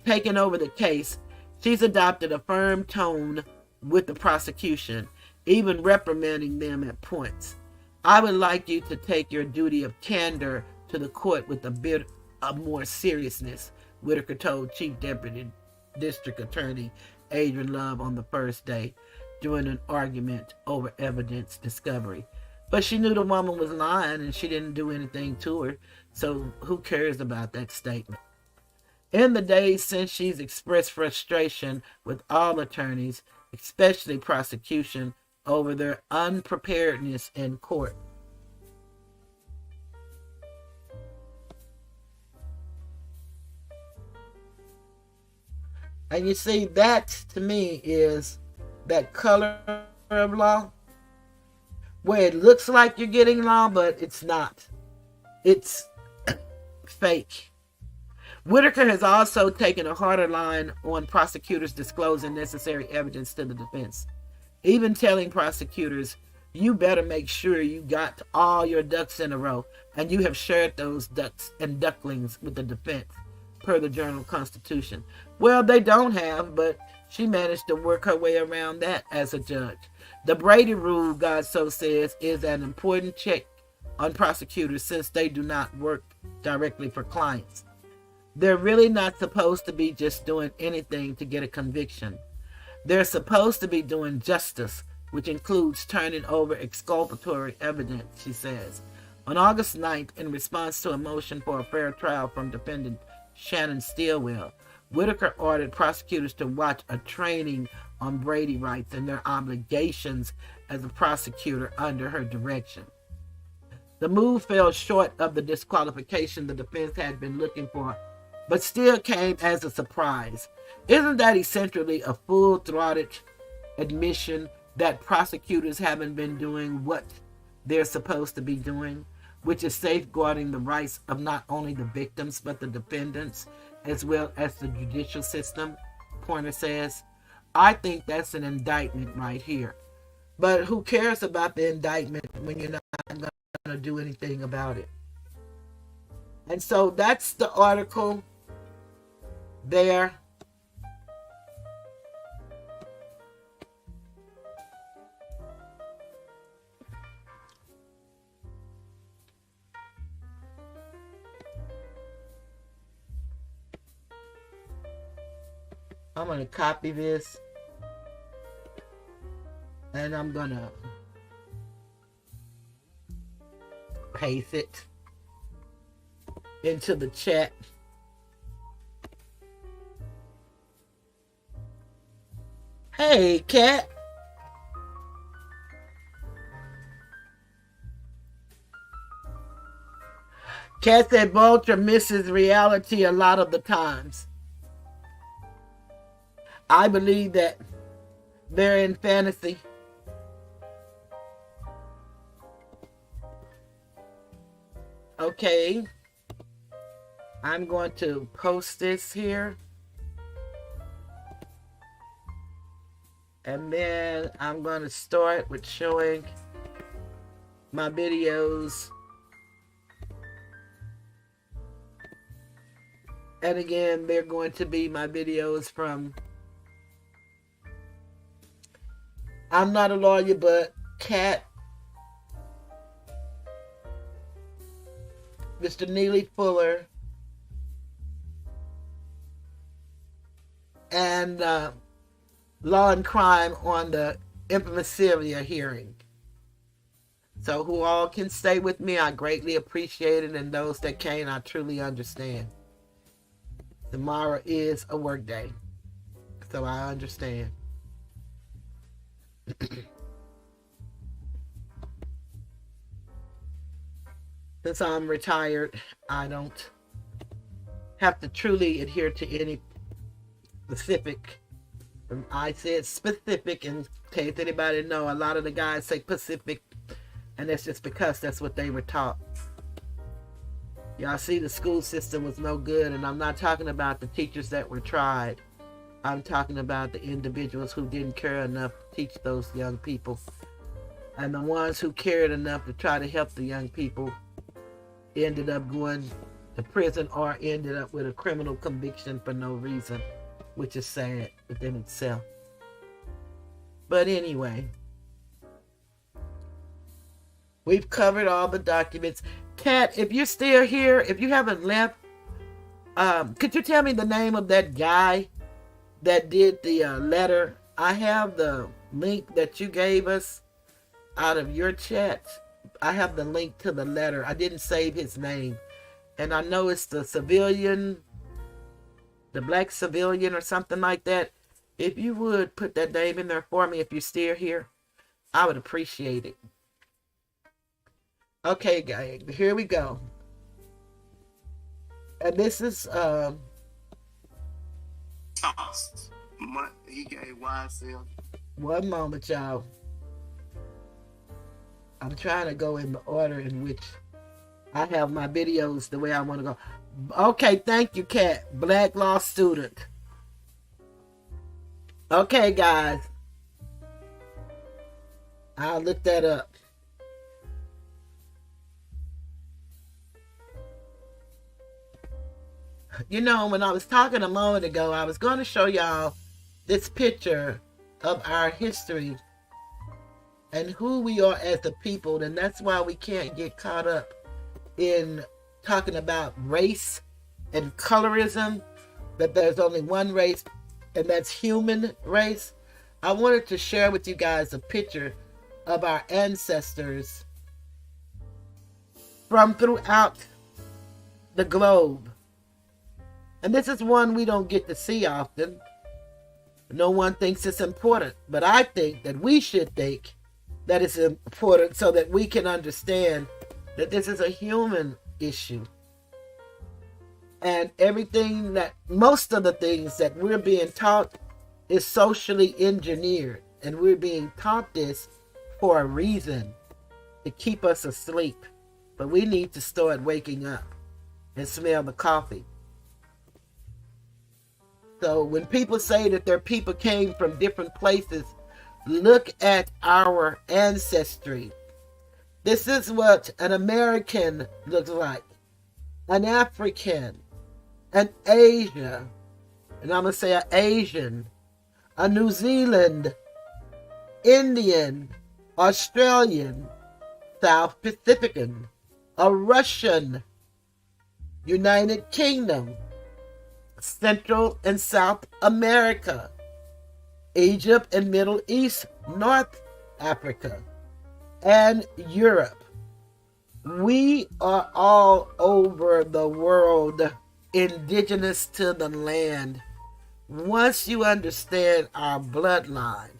taking over the case, she's adopted a firm tone with the prosecution, even reprimanding them at points. I would like you to take your duty of candor to the court with a bit of more seriousness, Whitaker told Chief Deputy District Attorney Adrian Love on the first day during an argument over evidence discovery. But she knew the woman was lying and she didn't do anything to her, so who cares about that statement? In the days since she's expressed frustration with all attorneys, especially prosecution, over their unpreparedness in court. And you see, that to me is that color of law, where it looks like you're getting law, but it's not. It's fake. Whitaker has also taken a harder line on prosecutors disclosing necessary evidence to the defense, even telling prosecutors, you better make sure you got all your ducks in a row and you have shared those ducks and ducklings with the defense, per the Journal-Constitution. Well, they don't have, but she managed to work her way around that as a judge. The Brady Rule, God so says, is an important check on prosecutors since they do not work directly for clients. They're really not supposed to be just doing anything to get a conviction. They're supposed to be doing justice, which includes turning over exculpatory evidence, she says. On August 9th, in response to a motion for a fair trial from defendant Shannon Stillwell, Whitaker ordered prosecutors to watch a training on Brady rights and their obligations as a prosecutor under her direction. The move fell short of the disqualification the defense had been looking for, but still came as a surprise. Isn't that essentially a full-throated admission that prosecutors haven't been doing what they're supposed to be doing, which is safeguarding the rights of not only the victims but the defendants, as well as the judicial system? Pointer says. I think that's an indictment right here. But who cares about the indictment when you're not going to do anything about it? And so that's the article there. I'm going to copy this and I'm going to paste it into the chat. Hey, Kat. Kat said Vulture misses reality a lot of the times. I believe that they're in fantasy. Okay. I'm going to post this here. And then I'm going to start with showing my videos. And again, they're going to be my videos from I'm Not a Lawyer, but Kat, Mr. Neely Fuller, and Law and Crime on the infamous Sylvia hearing. So who all can stay with me, I greatly appreciate it, and those that can't, I truly understand. Tomorrow is a work day, so I understand. Since I'm retired, I don't have to truly adhere to any specific. I said specific in case anybody know. A lot of the guys say Pacific. And that's just because that's what they were taught. Y'all see, the school system was no good, and I'm not talking about the teachers that were tried. I'm talking about the individuals who didn't care enough to teach those young people. And the ones who cared enough to try to help the young people ended up going to prison or ended up with a criminal conviction for no reason, which is sad within itself. But anyway, we've covered all the documents. Katt, if you're still here, if you haven't left, could you tell me the name of that guy that did the letter? I have the link that you gave us out of your chat. I have the link to the letter. I didn't save his name. And I know it's the civilian, the black civilian or something like that. If you would put that name in there for me, if you're still here, I would appreciate it. Okay, guys, here we go. And this is he gave YSL. One moment, y'all. I'm trying to go in the order in which I have my videos the way I want to go. Okay, thank you, Katt. Black law student. Okay, guys. I'll look that up. You know, when I was talking a moment ago, I was going to show y'all this picture of our history and who we are as a people, and that's why we can't get caught up in talking about race and colorism, that there's only one race, and that's human race. I wanted to share with you guys a picture of our ancestors from throughout the globe. And this is one we don't get to see often. No one thinks it's important, but I think that we should think that it's important so that we can understand that this is a human issue. And everything that, most of the things that we're being taught is socially engineered. And we're being taught this for a reason, to keep us asleep. But we need to start waking up and smell the coffee. So when people say that their people came from different places, look at our ancestry. This is what an American looks like, an African, an Asia, and I'm going to say an Asian, a New Zealand, Indian, Australian, South Pacifican, a Russian, United Kingdom, Central and South America, Egypt and Middle East, North Africa, and Europe. We are all over the world, indigenous to the land. Once you understand our bloodline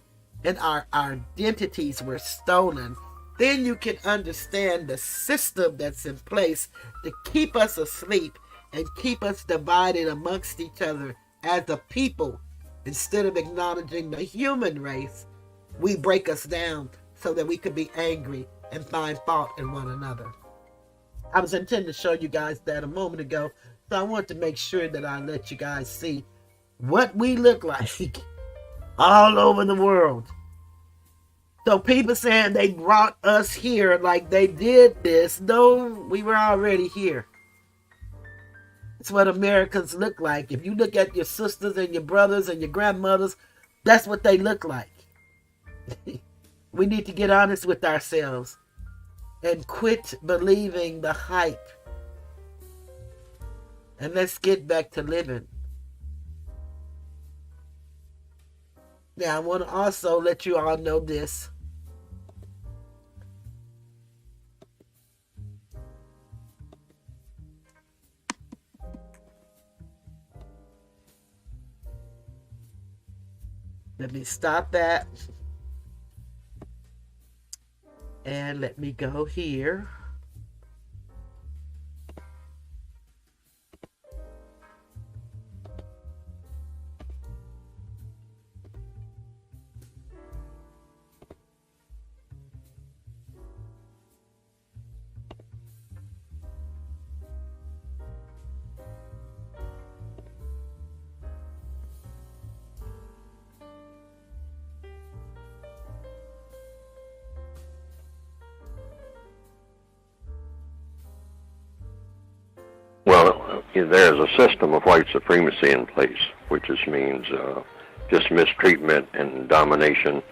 and our identities were stolen, then you can understand the system that's in place to keep us asleep and keep us divided amongst each other as a people. Instead of acknowledging the human race, we break us down so that we could be angry and find fault in one another. I was intending to show you guys that a moment ago, so I want to make sure that I let you guys see what we look like all over the world. So people saying they brought us here like they did this. No, we were already here. It's what Americans look like. If you look at your sisters and your brothers and your grandmothers, that's what they look like. We need to get honest with ourselves and quit believing the hype. And let's get back to living. Now, I want to also let you all know this. Let me stop that. And let me go here. there's a system of white supremacy in place, which just means just mistreatment and domination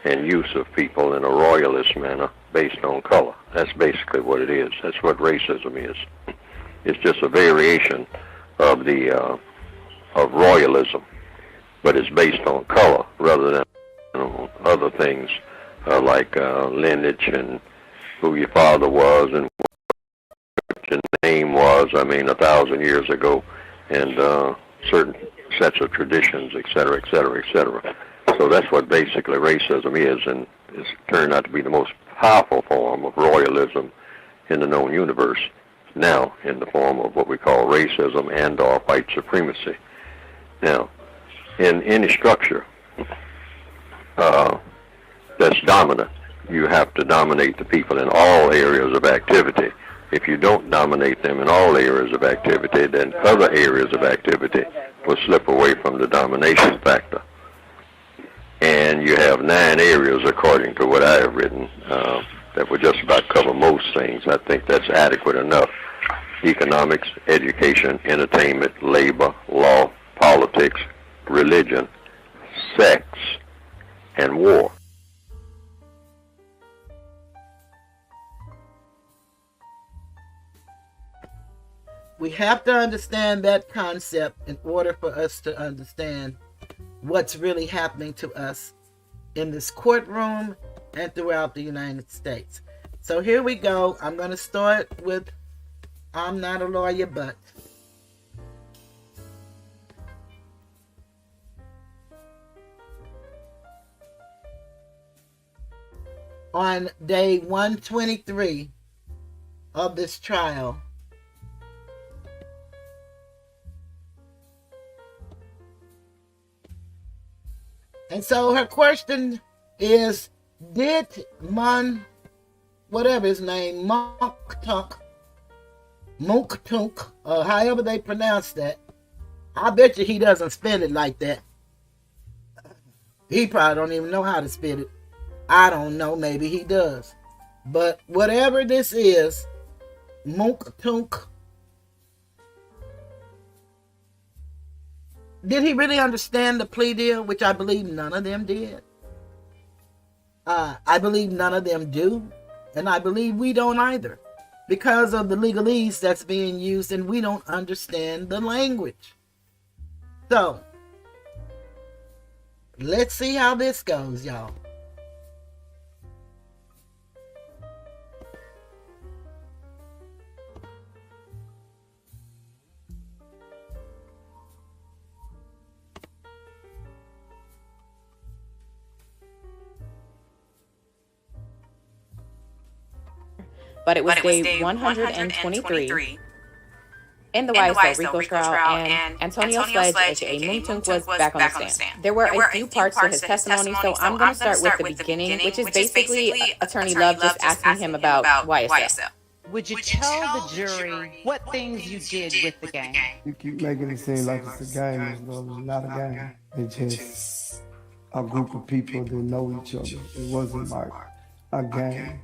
and use of people in a royalist manner based on color. That's basically what it is. That's what racism is. It's just a variation of the of royalism, but it's based on color rather than other things like lineage and who your father was and what your name was. I mean, 1,000 years ago, and certain sets of traditions, et cetera, et cetera, et cetera. So that's what basically racism is, and it's turned out to be the most powerful form of royalism in the known universe now, in the form of what we call racism and or white supremacy. Now, in any structure that's dominant, you have to dominate the people in all areas of activity. If you don't dominate them in all areas of activity, then other areas of activity will slip away from the domination factor. And you have 9 areas, according to what I have written, that would just about cover most things. I think that's adequate enough. Economics, education, entertainment, labor, law, politics, religion, sex, and war. We have to understand that concept in order for us to understand what's really happening to us in this courtroom and throughout the United States. So here we go. I'm going to start with I'm Not a Lawyer, But. On day 123 of this trial, and so her question is, did whatever his name, Mounk, however they pronounce that, I bet you he doesn't spell it like that. He probably don't even know how to spell it. I don't know, maybe he does. But whatever this is, Mounk, did he really understand the plea deal, which I believe none of them did? I believe none of them do, and I believe we don't either, because of the legalese that's being used, and we don't understand the language. So, let's see how this goes, y'all. But it was day 123 in the YSL RICO trial, and Antonio Sledge, aka Mounk, was back on the stand. There were a few parts to his testimony, so I'm going to start with the beginning, which is basically Attorney Love just asking him about YSL. Would you tell the jury what things you did with the gang? You keep making it seem like it's a game, as though it's not a game. It's just a group of people that know each other. It wasn't like a game.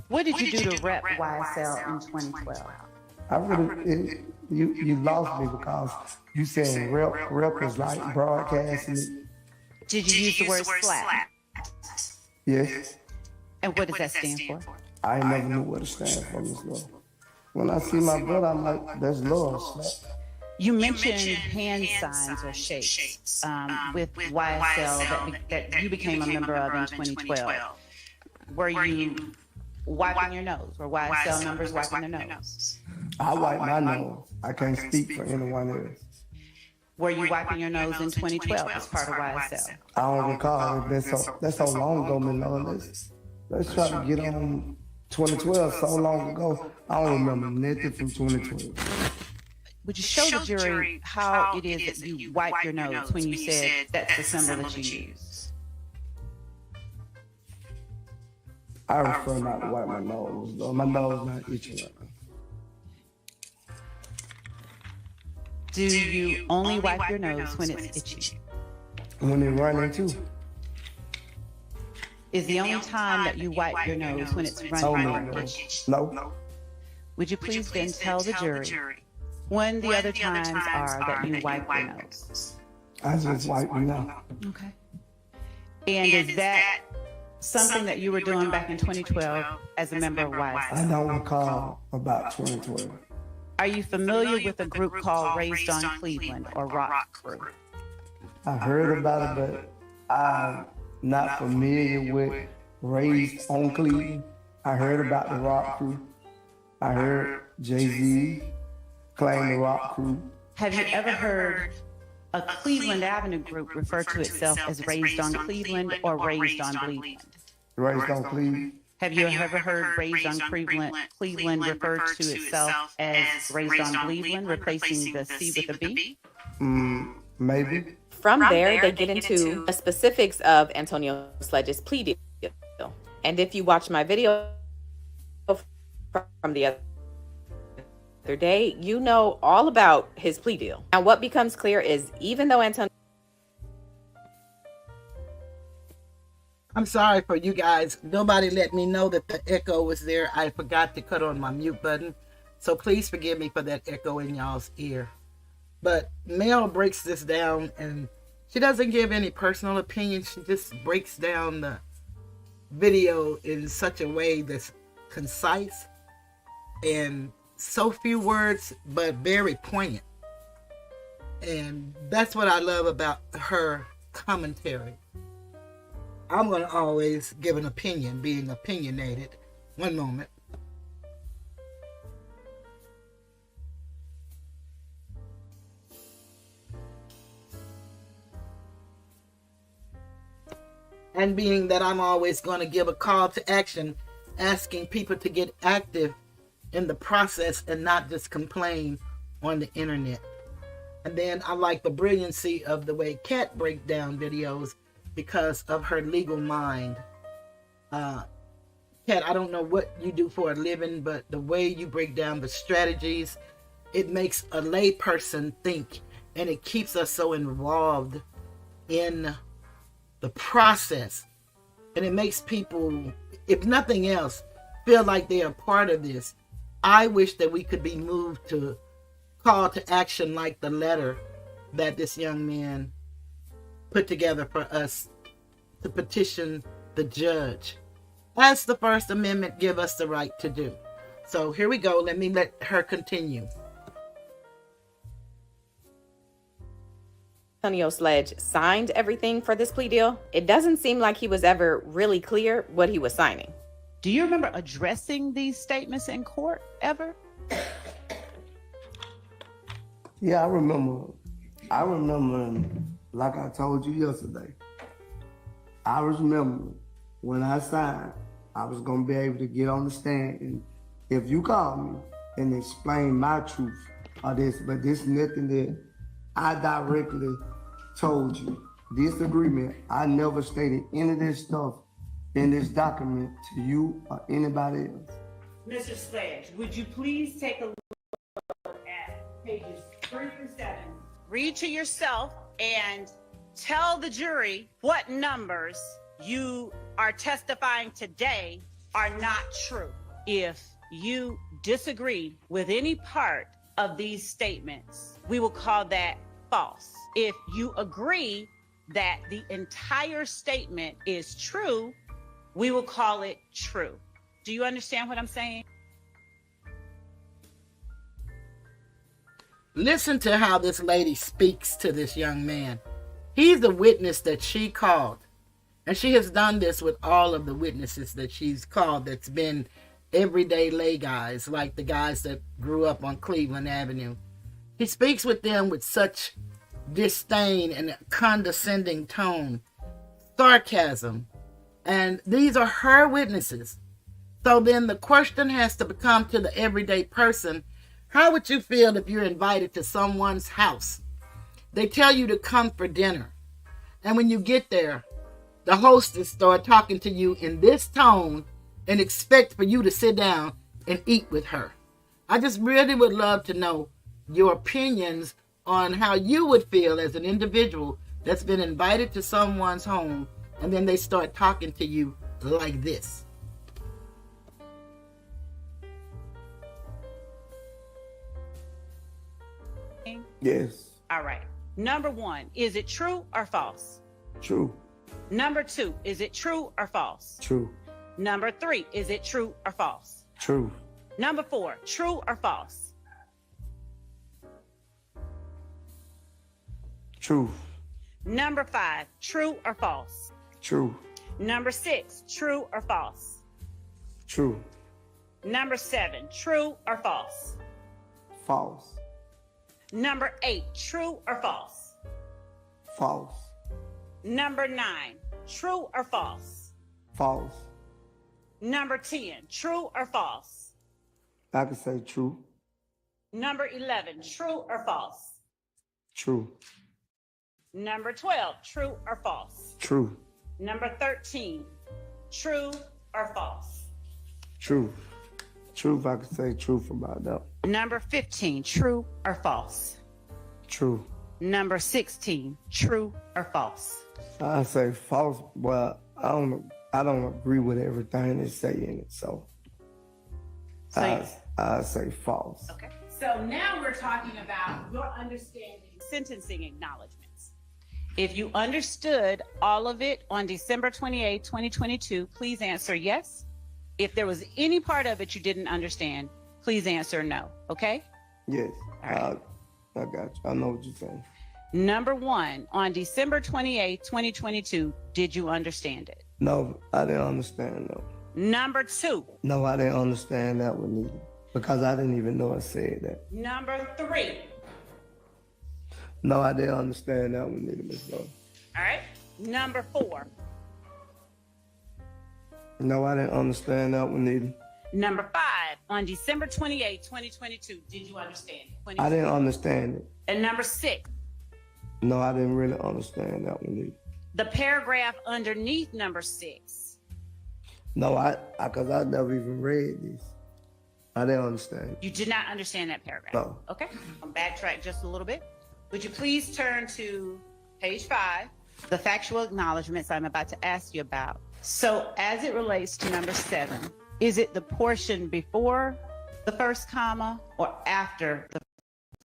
What did you do to rep YSL in 2012? I really, you lost me because you said rep is like broadcasting it. Did you use the word slap? Yes. And what does that stand for? I ain't never knew what it stands for, Miss Love. When I see my brother, I'm like, that's love. Slap. You mentioned hand signs or shapes with YSL that you became a member of in 2012. Were you wiping your nose? Were YSL members wiping their nose? I wipe my nose. I can't speak for anyone else. Were you wiping your nose in 2012 as part of YSL? I don't recall. That's so long ago, Miss Love. Let's try to get on 2012. So long ago, I don't remember nothing from 2012. Would you show the jury how it is that you wipe your nose when you said that's the symbol that you use? I prefer not to wipe my nose, though. My nose not itching right now. Do you only wipe your nose when it's itchy? When it's running too. Is the only time that you wipe your nose when it's running or itchy? No. Would you please then tell the jury When the other times are that you wipe your nose? I just wipe me out. Okay. And is that something that you were doing back in 2012 as a member of YSL? I don't recall about 2012. Are you familiar with a group called Raised on Cleveland or Rock Crew? I heard about it, but I'm not familiar with Raised on Cleveland. I heard about the Rock Crew. I heard Jay-Z claim the Rock Crew. Have you ever heard a Cleveland Avenue group refer to itself as Raised on Cleveland or Raised on Cleveland? Raised on Cleveland. Have you ever heard Raised on Cleveland refer to itself as Raised on Cleveland, replacing the C with a B? Maybe. From there, they get into the specifics of Antonio Sledge's plea deal. And if you watch my video from the other day, you know all about his plea deal. Now, what becomes clear is even though Antonio... I'm sorry for you guys. Nobody let me know that the echo was there. I forgot to cut on my mute button. So please forgive me for that echo in y'all's ear. But Mel breaks this down, and she doesn't give any personal opinion. She just breaks down the video in such a way that's concise and so few words, but very poignant. And that's what I love about her commentary. I'm going to always give an opinion, being opinionated. One moment. And being that I'm always going to give a call to action, asking people to get active in the process and not just complain on the internet. And then I like the brilliancy of the way Katt breaks down videos because of her legal mind. Katt, I don't know what you do for a living, but the way you break down the strategies, it makes a lay person think, and it keeps us so involved in the process. And it makes people, if nothing else, feel like they are part of this. I wish that we could be moved to call to action like the letter that this young man put together for us to petition the judge, as the First Amendment give us the right to do. So here we go. Let her continue. Antonio Sledge signed everything for this plea deal, it doesn't seem like he was ever really clear what he was signing. Do you remember addressing these statements in court ever? Yeah, I remember, like I told you yesterday, I remember when I signed, I was going to be able to get on the stand, and if you call me and explain my truth or this, but this nothing that I directly told you. This agreement, I never stated any of this stuff in this document to you or anybody else. Mr. Sledge, would you please take a look at pages 3 through 7? Read to yourself and tell the jury what numbers you are testifying today are not true. If you disagree with any part of these statements, we will call that false. If you agree that the entire statement is true, we will call it true. Do you understand what I'm saying? Listen to how this lady speaks to this young man. He's the witness that she called. And she has done this with all of the witnesses that she's called that's been everyday lay guys, like the guys that grew up on Cleveland Avenue. He speaks with them with such disdain and a condescending tone, sarcasm. And these are her witnesses. So then the question has to become to the everyday person, how would you feel if you're invited to someone's house? They tell you to come for dinner. And when you get there, the hostess start talking to you in this tone and expect for you to sit down and eat with her. I just really would love to know your opinions on how you would feel as an individual that's been invited to someone's home and then they start talking to you like this. Yes. All right. Number 1, is it true or false? True. Number 2, is it true or false? True. Number 3, is it true or false? True. Number 4, true or false? True. Number 5, true or false? True. Number 6, true or false? True. Number 7, true or false? False. Number 8, true or false? False. Number 9, true or false? False. Number 10, true or false? I can say true. Number 11, true or false? True. Number 12, true or false? True. Number 13, true or false? True. Truth, I can say truth about that. Number 15, true or false? True. Number 16, true or false? I say false, but I don't agree with everything they say in it, so I say false. Okay. So now we're talking about your understanding sentencing acknowledgments. If you understood all of it on December 28, 2022, please answer yes. If there was any part of it you didn't understand, please answer no. Okay? Yes. All right. I got you. I know what you're saying. Number 1, on December 28, 2022, did you understand it? No, I didn't understand that. Number 2. No, I didn't understand that one either. Because I didn't even know I said that. Number 3. No, I didn't understand that one either, Miss Love. All right. Number 4. No, I didn't understand that one either. Number 5, on December 28, 2022, did you understand it? I didn't understand it. And number 6, No, I didn't really understand that one either. the paragraph underneath number 6. No, because I never even read this. I didn't understand. You did not understand that paragraph? No. Okay. I'll backtrack just a little bit. Would you please turn to page 5, the factual acknowledgments I'm about to ask you about. So as it relates to number 7, is it the portion before the first comma or after the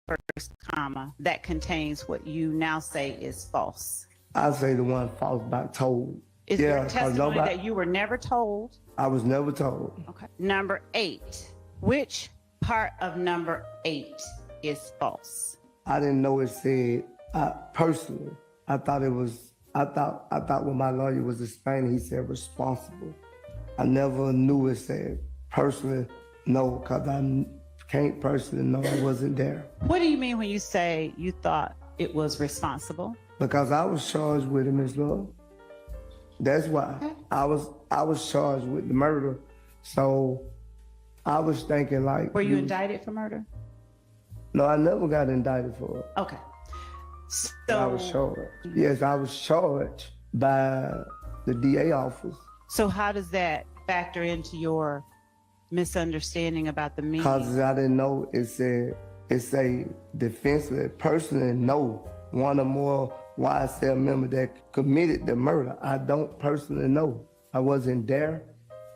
first comma that contains what you now say is false? I say the one false by told. Is Yeah, there a 'cause testimony nobody- that you were never told? I was never told. Okay. Number 8, which part of number 8 is false? I didn't know it said, personally, I thought when my lawyer was explaining, he said responsible. I never knew it said personally, no, because I can't personally know I wasn't there. What do you mean when you say you thought it was responsible? Because I was charged with it, Miss Love. That's why. Okay. I was charged with the murder. So I was thinking like. Were you indicted for murder? No, I never got indicted for it. Okay. I was charged. Yes, I was charged by the DA office. So how does that factor into your misunderstanding about the meaning? Because I didn't know it say defensively, personally know one or more YSL member that committed the murder. I don't personally know. I wasn't there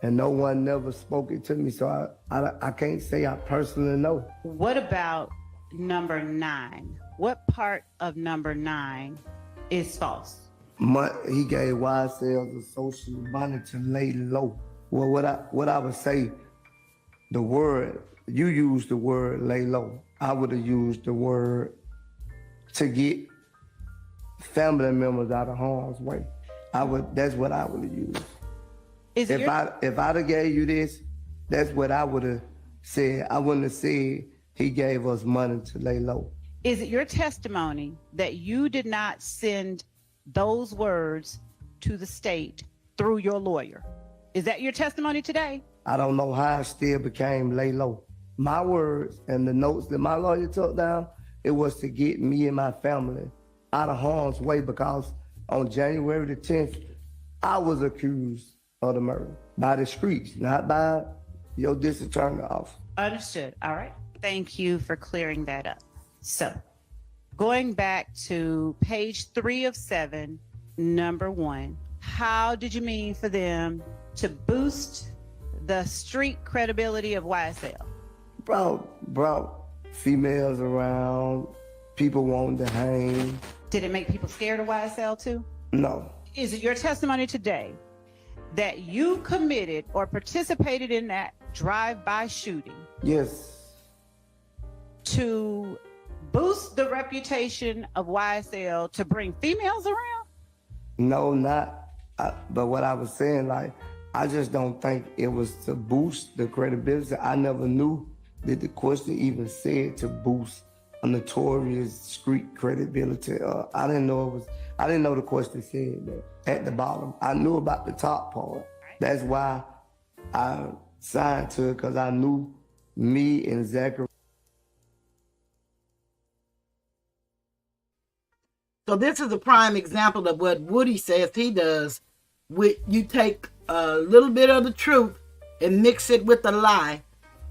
and no one never spoke it to me. So I can't say I personally know. What about number 9? What part of number 9 is false? He gave YSL's associate money to lay low. Well, what I would say, the word, you used the word lay low. I would have used the word to get family members out of harm's way. That's what I would have used. If I'd have gave you this, that's what I would have said. I wouldn't have said he gave us money to lay low. Is it your testimony that you did not send those words to the state through your lawyer? Is that your testimony today? I don't know how it still became lay low. My words and the notes that my lawyer took down, it was to get me and my family out of harm's way because on January the 10th, I was accused of the murder by the streets, not by your district attorney office. Understood. All right. Thank you for clearing that up. So going back to page 3 of 7, number 1, how did you mean for them to boost the street credibility of YSL? Brought females around, people wanted to hang. Did it make people scared of YSL too? No. Is it your testimony today that you committed or participated in that drive-by shooting Yes. to boost the reputation of YSL to bring females around? No, not. But what I was saying, like, I just don't think it was to boost the credibility. I never knew that the question even said to boost a notorious street credibility. I didn't know the question said that at the bottom. I knew about the top part. That's why I signed to it, because I knew me and Zachary. So this is a prime example of what Woody says he does. You take a little bit of the truth and mix it with a lie,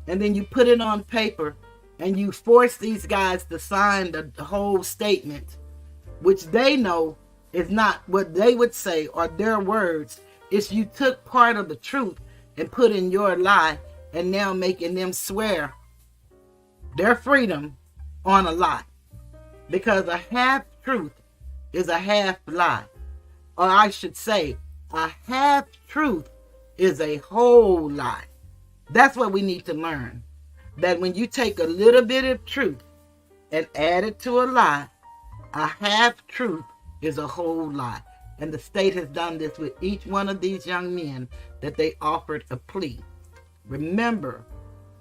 and then you put it on paper, and you force these guys to sign the whole statement, which they know is not what they would say or their words. It's you took part of the truth and put in your lie, and now making them swear their freedom on a lie. Because a half truth is a half lie. Or I should say, a half truth is a whole lie. That's what we need to learn. That when you take a little bit of truth and add it to a lie, a half truth is a whole lie. And the state has done this with each one of these young men that they offered a plea. Remember,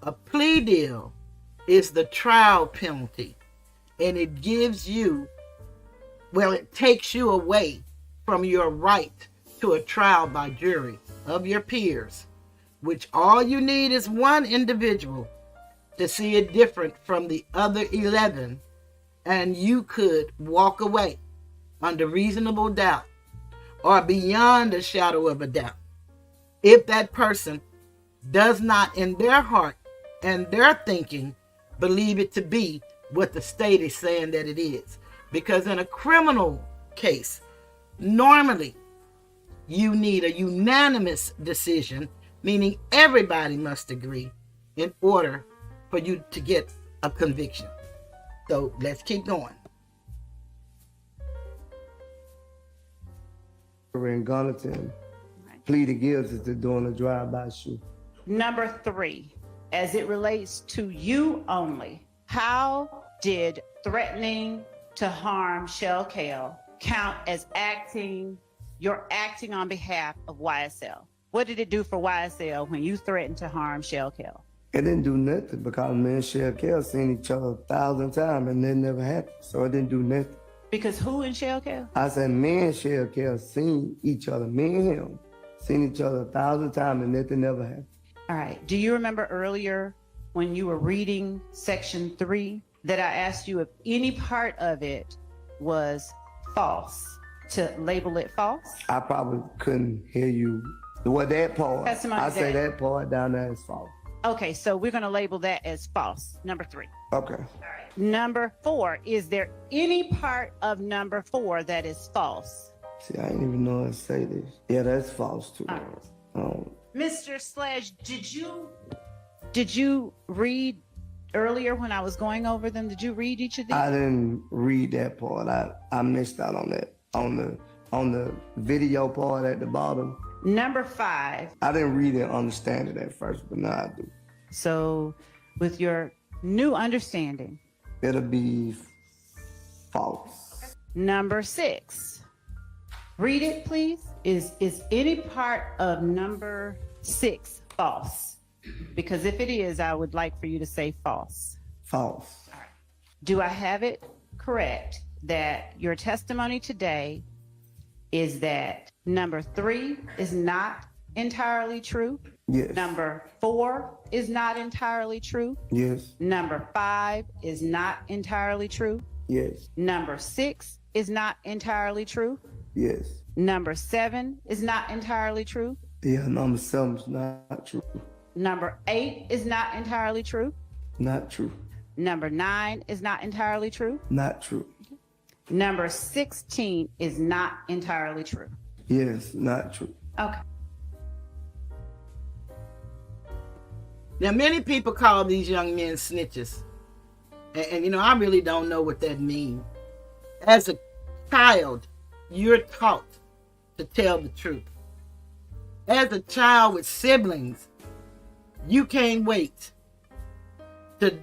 a plea deal is the trial penalty, and it gives you, it takes you away from your right to a trial by jury of your peers, which all you need is one individual to see it different from the other 11, and you could walk away under reasonable doubt or beyond a shadow of a doubt if that person does not in their heart and their thinking believe it to be what the state is saying that it is. Because in a criminal case, normally you need a unanimous decision, meaning everybody must agree in order for you to get a conviction. So let's keep going. In Gunnington pleaded guilty to doing a drive-by shoot. Number 3, as it relates to you only, how did threatening to harm Shell Kale count as you're acting on behalf of YSL? What did it do for YSL when you threatened to harm Shell Kale? It didn't do nothing, because me and Shell Kale seen each other 1,000 times and that never happened. So it didn't do nothing. Because who in Shell Kale? I said, me and Shell Kale seen each other, me and him, seen each other 1,000 times and nothing never happened. All right. Do you remember earlier when you were reading section 3 that I asked you if any part of it was false, to label it false? I probably couldn't hear you. Well, that part, I say that part down there is false. Okay, so we're going to label that as false, number 3. Okay. All right. Number 4, is there any part of number 4 that is false? See, I didn't even know how to say this. Yeah, that's false too. Mr. Sledge, did you read earlier when I was going over them? Did you read each of these? I didn't read that part. I missed out on that. On the video part at the bottom. Number 5. I didn't read and understand it at first, but now I do. So with your new understanding, it'll be false. Number 6. Read it, please. Is any part of number 6 false? Because if it is, I would like for you to say false. False. All right. Do I have it correct that your testimony today is that number 3 is not entirely true? Yes. Number 4 is not entirely true? Yes. Number 5 is not entirely true? Yes. Number 6 is not entirely true? Yes. Number 7 is not entirely true? Yeah, number 7 is not true. Number 8 is not entirely true? Not true. Number 9 is not entirely true? Not true. Number 16 is not entirely true? Yes, not true. Okay. Now, many people call these young men snitches. And you know, I really don't know what that means. As a child, you're taught to tell the truth. As a child with siblings, you can't wait to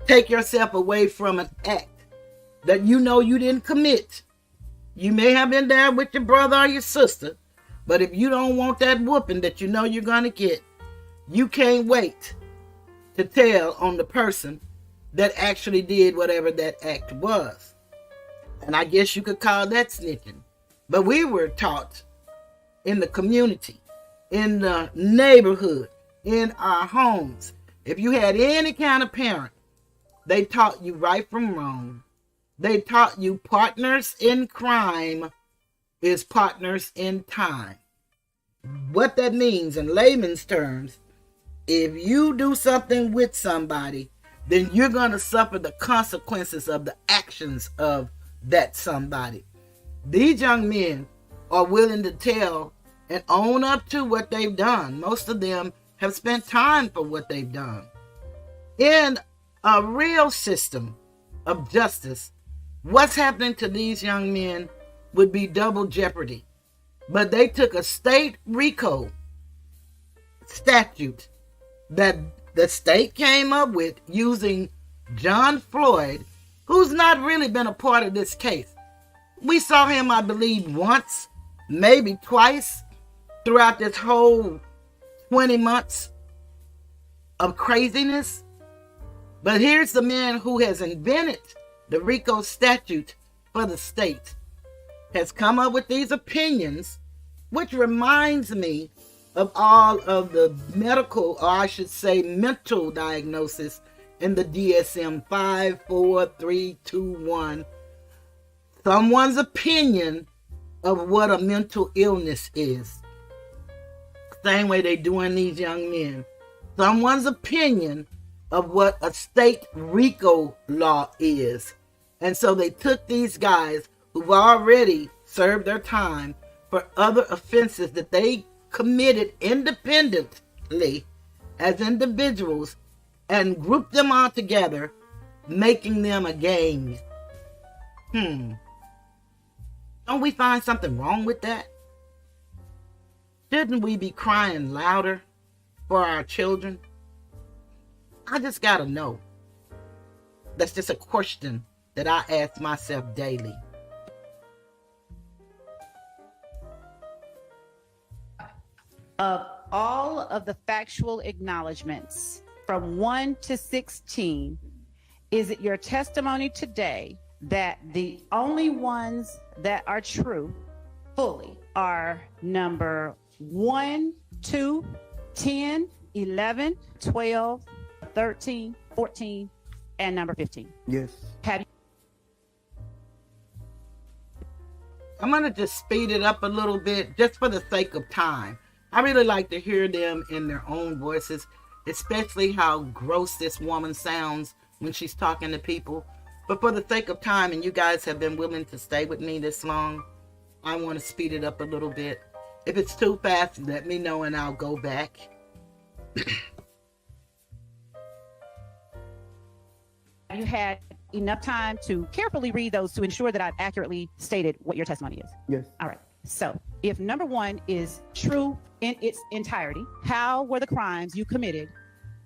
take yourself away from an act that you know you didn't commit. You may have been there with your brother or your sister, but if you don't want that whooping that you know you're going to get, you can't wait to tell on the person that actually did whatever that act was. And I guess you could call that snitching. But we were taught in the community, in the neighborhood, in our homes. If you had any kind of parent, they taught you right from wrong. They taught you partners in crime is partners in time. What that means in layman's terms, if you do something with somebody, then you're going to suffer the consequences of the actions of that somebody. These young men are willing to tell and own up to what they've done. Most of them have spent time for what they've done. In a real system of justice, what's happening to these young men would be double jeopardy. But they took a state RICO statute that the state came up with using John Floyd, who's not really been a part of this case. We saw him, I believe, once, maybe twice, throughout this whole 20 months of craziness. But here's the man who has invented the RICO statute for the state, has come up with these opinions, which reminds me of all of the medical, or I should say mental diagnosis in the DSM-5, 4, 3, 2, 1. Someone's opinion of what a mental illness is. Same way they doing these young men. Someone's opinion of what a state RICO law is. And so they took these guys who've already served their time for other offenses that they committed independently as individuals and grouped them all together, making them a gang. Don't we find something wrong with that? Shouldn't we be crying louder for our children? I just gotta know. That's just a question that I ask myself daily. Of all of the factual acknowledgments from 1 to 16, is it your testimony today that the only ones that are true fully are number 1, 2, 10, 11, 12, 13, 14, and number 15? Yes. I'm going to just speed it up a little bit just for the sake of time. I really like to hear them in their own voices, especially how gross this woman sounds when she's talking to people. But for the sake of time, and you guys have been willing to stay with me this long, I want to speed it up a little bit. If it's too fast, let me know and I'll go back. You had enough time to carefully read those to ensure that I've accurately stated what your testimony is? Yes. All right. So if number 1 is true in its entirety, how were the crimes you committed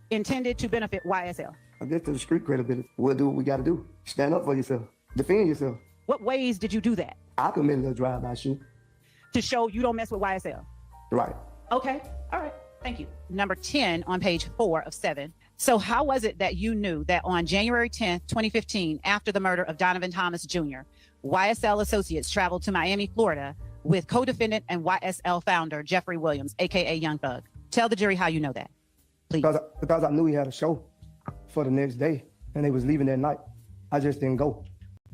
intended to benefit YSL? I guess to the street credibility. We'll do what we got to do. Stand up for yourself. Defend yourself. What ways did you do that? I committed a drive-by shoot. To show you don't mess with YSL? Right. Okay. All right. Thank you. Number 10 on page 4 of 7. So how was it that you knew that on January 10th, 2015, after the murder of Donovan Thomas Jr., YSL associates traveled to Miami, Florida with co-defendant and YSL founder Jeffrey Williams, aka Young Thug? Tell the jury how you know that, please. Because I knew he had a show for the next day and they was leaving that night. I just didn't go.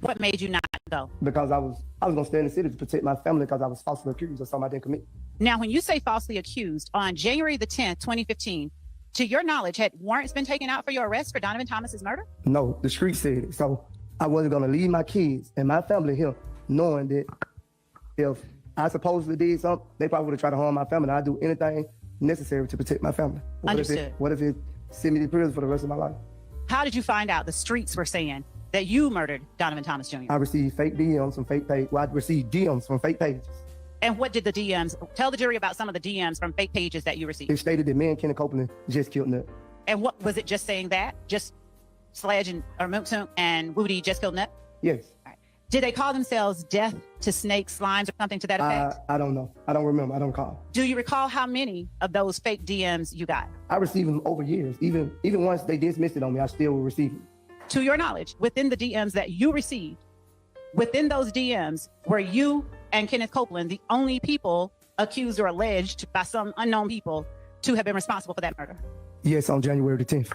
What made you not go? Because I was going to stay in the city to protect my family because I was falsely accused of something I didn't commit. Now, when you say falsely accused, on January the 10th, 2015, to your knowledge, had warrants been taken out for your arrest for Donovan Thomas's murder? No, the street said it. So I wasn't going to leave my kids and my family here knowing that if I supposedly did something, they probably would have tried to harm my family. I'd do anything necessary to protect my family. Understood. What if it sent me to prison for the rest of my life? How did you find out the streets were saying that you murdered Donovan Thomas Jr.? I received fake DMs from fake pages. Well, I received DMs from fake pages. And what did the DMs, tell the jury about some of the DMs from fake pages that you received? It stated that me and Kenneth Copeland just killed Nut. And what, was it just saying that? Just Sledge or Mounk and Woody just killed Nut? Yes. Right. Did they call themselves Death to Snakes, Slimes, or something to that effect? I don't know. I don't remember. I don't recall. Do you recall how many of those fake DMs you got? I received them over years. Even once they dismissed it on me, I still will receive them. To your knowledge, within the DMs that you received, within those DMs, were you and Kenneth Copeland the only people accused or alleged by some unknown people to have been responsible for that murder? Yes, on January the 10th.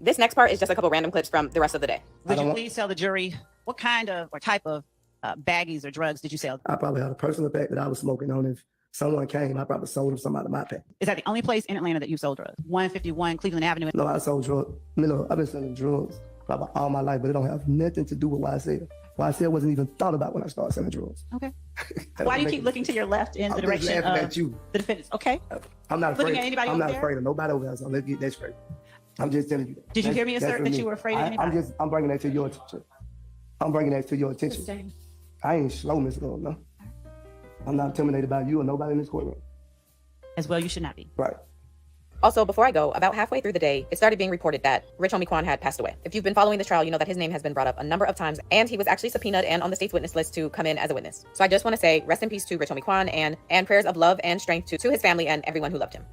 This next part is just a couple random clips from the rest of the day. Would you please tell the jury what kind of or type of baggies or drugs did you sell? I probably had a personal pack that I was smoking on. If someone came, I probably sold them some out of my pack. Is that the only place in Atlanta that you sold drugs? 151 Cleveland Avenue? No, I sold drugs. I've been selling drugs probably all my life, but it don't have nothing to do with YSL. YSL wasn't even thought about when I started selling drugs. Okay. Why do you keep looking to your left in the direction of at you. the defendants? Okay. I'm not Looking afraid. at anybody I'm over not there? afraid of nobody over there, so let's get that straight. I'm just telling you that. Did you hear me assert that you were afraid of anybody? I'm bringing that to your attention. I'm bringing that to your attention. I ain't slow, Miss Girl, no. I'm not intimidated by you or nobody in this courtroom. As well, you should not be. Right. Also, before I go, about halfway through the day, it started being reported that Rich Homie Quan had passed away. If you've been following this trial, you know that his name has been brought up a number of times, and he was actually subpoenaed and on the state's witness list to come in as a witness. So I just want to say rest in peace to Rich Homie Quan and prayers of love and strength to his family and everyone who loved him.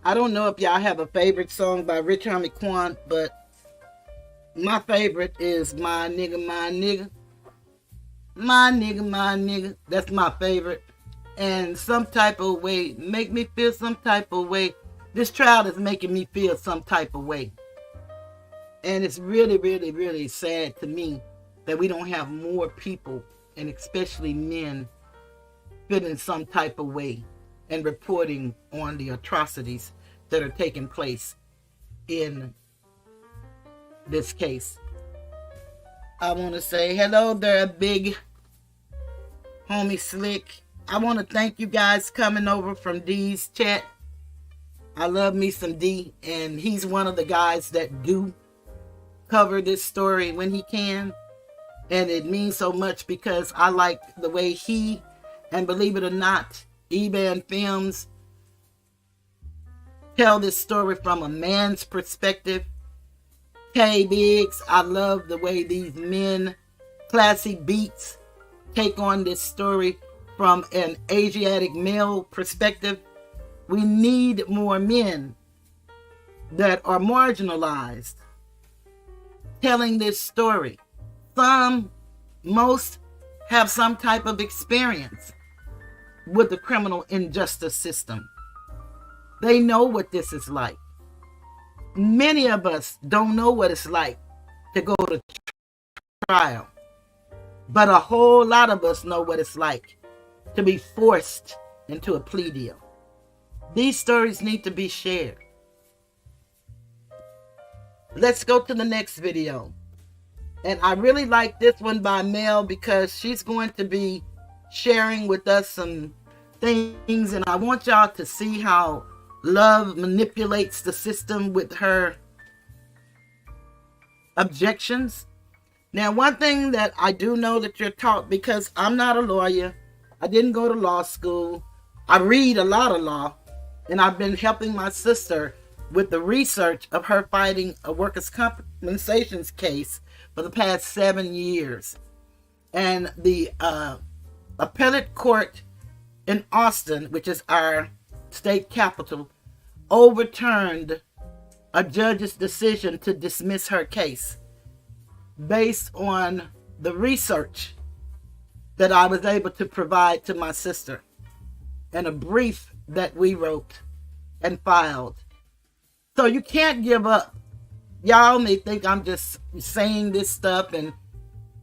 I don't know if y'all have a favorite song by Rich Homie Quan, but my favorite is My Nigga, My Nigga. My Nigga, My Nigga. That's my favorite. And some type of way, make me feel some type of way. This trial is making me feel some type of way. And it's really, really, really sad to me that we don't have more people, and especially men, feeling some type of way and reporting on the atrocities that are taking place in this case. I want to say hello there, big homie Slick. I want to thank you guys coming over from D's chat. I love me some D, and he's one of the guys that do cover this story when he can. And it means so much because I like the way he, and believe it or not, E-Band Films tell this story from a man's perspective. K-Biggs, I love the way these men, Classy Beats, take on this story from an Asiatic male perspective. We need more men that are marginalized telling this story. Most have some type of experience with the criminal injustice system. They know what this is like. Many of us don't know what it's like to go to trial, but a whole lot of us know what it's like to be forced into a plea deal. These stories need to be shared. Let's go to the next video. And I really like this one by Mel because she's going to be sharing with us some things, and I want y'all to see how love manipulates the system with her objections. Now, one thing that I do know that you're taught, because I'm not a lawyer, I didn't go to law school, I read a lot of law, and I've been helping my sister with the research of her fighting a workers' compensations case for the past 7 years. And the appellate court in Austin, which is our state capital, overturned a judge's decision to dismiss her case based on the research that I was able to provide to my sister and a brief that we wrote and filed. So you can't give up. Y'all may think I'm just saying this stuff and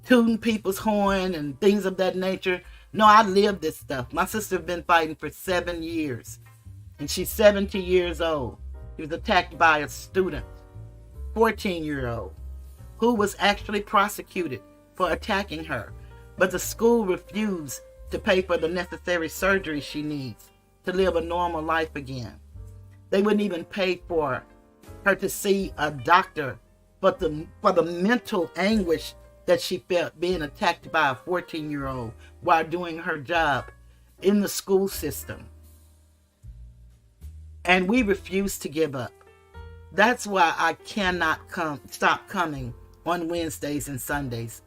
tooting people's horn and things of that nature. No, I live this stuff. My sister's been fighting for 7 years, and she's 70 years old. He was attacked by a student, 14-year-old, who was actually prosecuted for attacking her. But the school refused to pay for the necessary surgery she needs to live a normal life again. They wouldn't even pay for her to see a doctor for the mental anguish that she felt being attacked by a 14-year-old while doing her job in the school system. And we refuse to give up. That's why I cannot stop coming on Wednesdays and Sundays.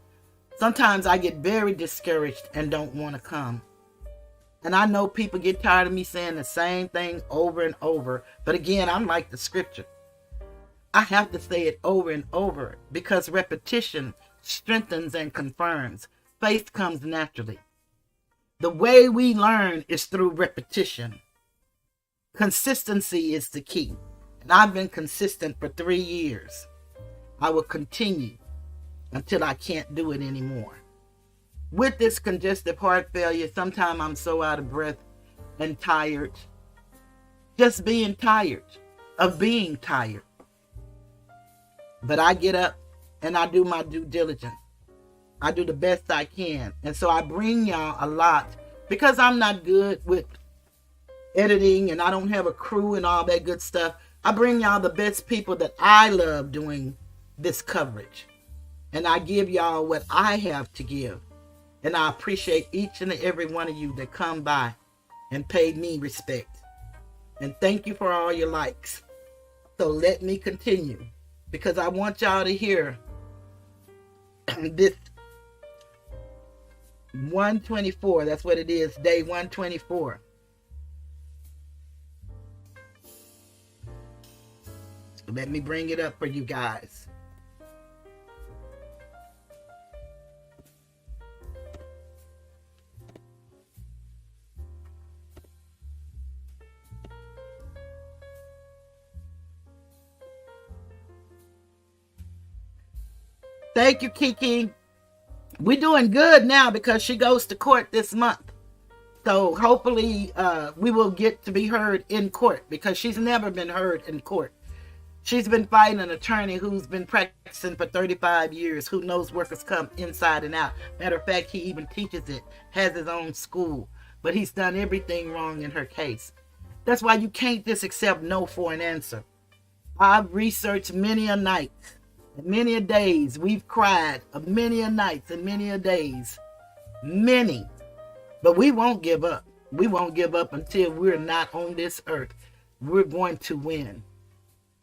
Sometimes I get very discouraged and don't want to come. And I know people get tired of me saying the same thing over and over. But again, I'm like the scripture. I have to say it over and over because repetition strengthens and confirms. Faith comes naturally. The way we learn is through repetition. Consistency is the key. And I've been consistent for 3 years. I will continue until I can't do it anymore. With this congestive heart failure, sometimes I'm so out of breath and tired. Just being tired of being tired. But I get up and I do my due diligence. I do the best I can. And so I bring y'all a lot because I'm not good with editing and I don't have a crew and all that good stuff. I bring y'all the best people that I love doing this coverage. And I give y'all what I have to give. And I appreciate each and every one of you that come by and pay me respect. And thank you for all your likes. So let me continue because I want y'all to hear this 124. That's what it is, day 124. Let me bring it up for you guys. Thank you, Kiki. We're doing good now because she goes to court this month. So hopefully we will get to be heard in court because she's never been heard in court. She's been fighting an attorney who's been practicing for 35 years, who knows workers' comp inside and out. Matter of fact, he even teaches it, has his own school. But he's done everything wrong in her case. That's why you can't just accept no for an answer. I've researched many a night. Many a days we've cried, many a nights and many a days, many, but we won't give up. We won't give up until we're not on this earth. We're going to win.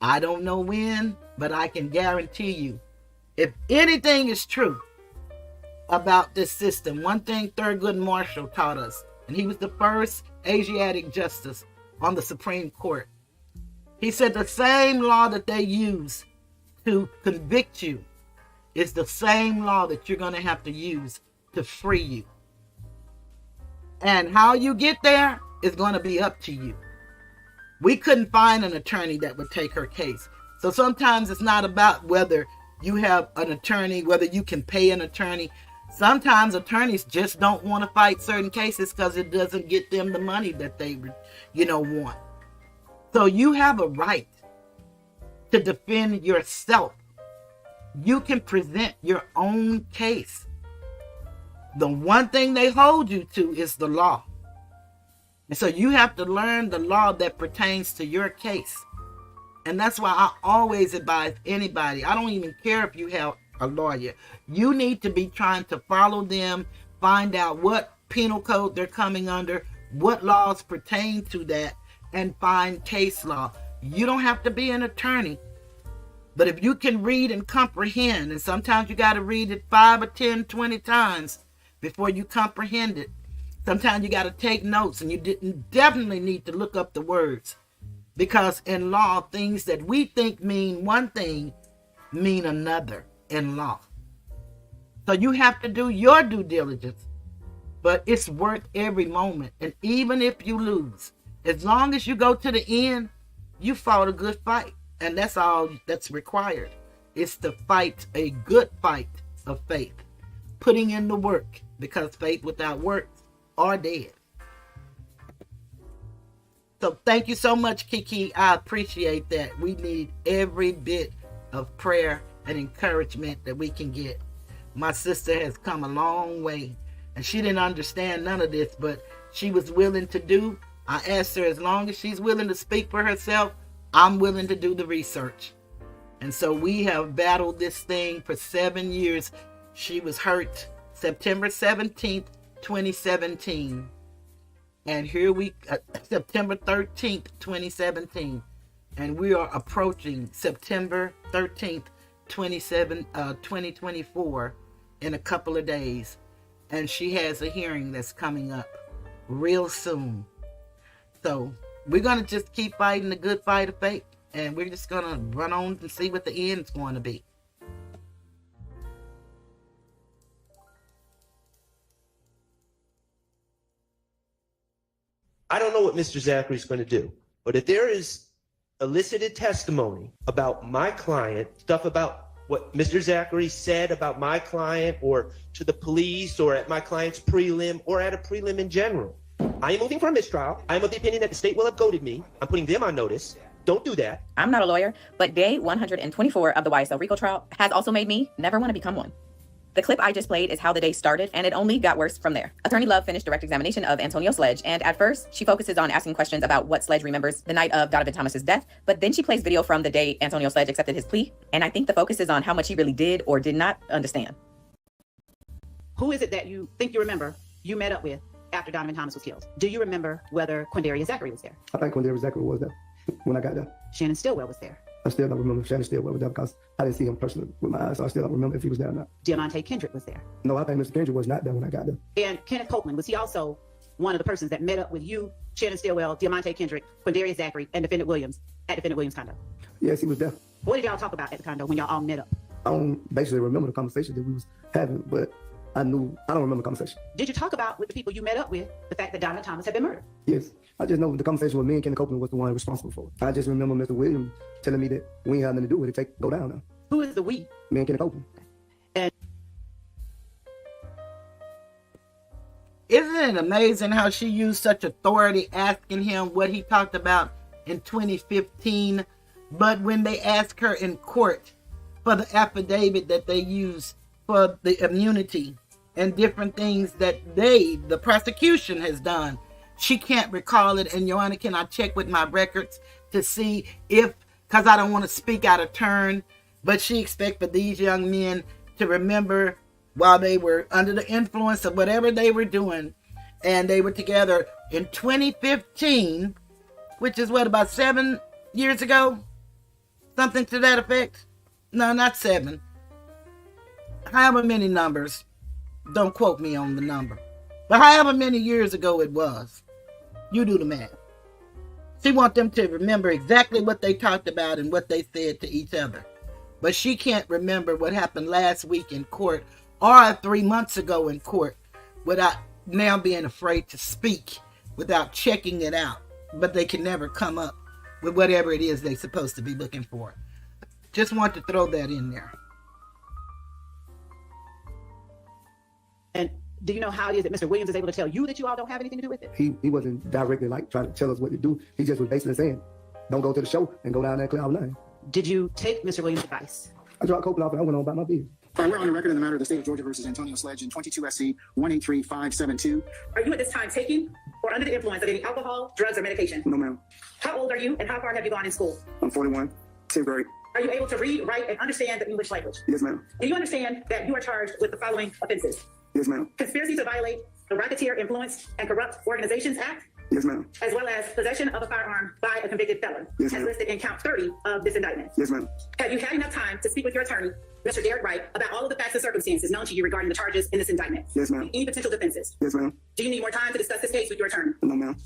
I don't know when, but I can guarantee you, if anything is true about this system, one thing Thurgood Marshall taught us, and he was the first Asiatic justice on the Supreme Court. He said the same law that they use to convict you is the same law that you're going to have to use to free you. And how you get there is going to be up to you. We couldn't find an attorney that would take her case. So sometimes it's not about whether you have an attorney, whether you can pay an attorney. Sometimes attorneys just don't want to fight certain cases because it doesn't get them the money that they, want. So you have a right to defend yourself. You can present your own case. The one thing they hold you to is the law. And so you have to learn the law that pertains to your case. And that's why I always advise anybody, I don't even care if you have a lawyer. You need to be trying to follow them, find out what penal code they're coming under, what laws pertain to that, and find case law. You don't have to be an attorney, but if you can read and comprehend, and sometimes you got to read it 5 or 10, 20 times before you comprehend it. Sometimes you got to take notes, and you definitely need to look up the words, because in law, things that we think mean one thing mean another in law. So you have to do your due diligence, but it's worth every moment. And even if you lose, as long as you go to the end, you fought a good fight. And that's all that's required. It's to fight a good fight of faith. Putting in the work, because faith without works are dead. So thank you so much, Kiki. I appreciate that. We need every bit of prayer and encouragement that we can get. My sister has come a long way, and she didn't understand none of this, but she was willing to do. I asked her, as long as she's willing to speak for herself, I'm willing to do the research. And so we have battled this thing for 7 years. She was hurt September 17th, 2017. And here we, September 13th, 2017. And we are approaching September 13th, 2024 in a couple of days. And she has a hearing that's coming up real soon. So we're going to just keep fighting the good fight of faith. And we're just going to run on and see what the end's going to be. I don't know what Mr. Zachary's going to do, but if there is elicited testimony about my client, stuff about what Mr. Zachary said about my client or to the police or at my client's prelim or at a prelim in general, I am moving for a mistrial. I am of the opinion that the state will have goaded me. I'm putting them on notice. Don't do that. I'm not a lawyer, but day 124 of the YSL RICO trial has also made me never want to become one. The clip I just played is how the day started, and it only got worse from there. Attorney Love finished direct examination of Antonio Sledge, and at first, she focuses on asking questions about what Sledge remembers the night of Donovan Thomas's death, but then she plays video from the day Antonio Sledge accepted his plea, and I think the focus is on how much he really did or did not understand. Who is it that you think you remember you met up with after Donovan Thomas was killed? Do you remember whether Quindarius Zachary was there? I think Quindarius Zachary was there when I got there. Shannon Stillwell was there. I still don't remember if Shannon Stillwell was there because I didn't see him personally with my eyes, so I still don't remember if he was there or not. Diamante Kendrick was there. No, I think Mr. Kendrick was not there when I got there. And Kenneth Copeland, was he also one of the persons that met up with you, Shannon Stillwell, Diamante Kendrick, Quindarius Zachary, and Defendant Williams at Defendant Williams' condo? Yes, he was there. What did y'all talk about at the condo when y'all all met up? I don't basically remember the conversation that we was having, but I don't remember the conversation. Did you talk about with the people you met up with the fact that Donovan Thomas had been murdered? Yes. I just know the conversation with me and Kenneth Copeland was the one responsible for it. I just remember Mr. Williams telling me that we ain't had nothing to do with it. Go down now. Who is the we? Me and Kenneth Copeland. And isn't it amazing how she used such authority asking him what he talked about in 2015, but when they asked her in court for the affidavit that they used for the immunity and different things that the prosecution has done, she can't recall it. And Your Honor, can I check with my records to see if, because I don't want to speak out of turn, but she expects for these young men to remember while they were under the influence of whatever they were doing, and they were together in 2015, which is what, about 7 years ago? Something to that effect? No, not 7. However many numbers. Don't quote me on the number. But however many years ago it was. You do the math. She wants them to remember exactly what they talked about and what they said to each other. But she can't remember what happened last week in court or 3 months ago in court without now being afraid to speak, without checking it out. But they can never come up with whatever it is they're supposed to be looking for. Just want to throw that in there. And do you know how it is that Mr. Williams is able to tell you that you all don't have anything to do with it? He wasn't directly like trying to tell us what to do. He just was basically saying, don't go to the show and go down there and clear our line. Did you take Mr. Williams' advice? I dropped Copeland off and I went on about my business. We're on the record in the matter of the state of Georgia versus Antonio Sledge in 22 SC 183572. Are you at this time taking or under the influence of any alcohol, drugs, or medication? No, ma'am. How old are you and how far have you gone in school? I'm 41, 10th grade. Are you able to read, write, and understand the English language? Yes, ma'am. Do you understand that you are charged with the following offenses? Yes, ma'am. Conspiracy to violate the Racketeer Influence and Corrupt Organizations Act, Yes, ma'am. as well as possession of a firearm by a convicted felon, Yes, as ma'am. listed in count 30 of this indictment. Yes, ma'am. Have you had enough time to speak with your attorney, Mr. Derek Wright, about all of the facts and circumstances known to you regarding the charges in this indictment? Yes, ma'am. Any potential defenses? Yes, ma'am. Do you need more time to discuss this case with your attorney? No, ma'am.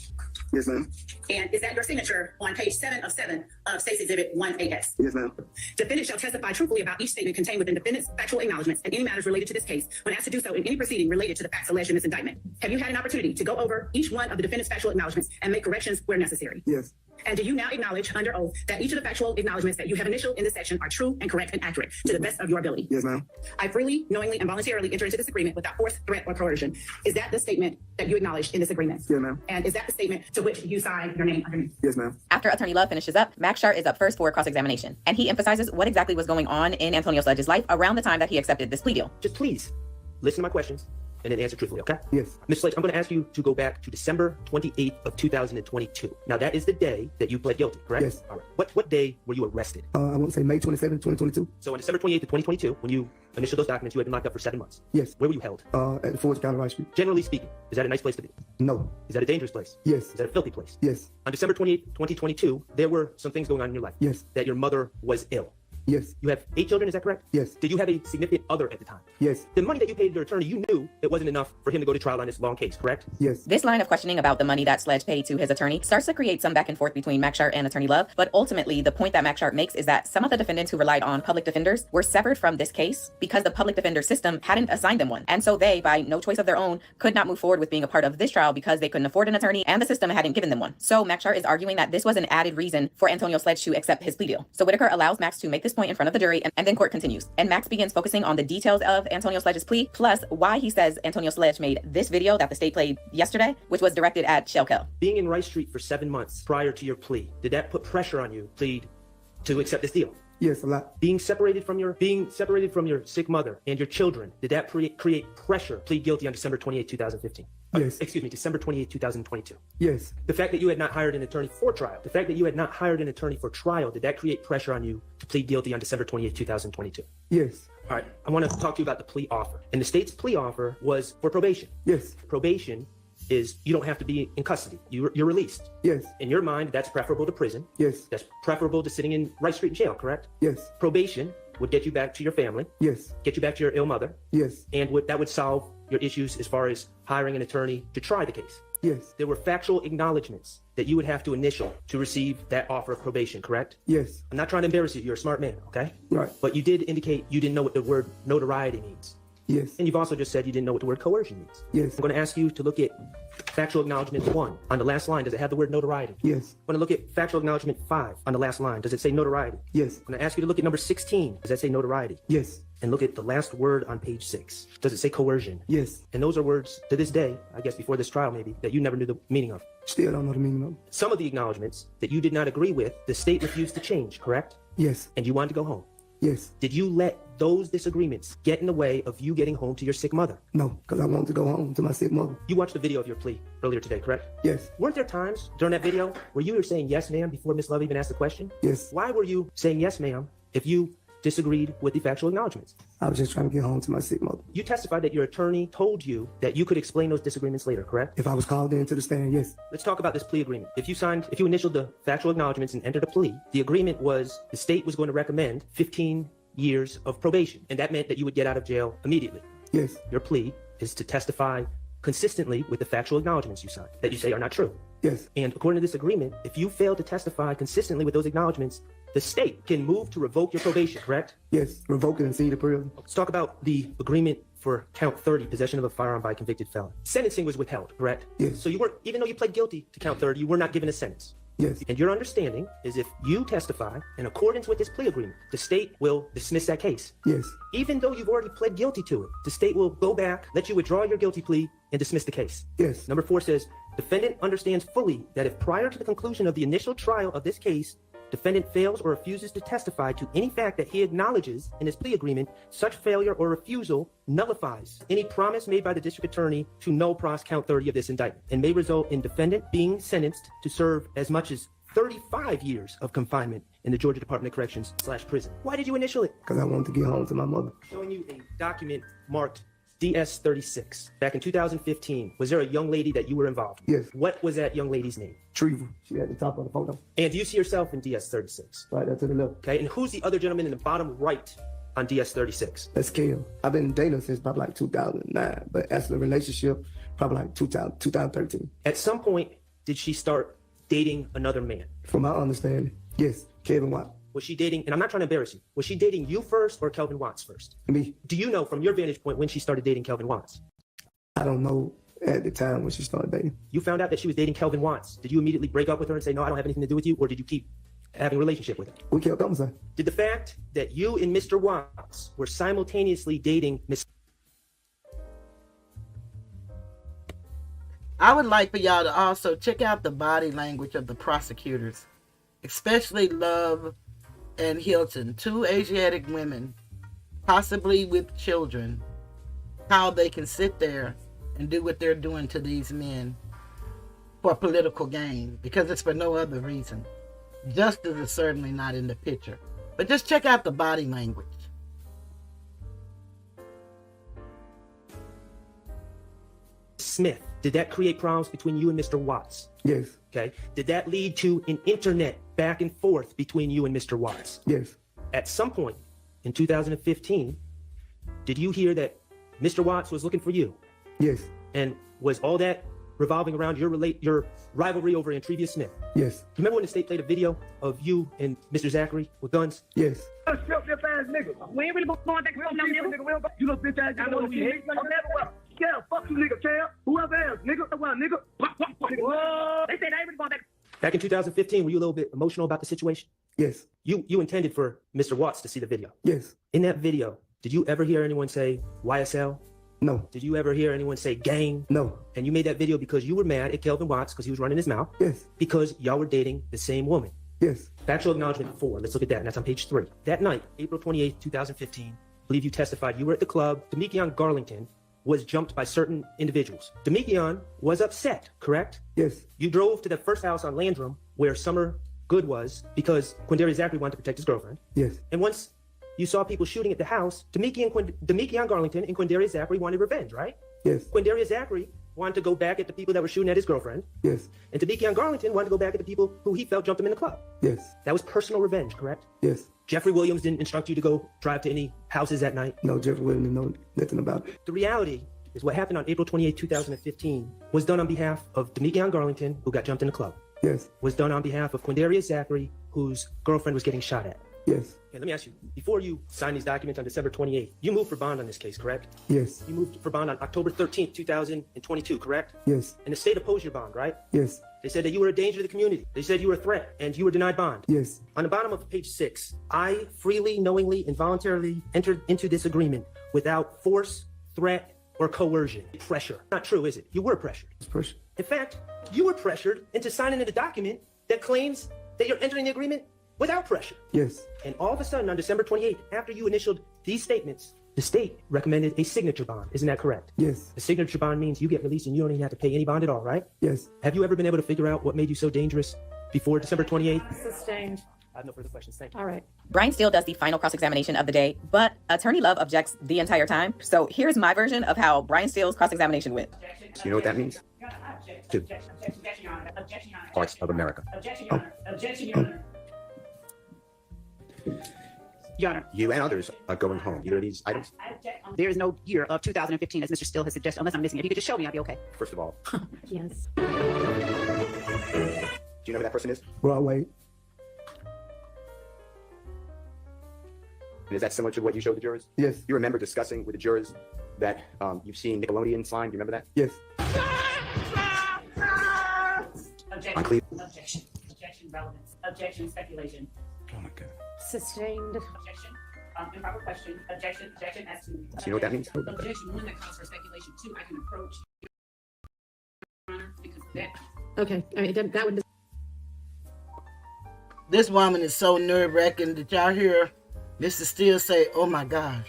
Yes, ma'am. And is that your signature on page 7 of 7 of State's Exhibit 1AS? Yes, ma'am. Defendant shall testify truthfully about each statement contained within defendant's factual acknowledgments and any matters related to this case when asked to do so in any proceeding related to the facts alleged in this indictment. Have you had an opportunity to go over each one of the defendant's factual acknowledgments and make corrections where necessary? Yes. And do you now acknowledge under oath that each of the factual acknowledgments that you have initialed in this section are true and correct and accurate to the best of your ability? Yes, ma'am. I freely, knowingly, and voluntarily enter into this agreement without force, threat, or coercion. Is that the statement that you acknowledged in this agreement? Yes, ma'am. And is that the statement to which you sign your name underneath? Yes, ma'am. After Attorney Love finishes up, Max Shart is up first for cross-examination, and he emphasizes what exactly was going on in Antonio Sledge's life around the time that he accepted this plea deal. Just please listen to my questions and then answer truthfully, okay? Yes. Mr. Sledge, I'm going to ask you to go back to December 28th of 2022. Now, that is the day that you pled guilty, correct? Yes. All right. What day were you arrested? I want to say May 27, 2022. So on December 28th of 2022, when you initialed those documents, you had been locked up for 7 months. Yes. Where were you held? At the Forge County Rice Street. Generally speaking, is that a nice place to be? No. Is that a dangerous place? Yes. Is that a filthy place? Yes. On December 28th, 2022, there were some things going on in your life. Yes. That your mother was ill. Yes. You have 8 children, is that correct? Yes. Did you have a significant other at the time? Yes. The money that you paid your attorney, you knew it wasn't enough for him to go to trial on this long case, correct? Yes. This line of questioning about the money that Sledge paid to his attorney starts to create some back and forth between Max Shart and Attorney Love, but ultimately the point that Max Shart makes is that some of the defendants who relied on public defenders were severed from this case because the public defender system hadn't assigned them one. And so they, by no choice of their own, could not move forward with being a part of this trial because they couldn't afford an attorney and the system hadn't given them one. So Max Shart is arguing that this was an added reason for Antonio Sledge to accept his plea deal. So Whitaker allows Max to make this point in front of the jury, and then court continues. And Max begins focusing on the details of Antonio Sledge's plea, plus why he says Antonio Sledge made this video that the state played yesterday, which was directed at Shellkel. Being in Rice Street for 7 months prior to your plea, did that put pressure on you, plead, to accept this deal? Yes, a lot. Being separated from your sick mother and your children, did that create pressure, plead guilty on December 28, 2015? Yes. December 28, 2022. Yes. The fact that you had not hired an attorney for trial, did that create pressure on you to plead guilty on December 28, 2022? Yes. All right, I want to talk to you about the plea offer. And the state's plea offer was for probation. Yes. Probation is you don't have to be in custody. You're released. Yes. In your mind, that's preferable to prison. Yes. That's preferable to sitting in Rice Street jail, correct? Yes. Probation would get you back to your family. Yes. Get you back to your ill mother. Yes. And that would solve your issues as far as hiring an attorney to try the case. Yes. There were factual acknowledgments that you would have to initial to receive that offer of probation, correct? Yes. I'm not trying to embarrass you. You're a smart man, okay? Right. But you did indicate you didn't know what the word notoriety means. Yes. And you've also just said you didn't know what the word coercion means. Yes. I'm going to ask you to look at factual acknowledgement 1. On the last line, does it have the word notoriety? Yes. I'm going to look at factual acknowledgement 5. On the last line, does it say notoriety? Yes. I'm going to ask you to look at number 16. Does that say notoriety? Yes. And look at the last word on page 6. Does it say coercion? Yes. And those are words to this day, I guess before this trial maybe, that you never knew the meaning of. Still don't know the meaning of them. Some of the acknowledgments that you did not agree with, the state refused to change, correct? Yes. And you wanted to go home. Yes. Did you let those disagreements get in the way of you getting home to your sick mother? No, because I wanted to go home to my sick mother. You watched the video of your plea earlier today, correct? Yes. Weren't there times during that video where you were saying yes, ma'am, before Miss Love even asked the question? Yes. Why were you saying yes, ma'am, if you disagreed with the factual acknowledgments? I was just trying to get home to my sick mother. You testified that your attorney told you that you could explain those disagreements later, correct? If I was called into the stand, yes. Let's talk about this plea agreement. If you initialed the factual acknowledgments and entered a plea, the agreement was the state was going to recommend 15 years of probation, and that meant that you would get out of jail immediately. Yes. Your plea is to testify consistently with the factual acknowledgments you signed that you say are not true. Yes. And according to this agreement, if you fail to testify consistently with those acknowledgments, the state can move to revoke your probation, correct? Yes. Revoke it and see the prison. Let's talk about the agreement for count 30, possession of a firearm by a convicted felon. Sentencing was withheld, correct? Yes. So you weren't, even though you pled guilty to count 30, you were not given a sentence. Yes. And your understanding is if you testify in accordance with this plea agreement, the state will dismiss that case. Yes. Even though you've already pled guilty to it, the state will go back, let you withdraw your guilty plea, and dismiss the case. Yes. Number 4 says, defendant understands fully that if prior to the conclusion of the initial trial of this case, defendant fails or refuses to testify to any fact that he acknowledges in his plea agreement, such failure or refusal nullifies any promise made by the district attorney to null pros count 30 of this indictment and may result in defendant being sentenced to serve as much as 35 years of confinement in the Georgia Department of Corrections / prison. Why did you initial it? Because I wanted to get home to my mother. Showing you a document marked DS-36. Back in 2015, was there a young lady that you were involved with? Yes. What was that young lady's name? Treva. She at the top of the photo. And do you see yourself in DS-36? Right there to the left. Okay, and who's the other gentleman in the bottom right on DS-36? That's Kale. I've been dating since probably like 2009, but as a relationship, probably like 2013. At some point, did she start dating another man? From my understanding, yes, Kevin Watt. Was she dating, and I'm not trying to embarrass you, was she dating you first or Kelvin Watts first? Me. Do you know from your vantage point when she started dating Kelvin Watts? I don't know at the time when she started dating. You found out that she was dating Kelvin Watts. Did you immediately break up with her and say, no, I don't have anything to do with you? Or did you keep having a relationship with her? We kept conversing. Did the fact that you and Mr. Watts were simultaneously dating Miss... I would like for y'all to also check out the body language of the prosecutors, especially Love and Hilton, two Asiatic women, possibly with children, how they can sit there and do what they're doing to these men for political gain, because it's for no other reason. Justice is certainly not in the picture. But just check out the body language. Smith, did that create problems between you and Mr. Watts? Yes. Okay. Did that lead to an internet back and forth between you and Mr. Watts? Yes. At some point in 2015, did you hear that Mr. Watts was looking for you? Yes. And was all that revolving around your rivalry over Trontavious Smith? Yes. You remember when the state played a video of you and Mr. Zachary with guns? Yes. We ain't really going back to no nigga. You little bitch ass nigga. Don't see me. Yeah, fuck you, nigga, Cam. Whoever else, nigga. Well, nigga. Whoa. They said I ain't really going back. Back in 2015, were you a little bit emotional about the situation? Yes. You intended for Mr. Watts to see the video. Yes. In that video, did you ever hear anyone say YSL? No. Did you ever hear anyone say gang? No. And you made that video because you were mad at Kelvin Watts because he was running his mouth? Yes. Because y'all were dating the same woman? Yes. Factual acknowledgement 4. Let's look at that. And that's on page 3. That night, April 28th, 2015, I believe you testified you were at the club. Demekion Garlington was jumped by certain individuals. Demekion was upset, correct? Yes. You drove to the first house on Landrum where Summer Good was because Quindarius Zachary wanted to protect his girlfriend. Yes. And once you saw people shooting at the house, Demekion Garlington and Quindarius Zachary wanted revenge, right? Yes. Quindarius Zachary wanted to go back at the people that were shooting at his girlfriend. Yes. And Demekion Garlington wanted to go back at the people who he felt jumped him in the club. Yes. That was personal revenge, correct? Yes. Jeffrey Williams didn't instruct you to go drive to any houses that night? No, Jeffrey Williams didn't know nothing about it. The reality is what happened on April 28, 2015 was done on behalf of Demekion Garlington, who got jumped in the club. Yes. Was done on behalf of Quindarius Zachary, whose girlfriend was getting shot at. Yes. Okay, let me ask you, before you signed these documents on December 28th, you moved for bond on this case, correct? Yes. You moved for bond on October 13th, 2022, correct? Yes. And the state opposed your bond, right? Yes. They said that you were a danger to the community. They said you were a threat, and you were denied bond. Yes. On the bottom of page 6, I freely, knowingly, and voluntarily entered into this agreement without force, threat, or coercion. Pressure. Not true, is it? You were pressured. It's pressure. In fact, you were pressured into signing a document that claims that you're entering the agreement without pressure. Yes. And all of a sudden, on December 28th, after you initialed these statements, the state recommended a signature bond. Isn't that correct? Yes. A signature bond means you get released and you don't even have to pay any bond at all, right? Yes. Have you ever been able to figure out what made you so dangerous before December 28th? Sustained. I have no further questions. Thank you. All right. Brian Steele does the final cross-examination of the day, but Attorney Love objects the entire time. So here's my version of how Brian Steele's cross-examination went. Do you know what that means? To parts of America. Your Honor, You and others are going home. Either of these items? there is no year of 2015, as Mr. Steele has suggested, unless I'm missing it. If you could just show me, I'd be okay. First of all, Yes. do you know who that person is? Broadway. And is that similar to what you showed the jurors? Yes. You remember discussing with the jurors that you've seen Nickelodeon sign? Do you remember that? Yes. On Plea? Objection. Objection, relevance. Objection, speculation. Oh my God. Sustained. Objection, improper question. Objection, as to. Do you know what that means? Objection 1 that calls for speculation. 2, I can approach. Your Honor, because that. Okay. I mean, that would. This woman is so nerve-wracking. Did y'all hear Mr. Steele say, oh my gosh?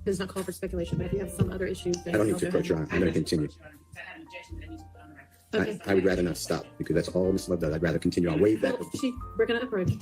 Does not call for speculation, but if you have some other issues, I don't need to approach, Your Honor. I'm going to continue. Okay. I would rather not stop because that's all Ms. Love does. I'd rather continue. I'll waive that. We're going to approach.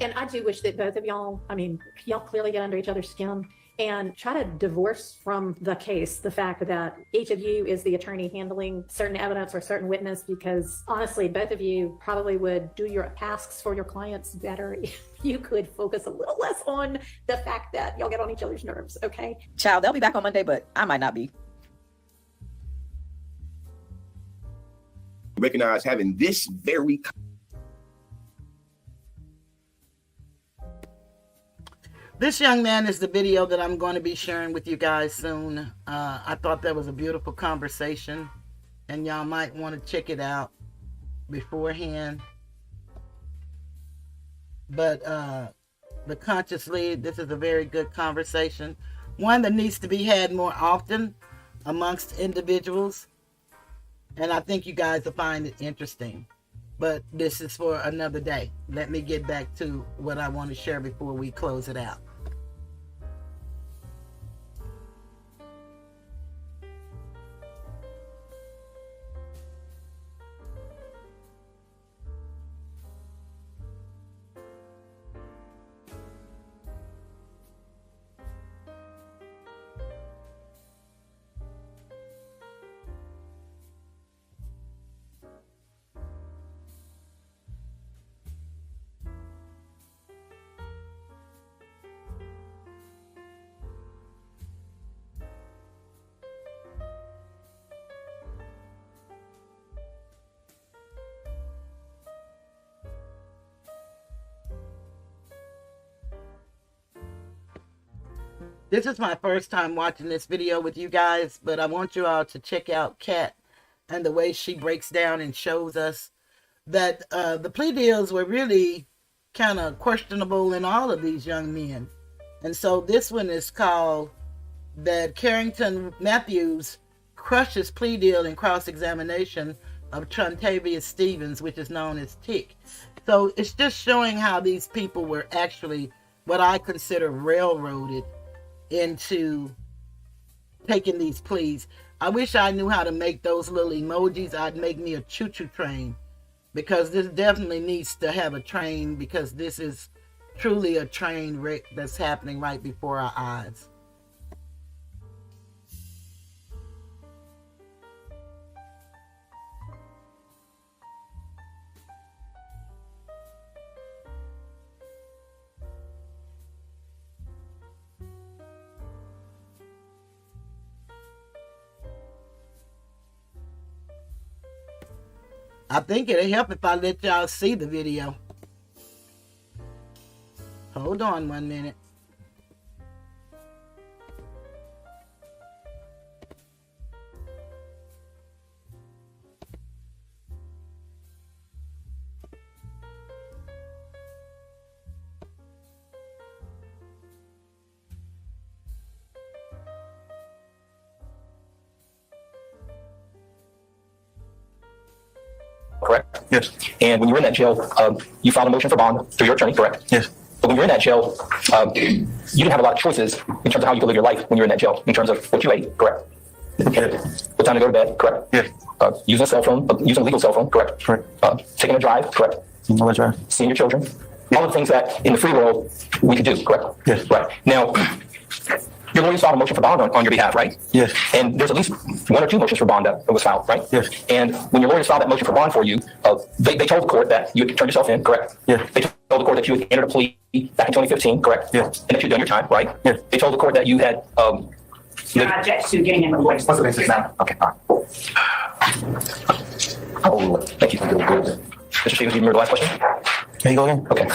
And I do wish that both of y'all, I mean, y'all clearly get under each other's skin and try to divorce from the case the fact that each of you is the attorney handling certain evidence or certain witness, because honestly, both of you probably would do your tasks for your clients better if you could focus a little less on the fact that y'all get on each other's nerves, okay? Child, they'll be back on Monday, but I might not be. Recognize having this very This young man is the video that I'm going to be sharing with you guys soon. I thought that was a beautiful conversation, and y'all might want to check it out beforehand. But the conscious lead, this is a very good conversation, one that needs to be had more often amongst individuals, and I think you guys will find it interesting. But this is for another day. Let me get back to what I want to share before we close it out. This is my first time watching this video with you guys, but I want you all to check out Katt and the way she breaks down and shows us that the plea deals were really kind of questionable in all of these young men. And so this one is called that Careton Matthews crushes plea deal in cross-examination of Trontavious Stevens, which is known as Tick. So it's just showing how these people were actually what I consider railroaded into taking these pleas. I wish I knew how to make those little emojis. I'd make me a choo-choo train, because this definitely needs to have a train, because this is truly a train wreck that's happening right before our eyes. I think it'll help if I let y'all see the video. Hold on 1 minute. Correct? Yes. And when you were in that jail, you filed a motion for bond through your attorney, correct? Yes. But when you were in that jail, you didn't have a lot of choices in terms of how you could live your life when you were in that jail, in terms of what you ate, correct? Yes. What time to go to bed, correct? Yes. Using a cell phone, using a legal cell phone, correct? Correct. Taking a drive, correct? No, that's right. Seeing your children. All the things that in the free world we could do, correct? Yes. Right. Now, your lawyer filed a motion for bond on your behalf, right? Yes. And there's at least 1 or 2 motions for bond that was filed, right? Yes. And when your lawyers filed that motion for bond for you, they told the court that you had turned yourself in, correct? Yes. They told the court that you had entered a plea back in 2015, correct? Yes. And that you'd done your time, right? Yes. They told the court that you had... I object to getting in the place. What's the basis now? Okay, all right. Oh, thank you. Mr. Stevens, you remember the last question? Can you go again? Okay.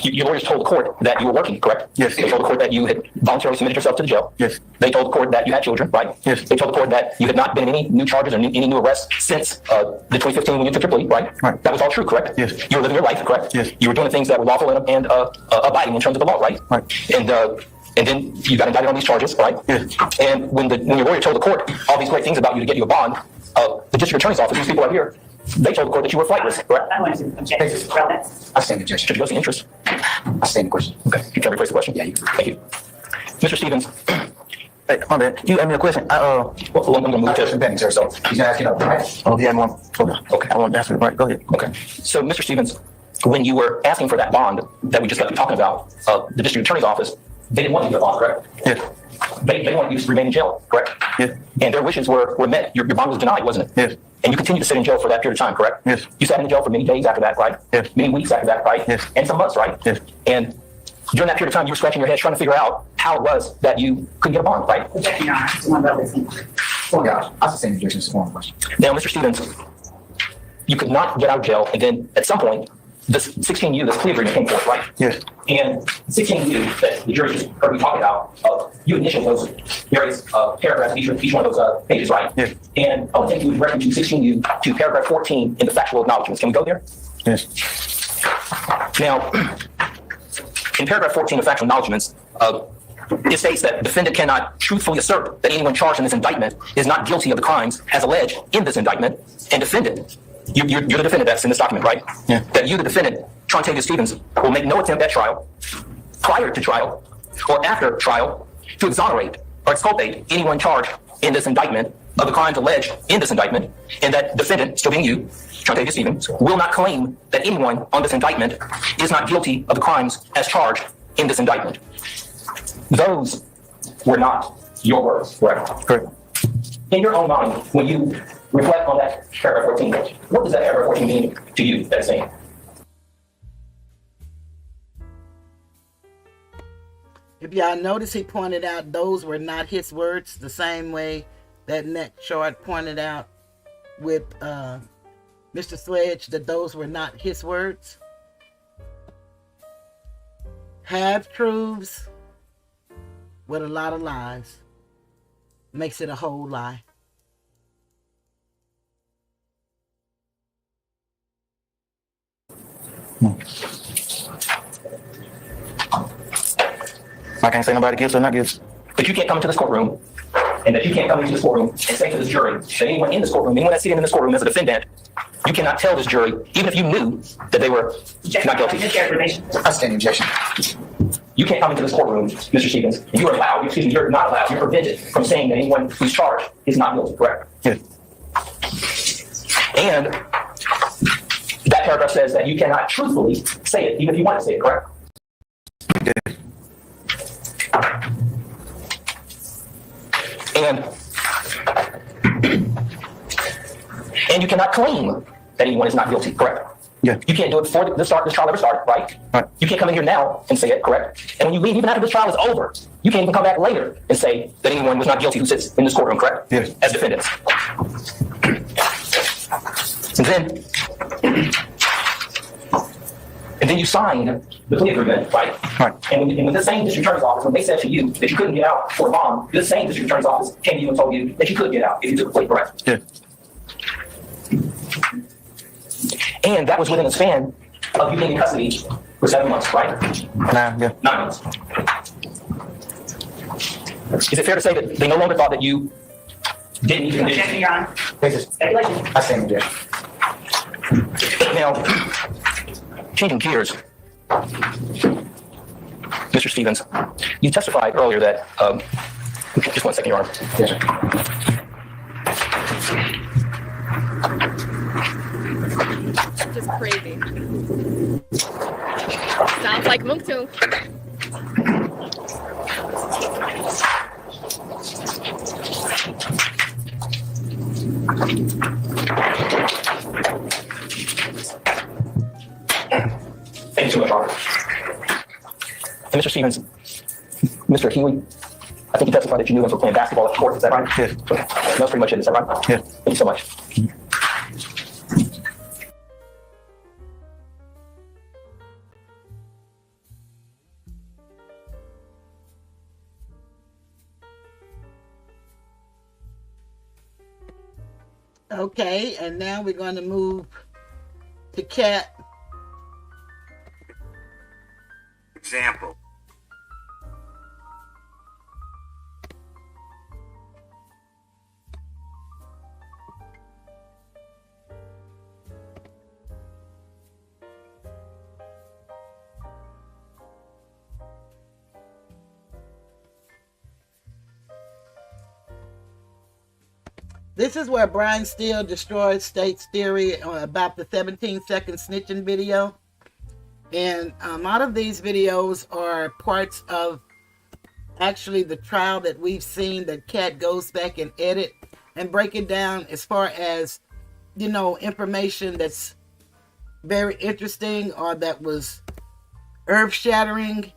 Your lawyers told the court that you were working, correct? Yes. They told the court that you had voluntarily submitted yourself to the jail. Yes. They told the court that you had children, right? Yes. They told the court that you had not been in any new charges or any new arrests since the 2015 when you took your plea, right? Right. That was all true, correct? Yes. You were living your life, correct? Yes. You were doing the things that were lawful and abiding in terms of the law, right? Right. And then you got indicted on these charges, right? Yes. And when your lawyer told the court all these great things about you to get you a bond, the district attorney's office, these people right here, they told the court that you were flight risk, correct? I want to object. I stand objection. Should you go to the interest? I stand the question. Okay. You can rephrase the question? Yeah, you can. Thank you. Mr. Stevens. Hey, my bad. You asked me a question. I'm going to move to pending, sir. So he's asking up, right? Oh, yeah, okay. I want to ask him. Right, go ahead. Okay. So, Mr. Stevens, when you were asking for that bond that we just got talking about, the district attorney's office, they didn't want you to get a bond, correct? Yes. They wanted you to remain in jail, correct? Yes. And their wishes were met. Your bond was denied, wasn't it? Yes. And you continued to sit in jail for that period of time, correct? Yes. You sat in jail for many days after that, right? Yes. Many weeks after that, right? Yes. And some months, right? Yes. And during that period of time, you were scratching your head trying to figure out how it was that you couldn't get a bond, right? Objection, Your Honor. Oh, gosh. I sustain objection. It's one question. Now, Mr. Stevens, you could not get out of jail, and then at some point, this 16U, this plea agreement came forth, right? Yes. And 16U that the jury just heard me talking about, you initialed those various paragraphs, each one of those pages, right? Yes. And I would think you would direct me to 16U to paragraph 14 in the factual acknowledgments. Can we go there? Yes. Now, in paragraph 14 of factual acknowledgments, it states that defendant cannot truthfully assert that anyone charged in this indictment is not guilty of the crimes as alleged in this indictment. And defendant, you're the defendant that's in this document, right? Yeah. That you, the defendant, Trontavious Stevens, will make no attempt at trial, prior to trial, or after trial, to exonerate or exculpate anyone charged in this indictment of the crimes alleged in this indictment, and that defendant, still being you, Trontavious Stevens, will not claim that anyone on this indictment is not guilty of the crimes as charged in this indictment. Those were not your words, correct? Correct. In your own mind, when you reflect on that paragraph 14, what does that paragraph 14 mean to you, that saying? If y'all notice, he pointed out those were not his words, the same way that next chart pointed out with Mr. Sledge that those were not his words. Half truths with a lot of lies makes it a whole lie. I can't say nobody gives or not gives. But you can't come into this courtroom, and that you can't come into this courtroom and say to this jury that anyone in this courtroom, anyone that's sitting in this courtroom as a defendant, you cannot tell this jury, even if you knew that they were not guilty. I stand objection. You can't come into this courtroom, Mr. Stevens, and you're not allowed, you're prevented from saying that anyone who's charged is not guilty, correct? Yes. And that paragraph says that you cannot truthfully say it, even if you want to say it, correct? Yes. And you cannot claim that anyone is not guilty, correct? Yeah. You can't do it before this trial ever started, right? Right. You can't come in here now and say it, correct? And when you leave, even after this trial is over, you can't even come back later and say that anyone was not guilty who sits in this courtroom, correct? Yes. As defendants. And then you signed the plea agreement, right? Right. And when the same district attorney's office, when they said to you that you couldn't get out for a bond, the same district attorney's office came to you and told you that you could get out if you took a plea, correct? Yeah. And that was within a span of you being in custody for 7 months, right? 9 months. Is it fair to say that they no longer thought that you didn't need to condition? I stand objection. Now, changing gears, Mr. Stevens, you testified earlier that, just 1 second, Your Honor. Yes, sir. Just crazy. Sounds like Mounk too. Thank you so much, Robert. And Mr. Stevens, Mr. Healy, I think you testified that you knew him for playing basketball at the court, is that right? Yes. That's pretty much it, is that right? Yes. Thank you so much. Okay, and now we're going to move to Katt. Example. This is where Brian Steele destroyed State's theory about the 17-second snitching video. And a lot of these videos are parts of actually the trial that we've seen that Katt goes back and edit and break it down as far as, you know, information that's very interesting or that was earth-shattering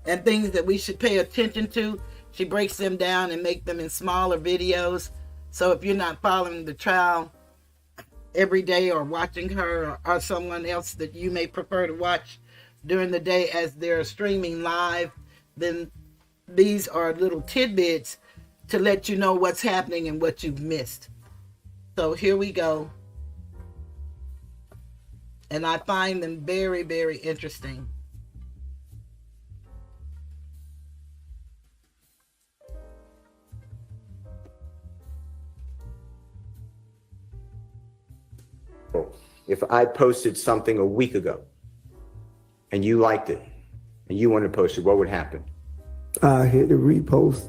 and things that we should pay attention to. She breaks them down and make them in smaller videos. So if you're not following the trial, every day or watching her or someone else that you may prefer to watch during the day as they're streaming live, then these are little tidbits to let you know what's happening and what you've missed. So here we go. And I find them very, very interesting. If I posted something a week ago and you liked it and you wanted to post it, what would happen? I hit the repost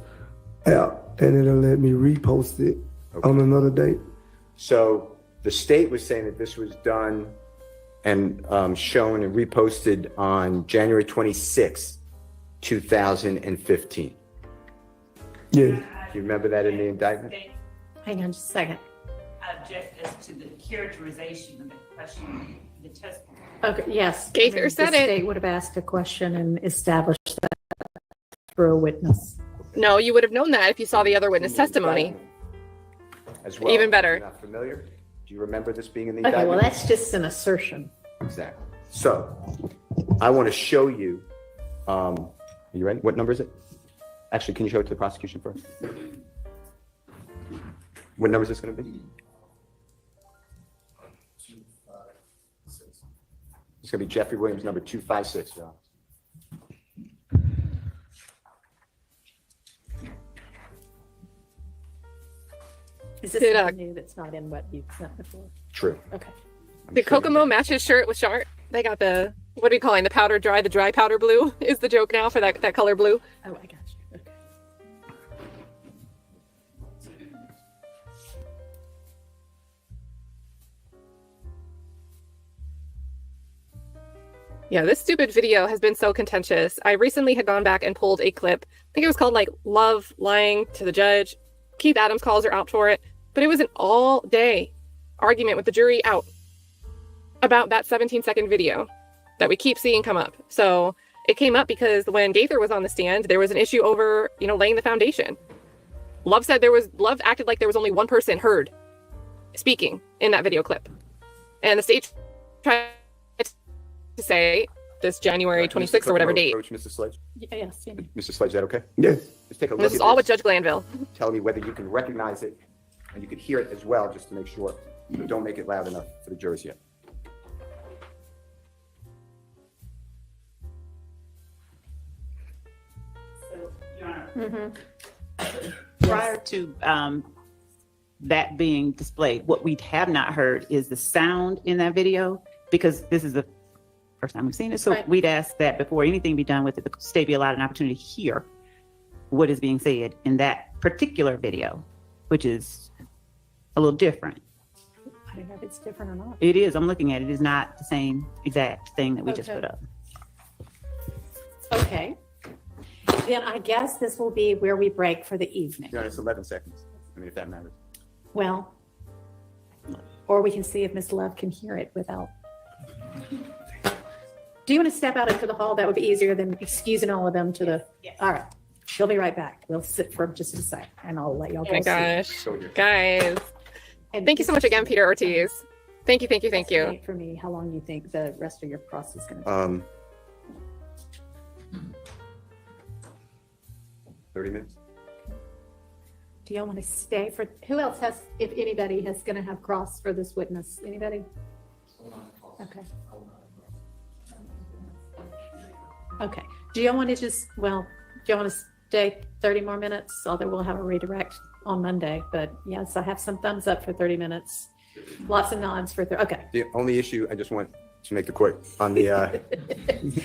app and it'll let me repost it on another date. So the state was saying that this was done and shown and reposted on January 26, 2015. Yeah. Do you remember that in the indictment? Hang on just a second. Object as to the characterization of the question, the testimony. Okay, yes. Gaither said the it. state would have asked a question and established that through a witness. No, you would have known that if you saw the other witness testimony. As well. Even better. You're not familiar? Do you remember this being in the Okay, indictment? well, that's just an assertion. Exactly. So I want to show you. Are you ready? What number is it? Actually, can you show it to the prosecution first? What number is this going to be? It's going to be Jeffrey Williams, number 256, John. Is this something new that's not in what you've sent before? True. Okay. Did Kokomo match his shirt with Shart? They got the, what are we calling the powder dry? The dry powder blue is the joke now for that color blue. Oh, I got you. Okay. Yeah, this stupid video has been so contentious. I recently had gone back and pulled a clip. I think it was called like Love Lying to the Judge. Keith Adams calls her out for it. But it was an all-day argument with the jury out about that 17-second video that we keep seeing come up. So it came up because when Gaither was on the stand, there was an issue over, laying the foundation. Love acted like there was only one person heard speaking in that video clip. And the state tried to say this January 26th or whatever date. Approach Mr. Sledge. Yes. Yeah. Mr. Sledge, is that okay? Yes. Just take a look This at is all with Judge Glanville. Tell me whether you can recognize it and you can hear it as well, just to make sure. But don't make it loud enough for the jurors yet. So, Your Honor, Mm-hmm. prior to that being displayed, what we have not heard is the sound in that video, because this is the first time we've seen it. So Right. we'd ask that before anything be done with it, the state be allowed an opportunity to hear what is being said in that particular video, which is a little different. I don't know if it's different or not. It is. I'm looking at it. It is not the same exact thing that we just Okay. put up. Okay. Then I guess this will be where we break for the evening. Yeah, it's 11 seconds. I mean, if that matters. Well, or we can see if Miss Love can hear it without. Do you want to step out into the hall? That would be easier than excusing all of them to the. Yes. All right. She'll be right back. We'll sit for just a sec and I'll let y'all Oh my go see. gosh. So you're- Guys. And Thank you so much again, Peter Ortiz. Thank you. estimate for me how long you think the rest of your process is going to take. 30 minutes. Do y'all want to stay for, who else has, if anybody is going to have cross for this witness? Anybody? Okay. Okay. Do y'all want to just, well, do y'all want to stay 30 more minutes? Although we'll have a redirect on Monday, but yes, I have some thumbs up for 30 minutes. Lots of nods for, okay. The only issue I just want to make the court on the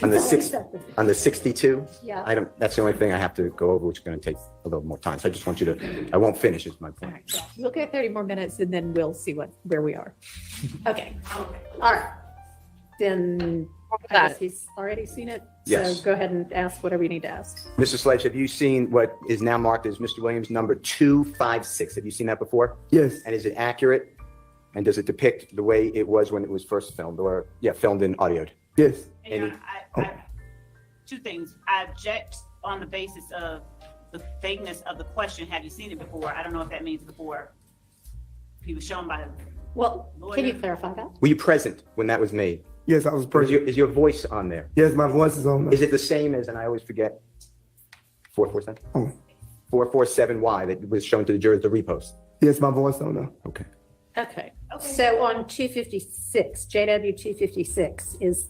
on the 62 Yeah. item. That's the only thing I have to go over, which is going to take a little more time. So I just want you to. I won't finish. Is my All point. right, yeah. We'll get 30 more minutes and then we'll see where we are. Okay. All right. Then I guess he's already seen it. Yes. So go ahead and ask whatever you need to ask. Mr. Sledge, have you seen what is now marked as Mr. Williams number 256? Have you seen that before? Yes. And is it accurate? And does it depict the way it was when it was first filmed, or filmed and audioed? Yes. And two things. I object on the basis of the vagueness of the question. Have you seen it before? I don't know if that means before he was shown by Well, can you clarify that? Were you present when that was made? Yes, I was present. Is your voice on there? Yes, my voice is on there. Is it the same as, and I always forget, 447? Oh. 447Y that was shown to the jurors, the repost? Yes, my voice on there. Okay. Okay. So on 256, JW 256 is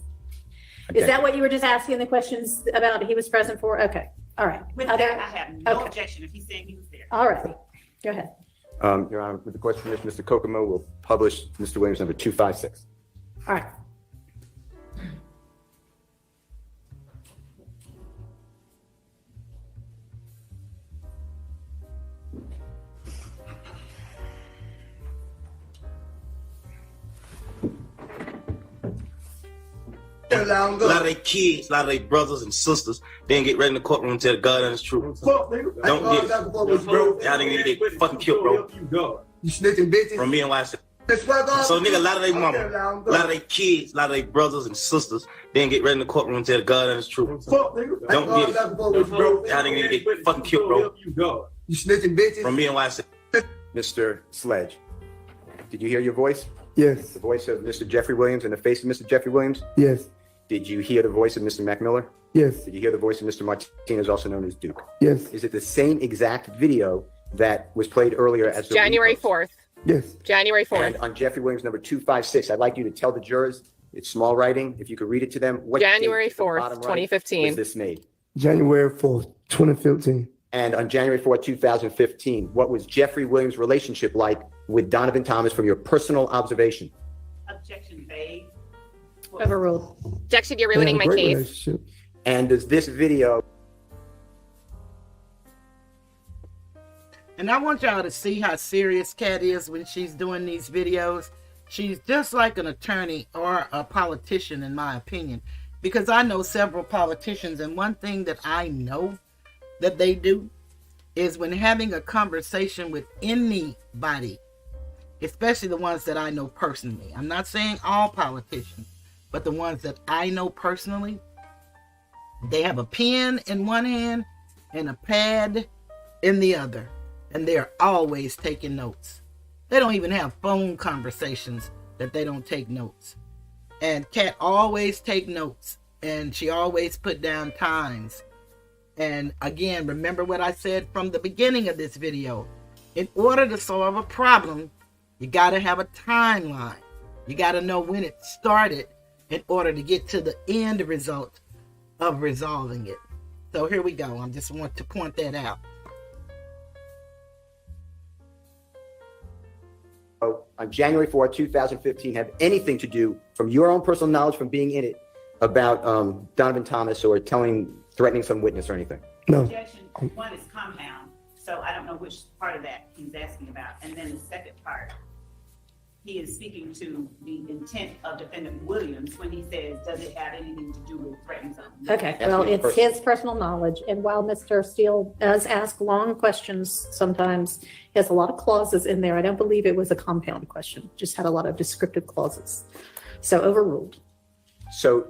that what you were just asking the questions about he was present for? Okay. All right. With that, I have no objection if he's saying he was there. All right. Go ahead. Your Honor, with the court's permission, Mr. Kokomo will publish Mr. Williams number 256. All right. A lot of their kids, a lot of their brothers and sisters, they didn't get ready in the courtroom and tell the God honest truth. Don't get it. Y'all niggas get fucking killed, bro. You snitching bitches? From me and YSL. So nigga, a lot of their mama, a lot of their kids, a lot of their brothers and sisters, they didn't get ready in the courtroom and tell the God honest truth. Don't get it. Y'all niggas get fucking killed, bro. You snitching bitches? From me and YSL. Mr. Sledge, did you hear your voice? Yes. The voice of Mr. Jeffrey Williams and the face of Mr. Jeffrey Williams? Yes. Did you hear the voice of Mr. McMiller? Yes. Did you hear the voice of Mr. Martinez, also known as Duke? Yes. Is it the same exact video that was played earlier as the January repost? 4th. Yes. January 4th. And on Jeffrey Williams number 256, I'd like you to tell the jurors, it's small writing, if you could read it to them. What January date at the 4th, bottom right 2015. was this made? January 4th, 2015. And on January 4th, 2015, what was Jeffrey Williams' relationship like with Donovan Thomas from your personal observation? Objection made. Overruled. Objection, you're ruining my case. And does this video... And I want y'all to see how serious Katt is when she's doing these videos. She's just like an attorney or a politician, in my opinion, because I know several politicians, and one thing that I know that they do is when having a conversation with anybody, especially the ones that I know personally. I'm not saying all politicians, but the ones that I know personally, they have a pen in one hand and a pad in the other, and they're always taking notes. They don't even have phone conversations that they don't take notes. And Katt always take notes, and she always put down times. And again, remember what I said from the beginning of this video. In order to solve a problem, you got to have a timeline. You got to know when it started in order to get to the end result of resolving it. So here we go. I just want to point that out. On January 4th, 2015, have anything to do, from your own personal knowledge from being in it, about Donovan Thomas or threatening some witness or anything? No. Objection, one is compound, so I don't know which part of that he's asking about. And then the second part, he is speaking to the intent of Defendant Williams when he says, does it have anything to do with threatening something? Okay, well, it's his personal knowledge. And while Mr. Steele does ask long questions sometimes, he has a lot of clauses in there. I don't believe it was a compound question, just had a lot of descriptive clauses. So overruled. So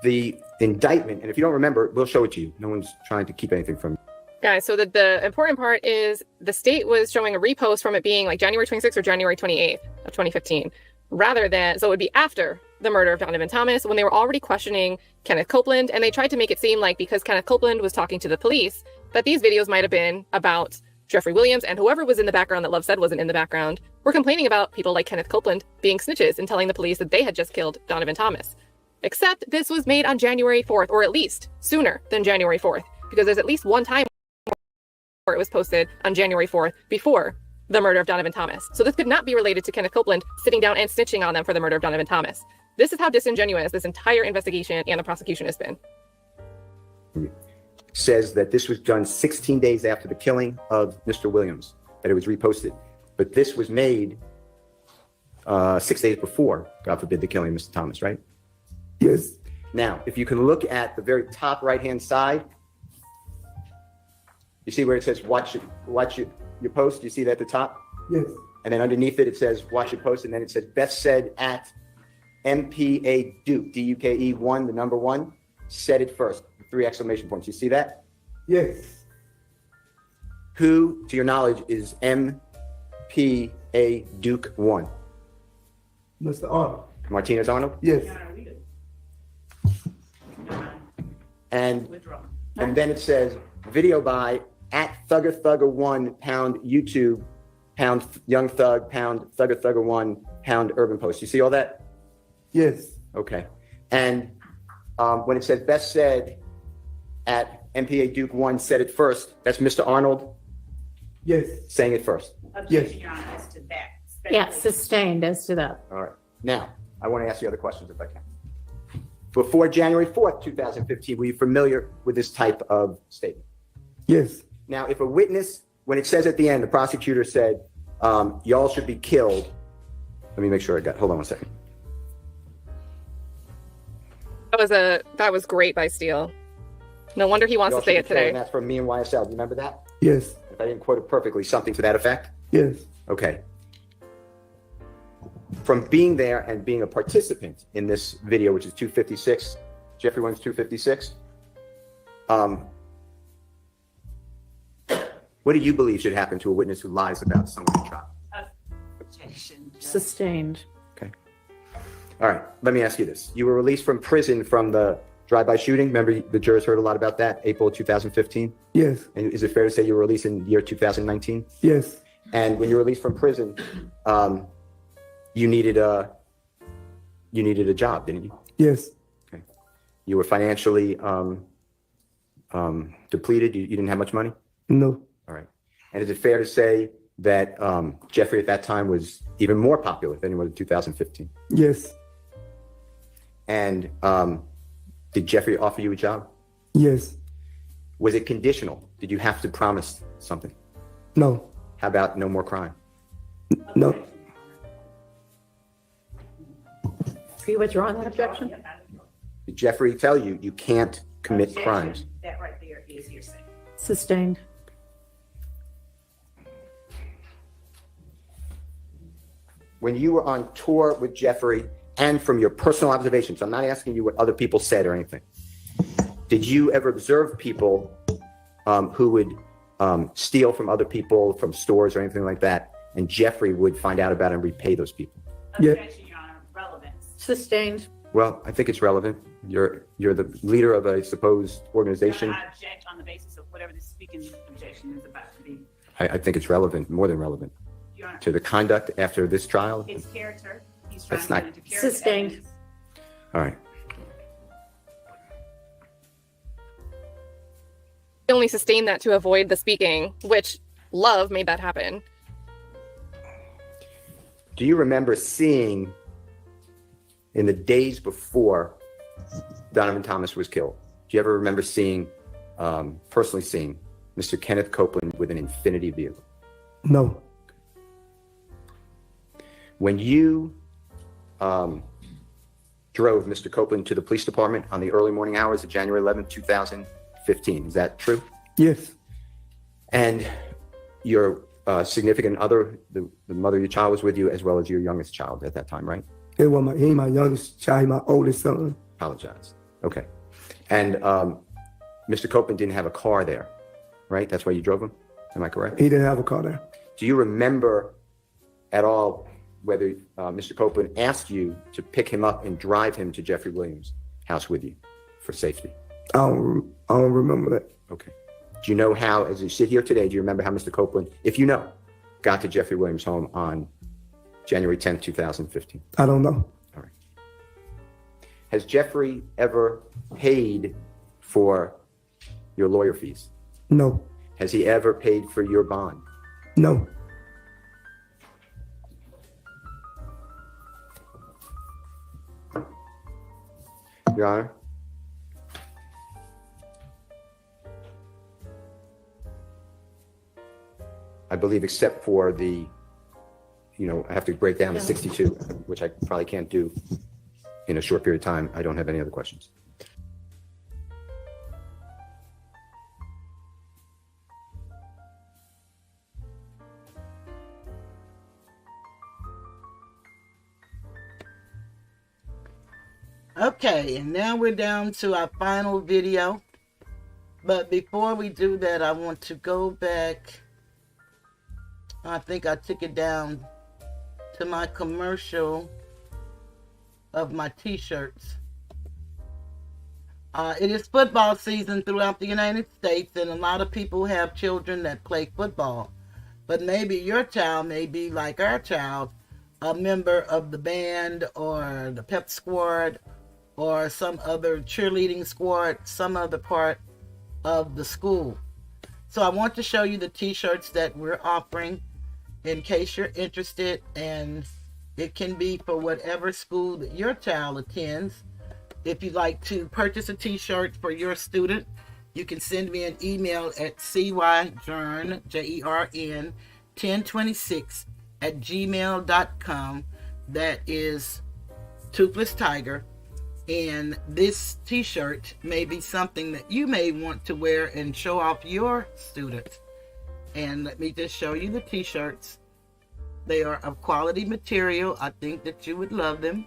the indictment, and if you don't remember, we'll show it to you. No one's trying to keep anything from you. Guys, so the important part is the state was showing a repost from it being like January 26th or January 28th of 2015, rather than, so it would be after the murder of Donovan Thomas when they were already questioning Kenneth Copeland. And they tried to make it seem like because Kenneth Copeland was talking to the police, that these videos might have been about Jeffrey Williams, and whoever was in the background that Love said wasn't in the background were complaining about people like Kenneth Copeland being snitches and telling the police that they had just killed Donovan Thomas. Except this was made on January 4th, or at least sooner than January 4th, because there's at least one time where it was posted on January 4th before the murder of Donovan Thomas. So this could not be related to Kenneth Copeland sitting down and snitching on them for the murder of Donovan Thomas. This is how disingenuous this entire investigation and the prosecution has been. Says that this was done 16 days after the killing of Mr. Williams, that it was reposted. But this was made 6 days before, God forbid, the killing of Mr. Thomas, right? Yes. Now, if you can look at the very top right-hand side, you see where it says watch your post? You see that at the top? Yes. And then underneath it, it says watch your post, and then it says best said at MPA Duke, DUKE 1, the number 1, said it first, 3 exclamation points. You see that? Yes. Who, to your knowledge, is MPA Duke 1? Mr. Arnold. Martinez Arnold? Yes. And then it says video by @ThuggerThugger1 #YouTube #Young Thug #ThuggerThugger1 #Urban Post. You see all that? Yes. Okay. And when it says best said @MPA Duke 1 said it first, that's Mr. Arnold? Yes. Saying it first? Yes. Yeah, sustained as to that. All right. Now, I want to ask you other questions if I can. Before January 4th, 2015, were you familiar with this type of statement? Yes. Now, if a witness, when it says at the end, the prosecutor said, y'all should be killed. Let me make sure I got, hold on one second. That was great by Steele. No wonder he wants to say it today. And that's from me and YSL. Do you remember that? Yes. If I didn't quote it perfectly, something to that effect? Yes. Okay. From being there and being a participant in this video, which is 256, Jeffrey Williams 256, what do you believe should happen to a witness who lies about someone in trial? Sustained. Okay. All right. Let me ask you this. You were released from prison from the drive-by shooting. Remember, the jurors heard a lot about that, April 2015? Yes. And is it fair to say you were released in the year 2019? Yes. And when you were released from prison, you needed a job, didn't you? Yes. Okay. You were financially depleted. You didn't have much money? No. All right. And is it fair to say that Jeffrey at that time was even more popular than he was in 2015? Yes. And did Jeffrey offer you a job? Yes. Was it conditional? Did you have to promise something? No. How about no more crime? No. Are you withdrawing that objection? Did Jeffrey tell you you can't commit crimes? That right there is hearsay. Sustained. When you were on tour with Jeffrey, and from your personal observations, I'm not asking you what other people said or anything, did you ever observe people who would steal from other people, from stores or anything like that, and Jeffrey would find out about it and repay those people? Yeah. Sustained. Well, I think it's relevant. You're the leader of a supposed organization. I object on the basis of whatever the speaking objection is about to be. I think it's relevant, more than relevant, to the conduct after this trial. His character. He's trying That's to not. get into character. Sustained. All right. He only sustained that to avoid the speaking, which Love made that happen. Do you remember seeing, in the days before Donovan Thomas was killed, do you ever remember seeing, personally seeing, Mr. Kenneth Copeland with an Infiniti vehigle? No. When you drove Mr. Copeland to the police department on the early morning hours of January 11th, 2015, is that true? Yes. And your significant other, the mother of your child, was with you, as well as your youngest child at that time, right? It was he ain't my youngest child, my oldest son. Apologize. Okay. And Mr. Copeland didn't have a car there, right? That's why you drove him? Am I correct? He didn't have a car there. Do you remember at all whether Mr. Copeland asked you to pick him up and drive him to Jeffrey Williams' house with you for safety? I don't remember that. Okay. Do you know how, as you sit here today, do you remember how Mr. Copeland, if you know, got to Jeffrey Williams' home on January 10th, 2015? I don't know. All right. Has Jeffrey ever paid for your lawyer fees? No. Has he ever paid for your bond? No. Your Honor? I believe, except for the, I have to break down the 62, which I probably can't do in a short period of time. I don't have any other questions. Okay, and now we're down to our final video. But before we do that, I want to go back. I think I took it down to my commercial of my t-shirts. It is football season throughout the United States, and a lot of people have children that play football. But maybe your child may be like our child, a member of the band or the pep squad or some other cheerleading squad, some other part of the school. So I want to show you the t-shirts that we're offering in case you're interested, and it can be for whatever school that your child attends. If you'd like to purchase a t-shirt for your student, you can send me an email at cyrn, J-E-R-N, 1026@gmail.com. That is Toothless Tiger. And this t-shirt may be something that you may want to wear and show off your students. And let me just show you the t-shirts. They are of quality material. I think that you would love them.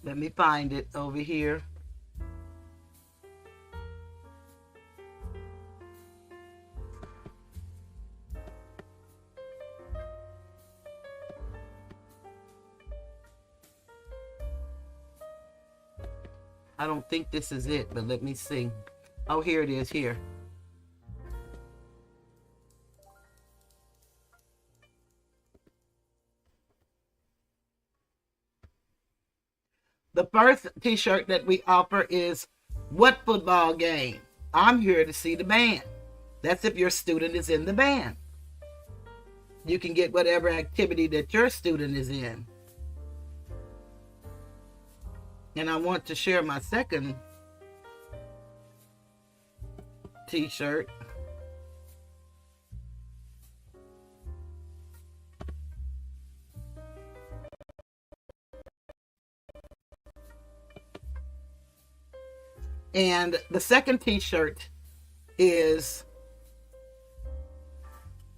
Let me find it over here. I don't think this is it, but let me see. Oh, here it is, here. The first t-shirt that we offer is, what football game? I'm here to see the band. That's if your student is in the band. You can get whatever activity that your student is in. And I want to share my second t-shirt. And the second t-shirt is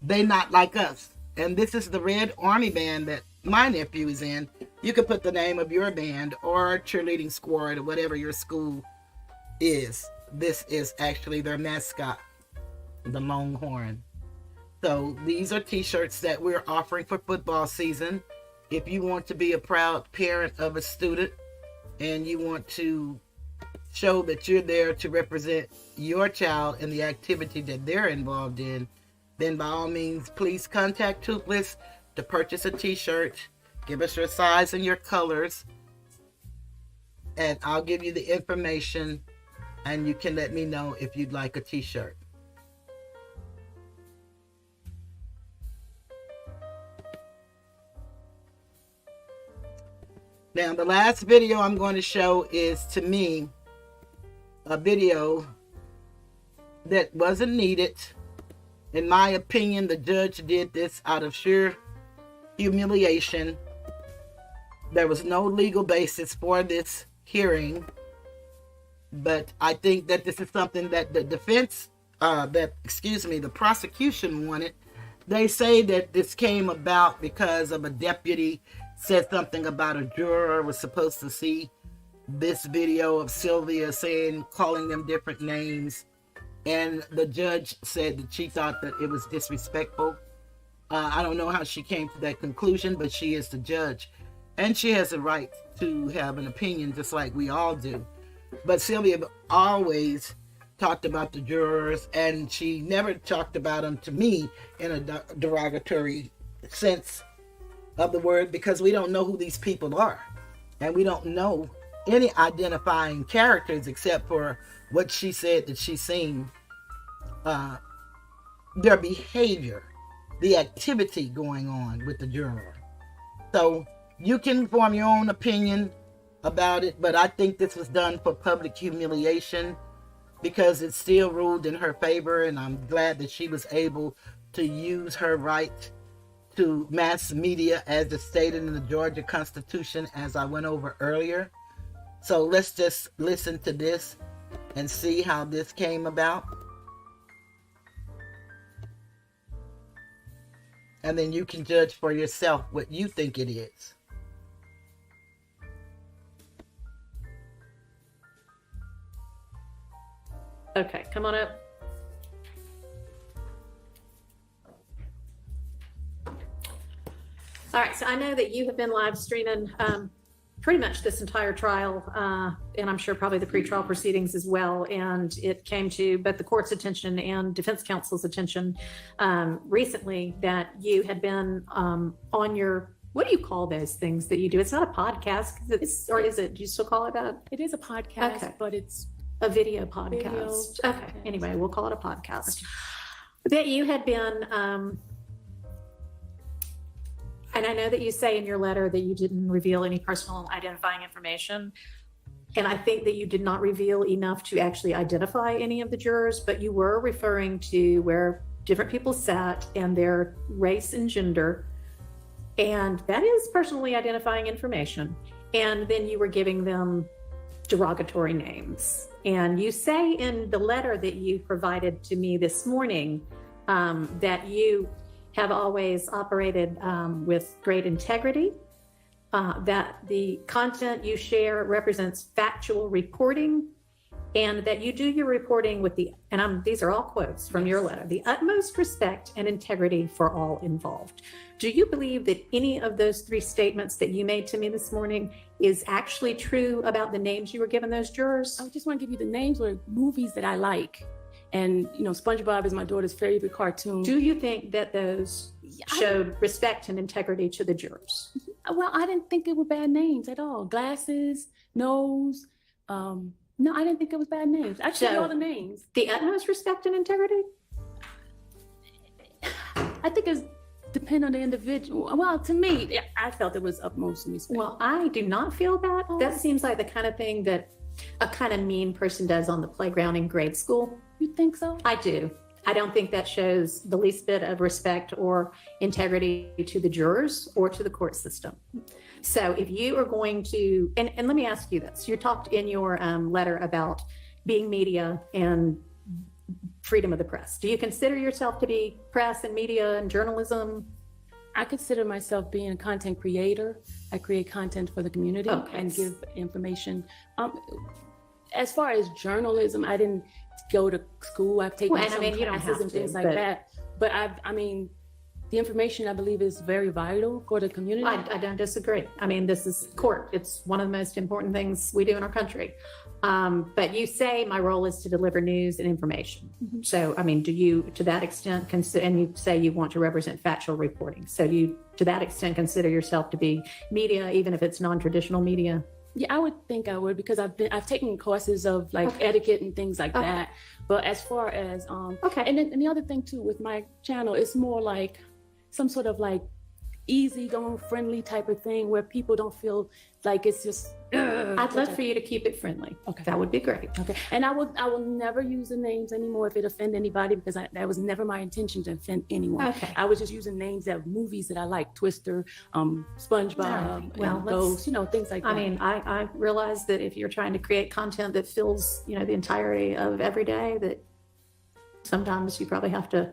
They Not Like Us. And this is the Red Army band that my nephew is in. You could put the name of your band or cheerleading squad or whatever your school is. This is actually their mascot, the Longhorn. So these are t-shirts that we're offering for football season. If you want to be a proud parent of a student and you want to show that you're there to represent your child in the activity that they're involved in, then by all means, please contact Toothless to purchase a t-shirt. Give us your size and your colors, and I'll give you the information, and you can let me know if you'd like a t-shirt. Now, the last video I'm going to show is, to me, a video that wasn't needed. In my opinion, the judge did this out of sheer humiliation. There was no legal basis for this hearing, but I think that this is something that the defense, the prosecution wanted. They say that this came about because of a deputy said something about a juror was supposed to see this video of Sylvia calling them different names. And the judge said that she thought that it was disrespectful. I don't know how she came to that conclusion, but she is the judge. And she has a right to have an opinion, just like we all do. But Sylvia always talked about the jurors, and she never talked about them to me in a derogatory sense of the word, because we don't know who these people are. And we don't know any identifying characters except for what she said that she's seen, their behavior, the activity going on with the juror. So you can form your own opinion about it, but I think this was done for public humiliation because it still ruled in her favor, and I'm glad that she was able to use her right to mass media as it's stated in the Georgia Constitution, as I went over earlier. So let's just listen to this and see how this came about. And then you can judge for yourself what you think it is. Okay, come on up. All right, so I know that you have been live streaming pretty much this entire trial, and I'm sure probably the pretrial proceedings as well. And it came to both the court's attention and defense counsel's attention recently that you had been on your, what do you call those things that you do? It's not a podcast, or is it? Do you still call it that? It is a podcast, Okay. but it's A video podcast. Okay. Anyway, we'll call it a podcast. That you had been, and I know that you say in your letter that you didn't reveal any personal identifying information. And I think that you did not reveal enough to actually identify any of the jurors, but you were referring to where different people sat and their race and gender. And that is personally identifying information. And then you were giving them derogatory names. And you say in the letter that you provided to me this morning that you have always operated with great integrity, that the content you share represents factual reporting, and that you do your reporting with the, and these are all quotes from your letter, the utmost respect and integrity for all involved. Do you believe that any of those three statements that you made to me this morning is actually true about the names you were given those jurors? I just want to give you the names or movies that I like. And, you know, SpongeBob is my daughter's favorite cartoon. Do you think that those showed respect and integrity to the jurors? Well, I didn't think it were bad names at all. Glasses, nose. No, I didn't think it was bad names. I showed all the names. The utmost respect and integrity? I think it's depend on the individual. Well, to me, I felt it was utmost respect. Well, I do not feel that. That seems like the kind of thing that a kind of mean person does on the playground in grade school. You think so? I do. I don't think that shows the least bit of respect or integrity to the jurors or to the court system. So if you are going to, and let me ask you this, you talked in your letter about being media and freedom of the press. Do you consider yourself to be press and media and journalism? I consider myself being a content creator. I create content for the community and give information. As far as journalism, I didn't go to school. I've taken some classes and things like that. But I mean, the information I believe is very vital for the community. I don't disagree. I mean, this is court. It's one of the most important things we do in our country. But you say my role is to deliver news and information. Mm-hmm. So, I mean, do you, to that extent, and you say you want to represent factual reporting. So do you, to that extent, consider yourself to be media, even if it's non-traditional media? Yeah, I would think I would, because I've taken courses of like etiquette and things like that. But as far as and then the other thing too with my channel, it's more like some sort of like easygoing, friendly type of thing where people don't feel like it's just. I'd love for you to keep it friendly. Okay, that would be great. Okay, and I will never use the names anymore if it offend anybody, because that was never my intention to offend anyone. Okay, I was just using names of movies that I like, Twister, SpongeBob, Ghost, things like that. I mean, I realize that if you're trying to create content that fills, the entirety of every day, that sometimes you probably have to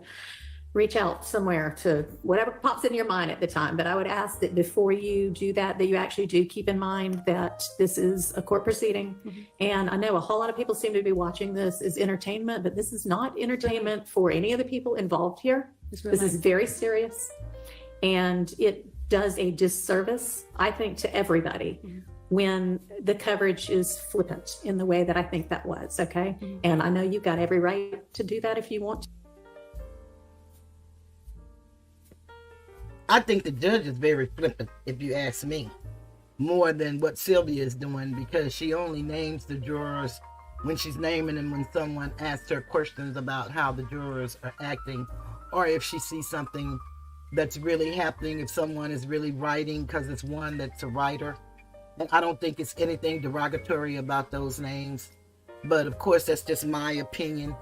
reach out somewhere to whatever pops in your mind at the time. But I would ask that before you do that, that you actually do keep in mind that this is a court proceeding. Mm-hmm. And I know a whole lot of people seem to be watching this as entertainment, but this is not entertainment for any of the people involved here. This is very serious. And it does a disservice, I think, to everybody. Mm-hmm. When the coverage is flippant in the way that I think that was, okay? Mm-hmm. And I know you've got every right to do that if you want to. I think the judge is very flippant, if you ask me, more than what Sylvia is doing, because she only names the jurors when she's naming them when someone asks her questions about how the jurors are acting, or if she sees something that's really happening, if someone is really writing, because it's one that's a writer. And I don't think it's anything derogatory about those names, but of course that's just my opinion.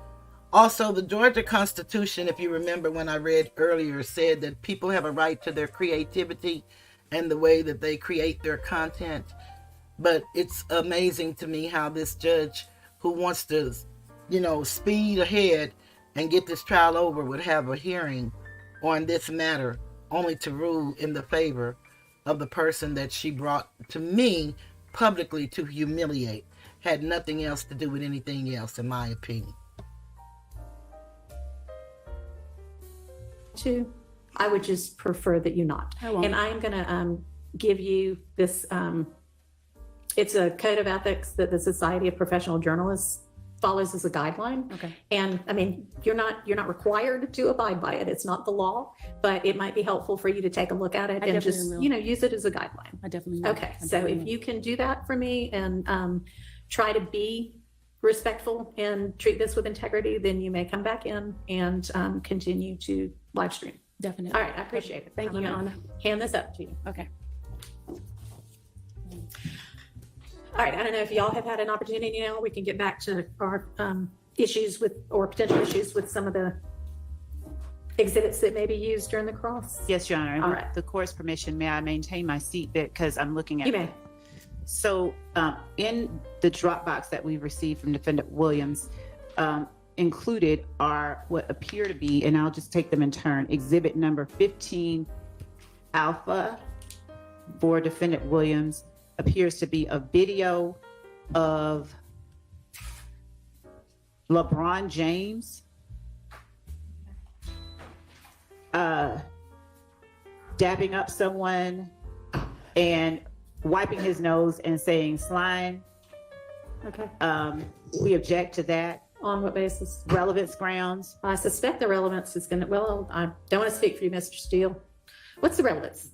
Also, the Georgia Constitution, if you remember when I read earlier, said that people have a right to their creativity and the way that they create their content. But it's amazing to me how this judge who wants to, speed ahead and get this trial over would have a hearing on this matter only to rule in the favor of the person that she brought to me publicly to humiliate. Had nothing else to do with anything else, in my opinion. to. I would just prefer that you not. I won't. And I'm going to give you this. It's a code of ethics that the Society of Professional Journalists follows as a guideline. Okay. And I mean, you're not required to abide by it. It's not the law, but it might be helpful for you to take a look at it I and just, definitely will. use it as a guideline. I definitely will. Okay. I So definitely if will. you can do that for me and try to be respectful and treat this with integrity, then you may come back in and continue to live stream. Definitely. All right. I appreciate it. Thank I'm you, gonna Anna. hand this up to you. Okay. All right, I don't know if y'all have had an opportunity now. We can get back to our issues with, or potential issues with some of the exhibits that may be used during the cross. Yes, Your Honor. And All with right. the court's permission, may I maintain my seat bit because I'm looking at You may. So in the Dropbox that we received from Defendant Williams, included are what appear to be, and I'll just take them in turn, exhibit number 15 alpha for Defendant Williams appears to be a video of LeBron James dabbing up someone and wiping his nose and saying slime. Okay. We object to that. On what basis? Relevance grounds. I suspect the relevance is going to, well, I don't want to speak for you, Mr. Steele. What's the relevance?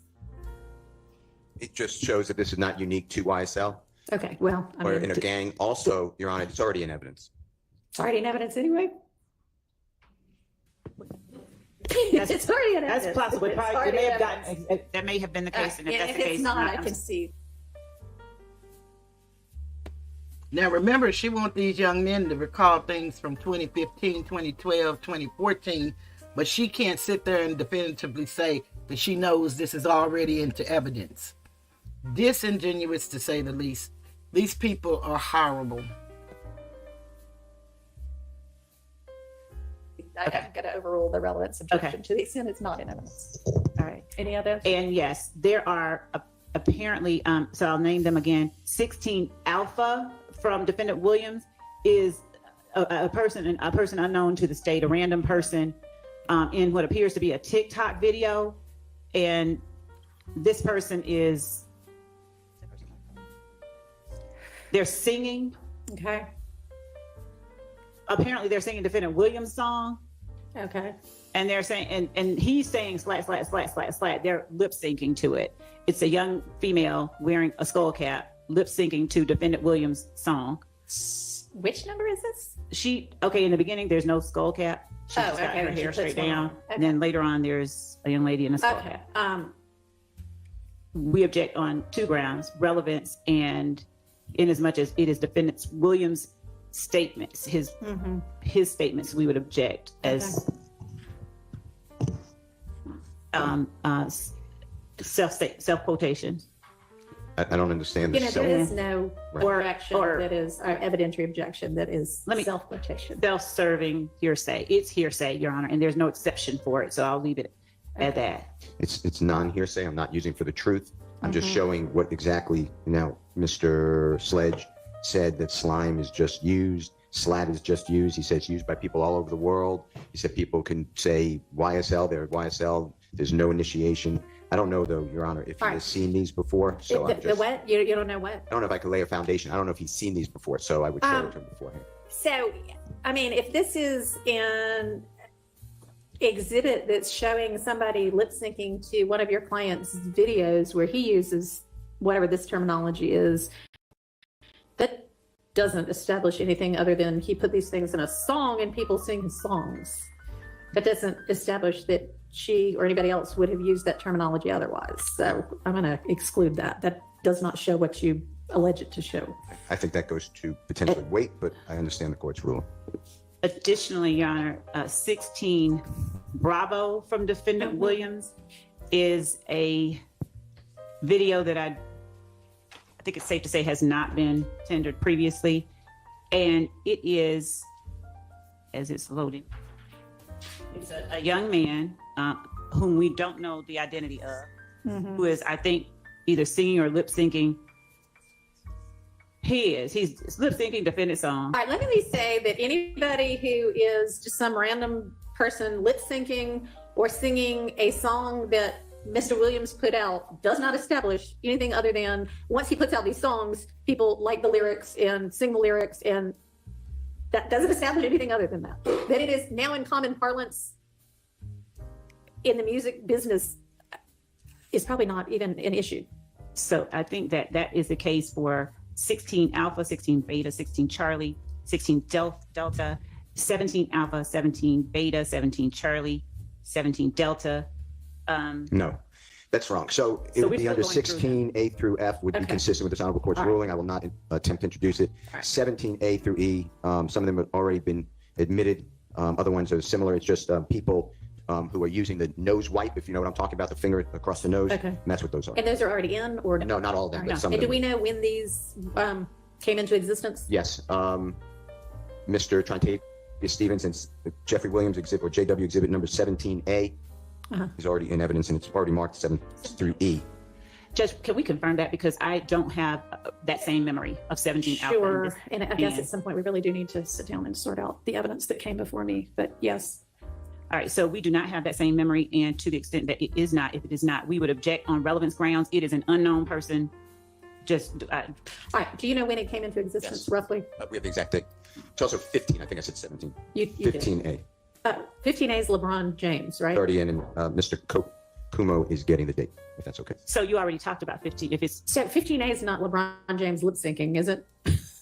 It just shows that this is not unique to YSL Okay, well, I or mean, in a gang. Also, Your Honor, it's already in evidence. it's already in evidence anyway. It's already in evidence. That's possible. It's Probably, already may in have evidence. gotten, that may have been the case. And if that's If the case, it's not, I I'm- can see. Now remember, she wants these young men to recall things from 2015, 2012, 2014, but she can't sit there and definitively say that she knows this is already into evidence. Disingenuous, to say the least. These people are horrible. I'm going to overrule the relevance objection to the extent it's not in evidence. All right. Any other? And yes, there are apparently, so I'll name them again. 16 alpha from Defendant Williams is a person unknown to the state, a random person in what appears to be a TikTok video. And this person is, they're singing. Okay. Apparently they're singing Defendant Williams' song. Okay. And they're saying, and he's saying slat, slat, slat, slat, slat. They're lip syncing to it. It's a young female wearing a skull cap, lip syncing to Defendant Williams' song. Which number is this? In the beginning, there's no skull cap. She just got her and she hair puts straight one down. on. And then later on, there's a young lady in a skull Okay. cap. We object on 2 grounds: relevance, and in as much as it is Defendant Williams' statements, his statements, we would object as self quotation. I don't understand There this. is no Right. objection that is, evidentiary objection that is self-quotation. Self-serving hearsay. It's hearsay, Your Honor, and there's no exception for it. So I'll leave it at that. It's non-hearsay. I'm not using for the truth. I'm just Mhm. showing what exactly, Mr. Sledge said that slime is just used, slat is just used. He said it's used by people all over the world. He said people can say YSL, they're YSL, there's no initiation. I don't know though, Your Honor, if he has seen these before. So I'm The just, what? You don't know what? I don't know if I could lay a foundation. I don't know if he's seen these before, so I would show it to him beforehand. So, I mean, if this is an exhibit that's showing somebody lip syncing to one of your client's videos where he uses whatever this terminology is, that doesn't establish anything other than he put these things in a song and people sing his songs. That doesn't establish that she or anybody else would have used that terminology otherwise. So I'm going to exclude that. That does not show what you allege it to show. I think that goes to potentially weight, but I understand the court's ruling. Additionally, Your Honor, 16 Bravo from Defendant Williams is a video that I think it's safe to say has not been tendered previously. And it is, as it's loading, it's a young man whom we don't know the identity of, who is, I think, either singing or lip syncing. He's lip syncing Defendant song. All right, let me say that anybody who is just some random person lip syncing or singing a song that Mr. Williams put out does not establish anything other than once he puts out these songs, people like the lyrics and sing the lyrics, and that doesn't establish anything other than that. That it is now in common parlance in the music business is probably not even an issue. So I think that that is the case for 16 alpha, 16 beta, 16 Charlie, 16 delta, 17 alpha, 17 beta, 17 Charlie, 17 delta. No, that's wrong. So it So would we're be still under going through 16A through F would be Okay. consistent with this honorable court's All right. ruling. I will not attempt to introduce it. All right. 17A through E, some of them have already been admitted. Other ones are similar. It's just people who are using the nose wipe, if you know what I'm talking about, the finger across the nose. Okay. And that's what those are. And those are already in, or No, not all of them, or but no? some And of do them. we know when these came into existence? Yes. Mr. Trontavious Stevens and Jeffrey Williams exhibit, or JW exhibit number 17A is already in evidence, and it's already marked 7 through E. Judge, can we confirm that? Because I don't have that same memory of 17 alpha. Sure. And I guess and- at some point we really do need to sit down and sort out the evidence that came before me. But yes. All right, so we do not have that same memory, and to the extent that it is not, if it is not, we would object on relevance grounds. It is an unknown person. Just All right. Do you know when it came into existence, Yes. roughly? We have the exact date. It's also 15. I think I said 17. You did. 15A. 15A is LeBron James, right? 30 in, and Mr. Kumo is getting the date, if that's okay. So you already talked about 15. If it's So 15A is not LeBron James lip syncing, is it?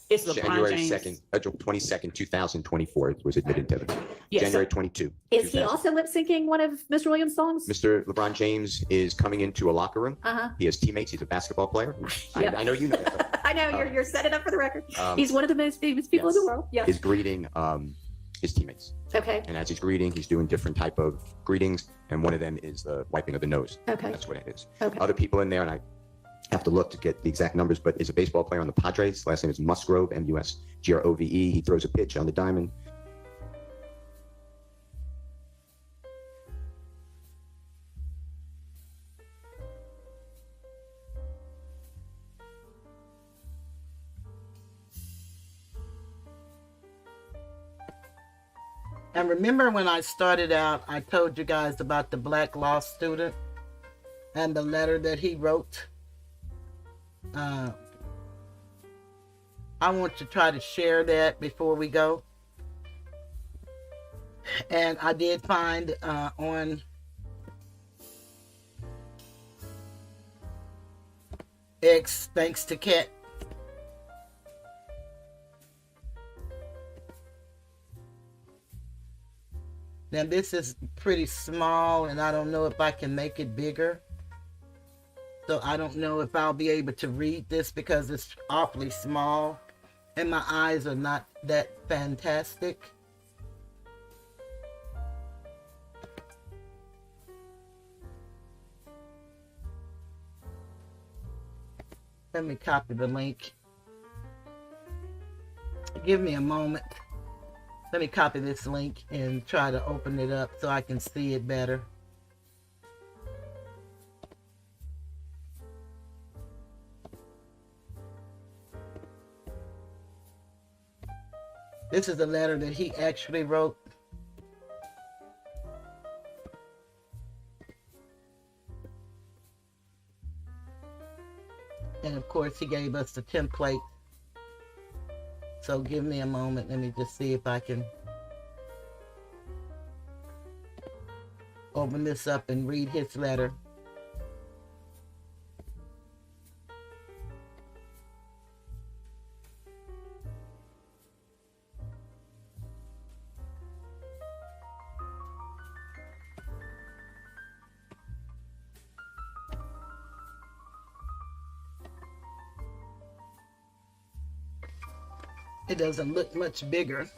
it's LeBron January James. 2nd, 22nd, 2024, it was admitted to evidence. Yes, January so- 22. Is he 2000. also lip syncing one of Mr. Williams' songs? Mr. LeBron James is coming into a locker room. Uh-huh. He has teammates. He's a basketball player. Yep. I know you know that. I know you're setting up for the record. Um, He's one of the most famous people in the world. Yeah. Is greeting his teammates. Okay. And as he's greeting, he's doing different type of greetings, and one of them is the wiping of the nose. Okay. That's what it is. Okay. Other people in there, and I have to look to get the exact numbers, but is a baseball player on the Padres. Last name is Musgrove, Musgrove. He throws a pitch on the diamond. And remember when I started out, I told you guys about the black law student and the letter that he wrote? I want to try to share that before we go. And I did find on X, thanks to Katt, now this is pretty small and I don't know if I can make it bigger. So I don't know if I'll be able to read this because it's awfully small and my eyes are not that fantastic. Let me copy the link. Give me a moment. Let me copy this link and try to open it up so I can see it better. This is a letter that he actually wrote. And of course, he gave us the template. So give me a moment. Let me just see if I can open this up and read his letter. It doesn't look much bigger.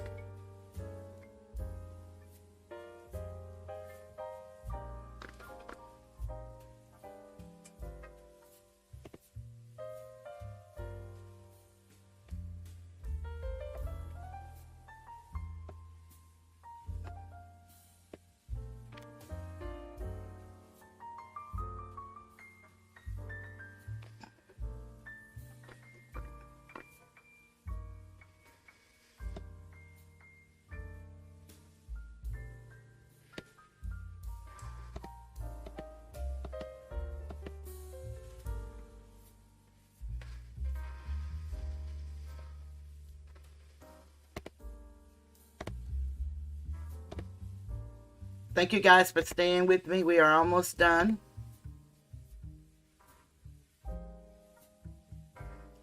Thank you guys for staying with me. We are almost done.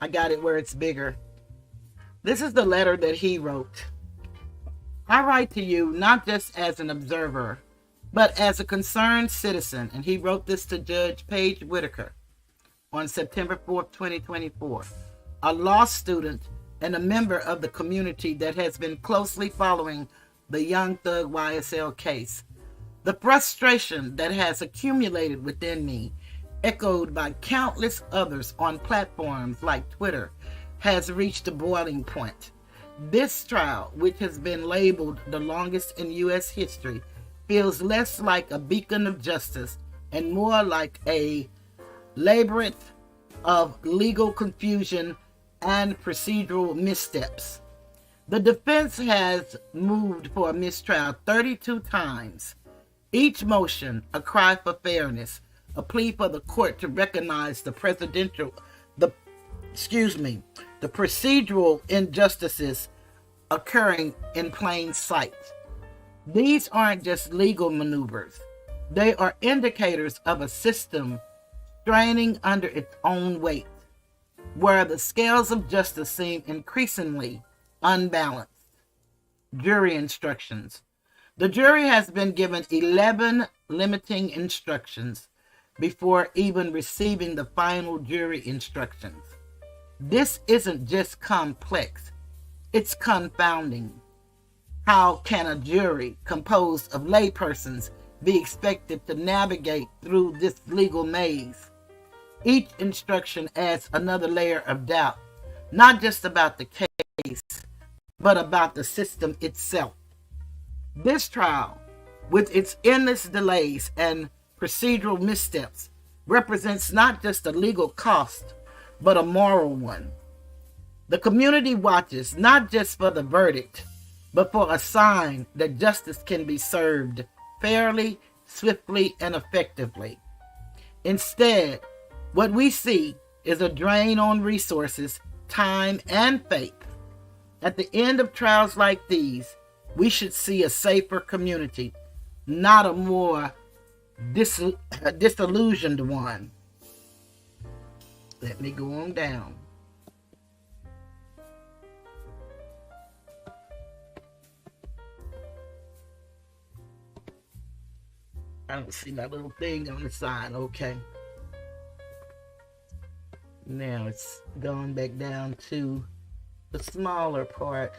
I got it where it's bigger. This is the letter that he wrote. I write to you not just as an observer, but as a concerned citizen. And he wrote this to Judge Paige Whitaker on September 4th, 2024. A law student and a member of the community that has been closely following the Young Thug YSL case. The frustration that has accumulated within me, echoed by countless others on platforms like Twitter, has reached a boiling point. This trial, which has been labeled the longest in U.S. history, feels less like a beacon of justice and more like a labyrinth of legal confusion and procedural missteps. The defense has moved for a mistrial 32 times. Each motion, a cry for fairness, a plea for the court to recognize the procedural injustices occurring in plain sight. These aren't just legal maneuvers. They are indicators of a system straining under its own weight, where the scales of justice seem increasingly unbalanced. Jury instructions. The jury has been given 11 limiting instructions before even receiving the final jury instructions. This isn't just complex, it's confounding. How can a jury composed of laypersons be expected to navigate through this legal maze? Each instruction adds another layer of doubt, not just about the case, but about the system itself. This trial, with its endless delays and procedural missteps, represents not just a legal cost, but a moral one. The community watches not just for the verdict, but for a sign that justice can be served fairly, swiftly, and effectively. Instead, what we see is a drain on resources, time, and faith. At the end of trials like these, we should see a safer community, not a more disillusioned one. Let me go on down. I don't see my little thing on the side. Okay. Now it's gone back down to the smaller part.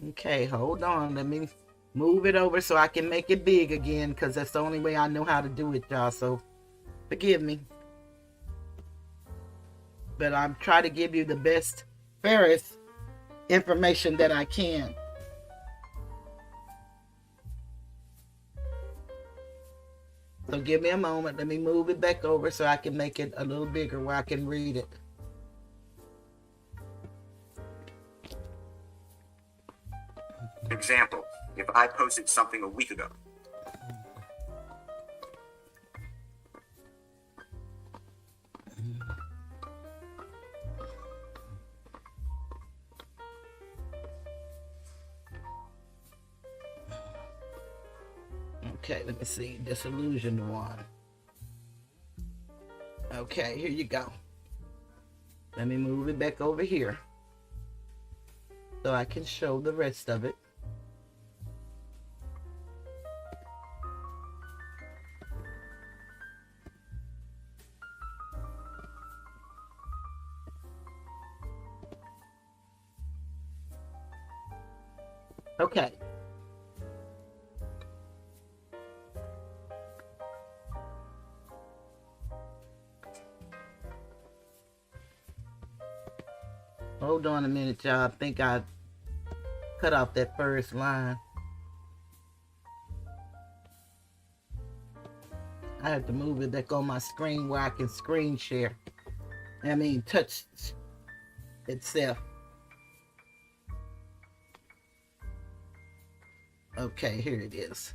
Okay, hold on. Let me move it over so I can make it big again, because that's the only way I know how to do it, y'all. So forgive me. But I'm trying to give you the best, fairest information that I can. So give me a moment. Let me move it back over so I can make it a little bigger where I can read it. Example, if I posted something a week ago. Okay, let me see. Disillusioned one. Okay, here you go. Let me move it back over here so I can show the rest of it. Okay. Hold on a minute, y'all. I think I cut off that first line. I have to move it back on my screen where I can screen share. I mean, touch itself. Okay, here it is.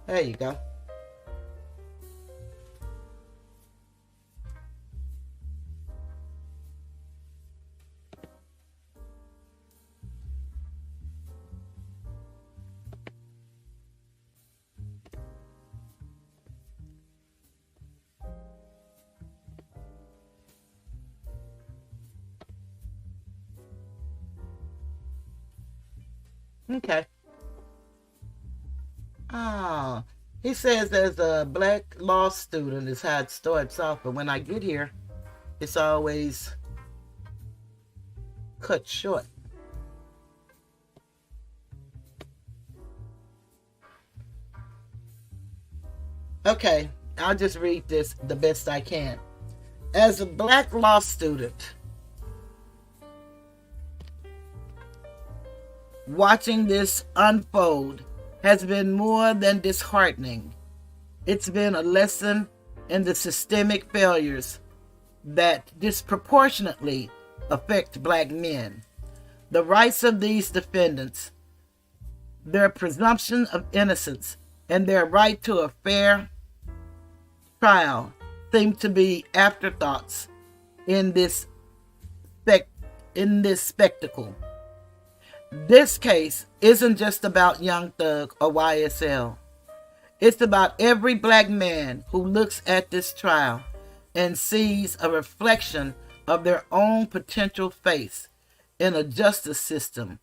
There you go. Okay. Oh, he says there's a black law student is how it starts off, but when I get here, it's always cut short. Okay, I'll just read this the best I can. As a black law student, watching this unfold has been more than disheartening. It's been a lesson in the systemic failures that disproportionately affect black men. The rights of these defendants, their presumption of innocence, and their right to a fair trial seem to be afterthoughts in this spectacle. This case isn't just about Young Thug or YSL. It's about every black man who looks at this trial and sees a reflection of their own potential face in a justice system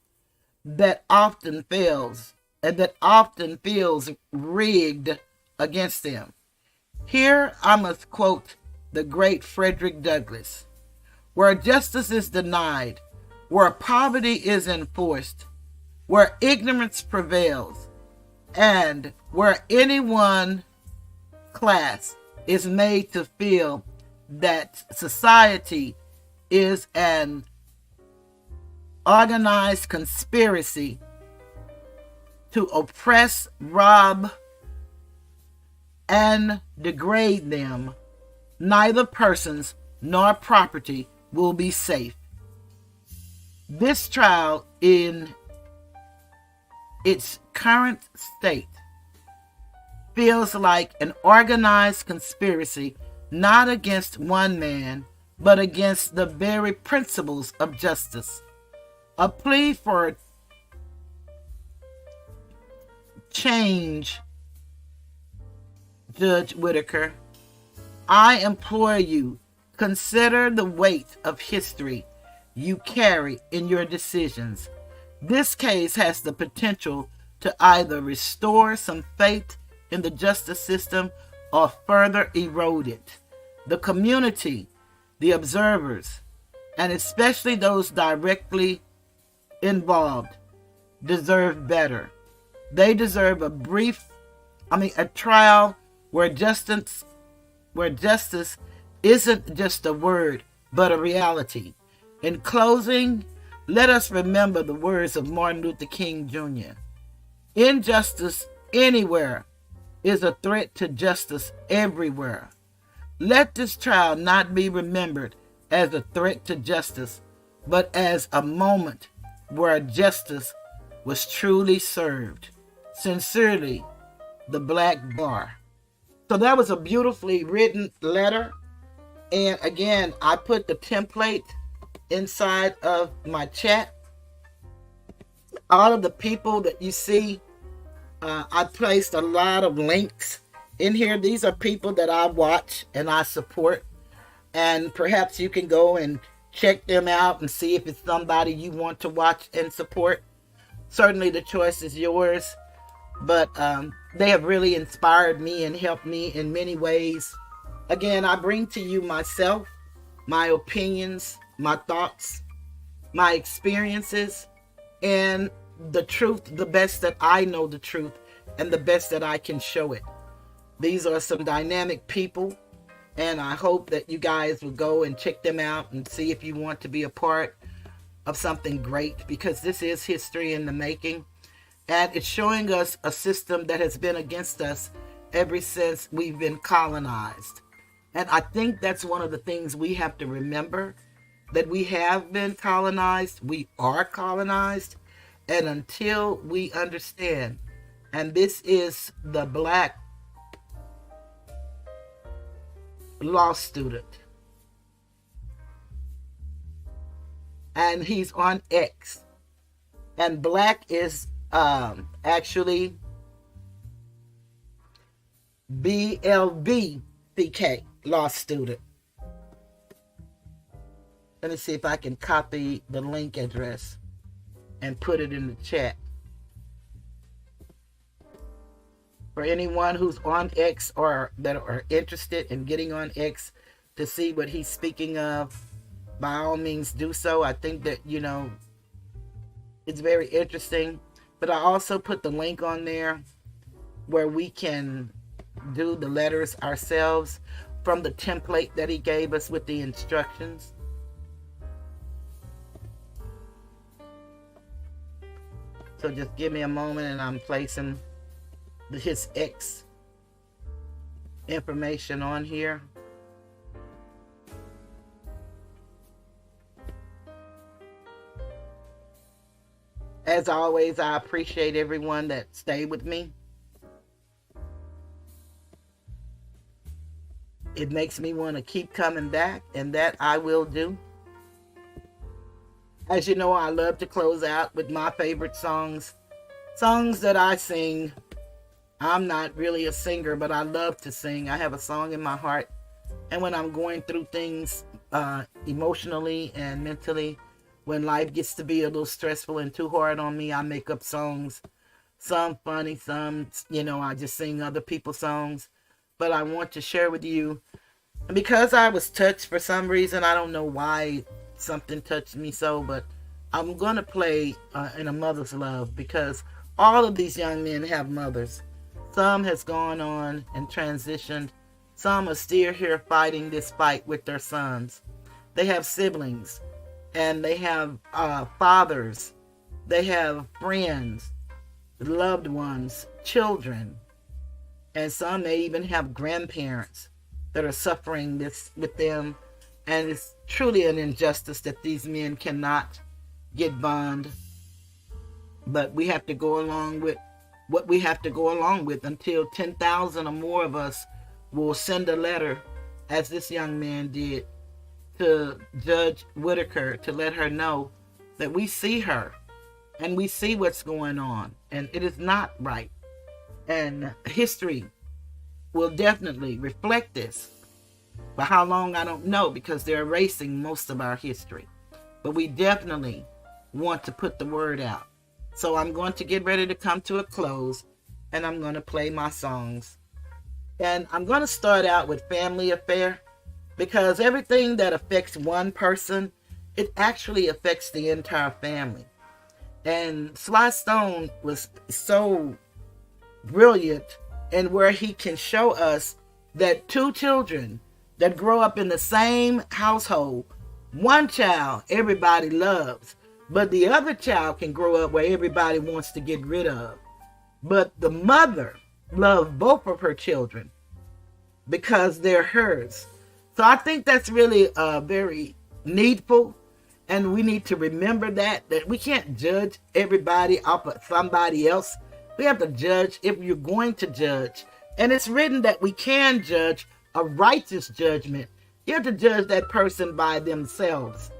that often fails and that often feels rigged against them. Here I must quote the great Frederick Douglass: where justice is denied, where poverty is enforced, where ignorance prevails, and where any one class is made to feel that society is an organized conspiracy to oppress, rob, and degrade them, neither persons nor property will be safe. This trial, in its current state, feels like an organized conspiracy not against one man, but against the very principles of justice. A plea for change, Judge Whitaker. I implore you, consider the weight of history you carry in your decisions. This case has the potential to either restore some faith in the justice system or further erode it. The community, the observers, and especially those directly involved deserve better. They deserve a trial where justice isn't just a word, but a reality. In closing, let us remember the words of Martin Luther King Jr. Injustice anywhere is a threat to justice everywhere. Let this trial not be remembered as a threat to justice, but as a moment where justice was truly served. Sincerely, the Black Bar. So that was a beautifully written letter. And again, I put the template inside of my chat. All of the people that you see, I placed a lot of links in here. These are people that I watch and I support. And perhaps you can go and check them out and see if it's somebody you want to watch and support. Certainly the choice is yours. But they have really inspired me and helped me in many ways. Again, I bring to you myself, my opinions, my thoughts, my experiences, and the truth, the best that I know the truth, and the best that I can show it. These are some dynamic people, and I hope that you guys will go and check them out and see if you want to be a part of something great, because this is history in the making. And it's showing us a system that has been against us ever since we've been colonized. And I think that's one of the things we have to remember, that we have been colonized, we are colonized, and until we understand, and this is the Black law student, and he's on X, and Black is actually BLVCK law student. Let me see if I can copy the link address and put it in the chat. For anyone who's on X or that are interested in getting on X to see what he's speaking of, by all means do so. I think that, it's very interesting. But I also put the link on there where we can do the letters ourselves from the template that he gave us with the instructions. So just give me a moment and I'm placing his X information on here. As always, I appreciate everyone that stayed with me. It makes me want to keep coming back, and that I will do. As you know, I love to close out with my favorite songs. Songs that I sing. I'm not really a singer, but I love to sing. I have a song in my heart. And when I'm going through things emotionally and mentally, when life gets to be a little stressful and too hard on me, I make up songs. Some funny, some, I just sing other people's songs. But I want to share with you, because I was touched for some reason. I don't know why something touched me so, but I'm going to play In a Mother's Love, because all of these young men have mothers. Some has gone on and transitioned. Some are still here fighting this fight with their sons. They have siblings, and they have fathers. They have friends, loved ones, children, and some may even have grandparents that are suffering this with them. And it's truly an injustice that these men cannot get bond. But we have to go along with what we have to go along with until 10,000 or more of us will send a letter, as this young man did, to Judge Whitaker to let her know that we see her and we see what's going on and it is not right. And history will definitely reflect this. For how long, I don't know, because they're erasing most of our history. But we definitely want to put the word out. So I'm going to get ready to come to a close, and I'm going to play my songs. And I'm going to start out with Family Affair, because everything that affects one person, it actually affects the entire family. And Sly Stone was so brilliant in where he can show us that two children that grow up in the same household, one child everybody loves, but the other child can grow up where everybody wants to get rid of. But the mother loved both of her children because they're hers. So I think that's really very needful, and we need to remember that we can't judge everybody off of somebody else. We have to judge if you're going to judge. And it's written that we can judge a righteous judgment. You have to judge that person by themselves.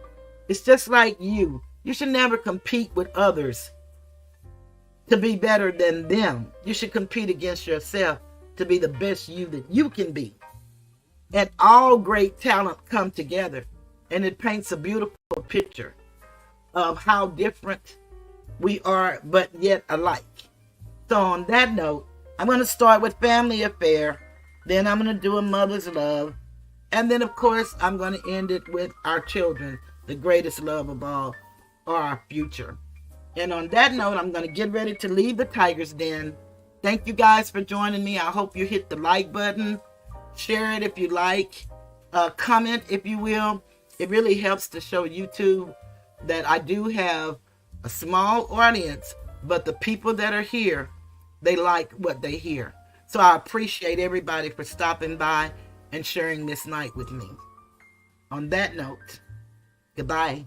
It's just like you. You should never compete with others to be better than them. You should compete against yourself to be the best you that you can be. And all great talent come together, and it paints a beautiful picture of how different we are, but yet alike. So on that note, I'm going to start with Family Affair, then I'm going to do A Mother's Love, and then of course I'm going to end it with Our Children, the greatest love of all, or our future. And on that note, I'm going to get ready to leave the Tiger's Den. Thank you guys for joining me. I hope you hit the like button, share it if you like, comment if you will. It really helps to show YouTube that I do have a small audience, but the people that are here, they like what they hear. So I appreciate everybody for stopping by and sharing this night with me. On that note, goodbye.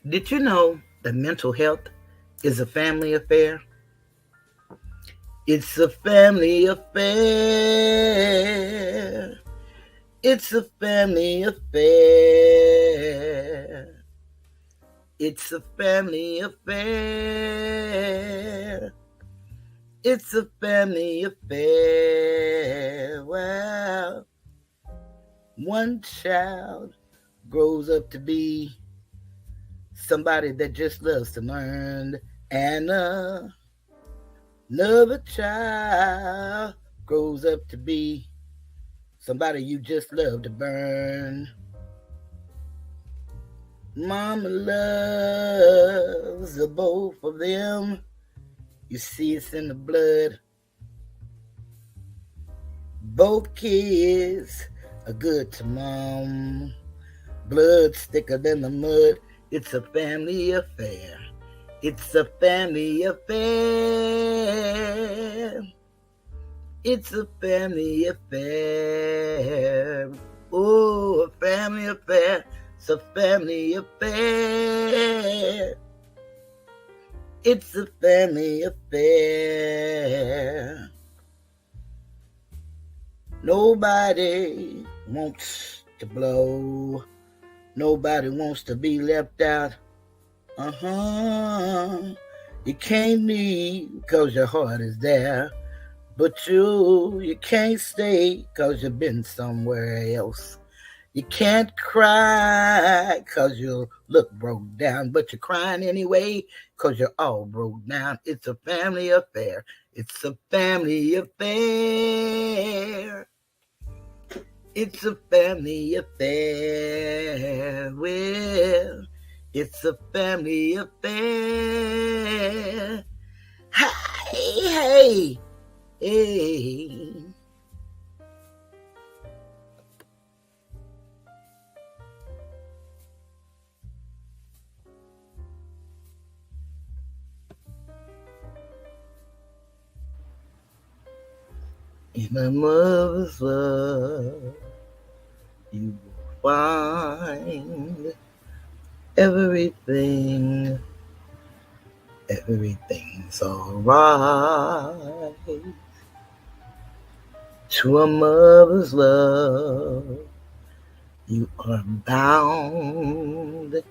Did you know that mental health is a family affair? It's a family affair. It's a family affair. It's a family affair. It's a family affair. Well, one child grows up to be somebody that just loves to learn And another child grows up to be somebody you just love to burn. Mama loves the both of them. You see it's in the blood. Both kids are good to mom. Blood thicker than the mud. It's a family affair. It's a family affair. It's a family affair. Oh, a family affair. It's a family affair. It's a family affair. Nobody wants to blow. Nobody wants to be left out. You can't leave because your heart is there. But you can't stay because you've been somewhere else. You can't cry because you look broke down, but you're crying anyway because you're all broke down. It's a family affair. It's a family affair. It's a family affair. Well, it's a family affair. Hey, hey, hey. In a mother's love, you will find everything. Everything's alright. To a mother's love, you are bound.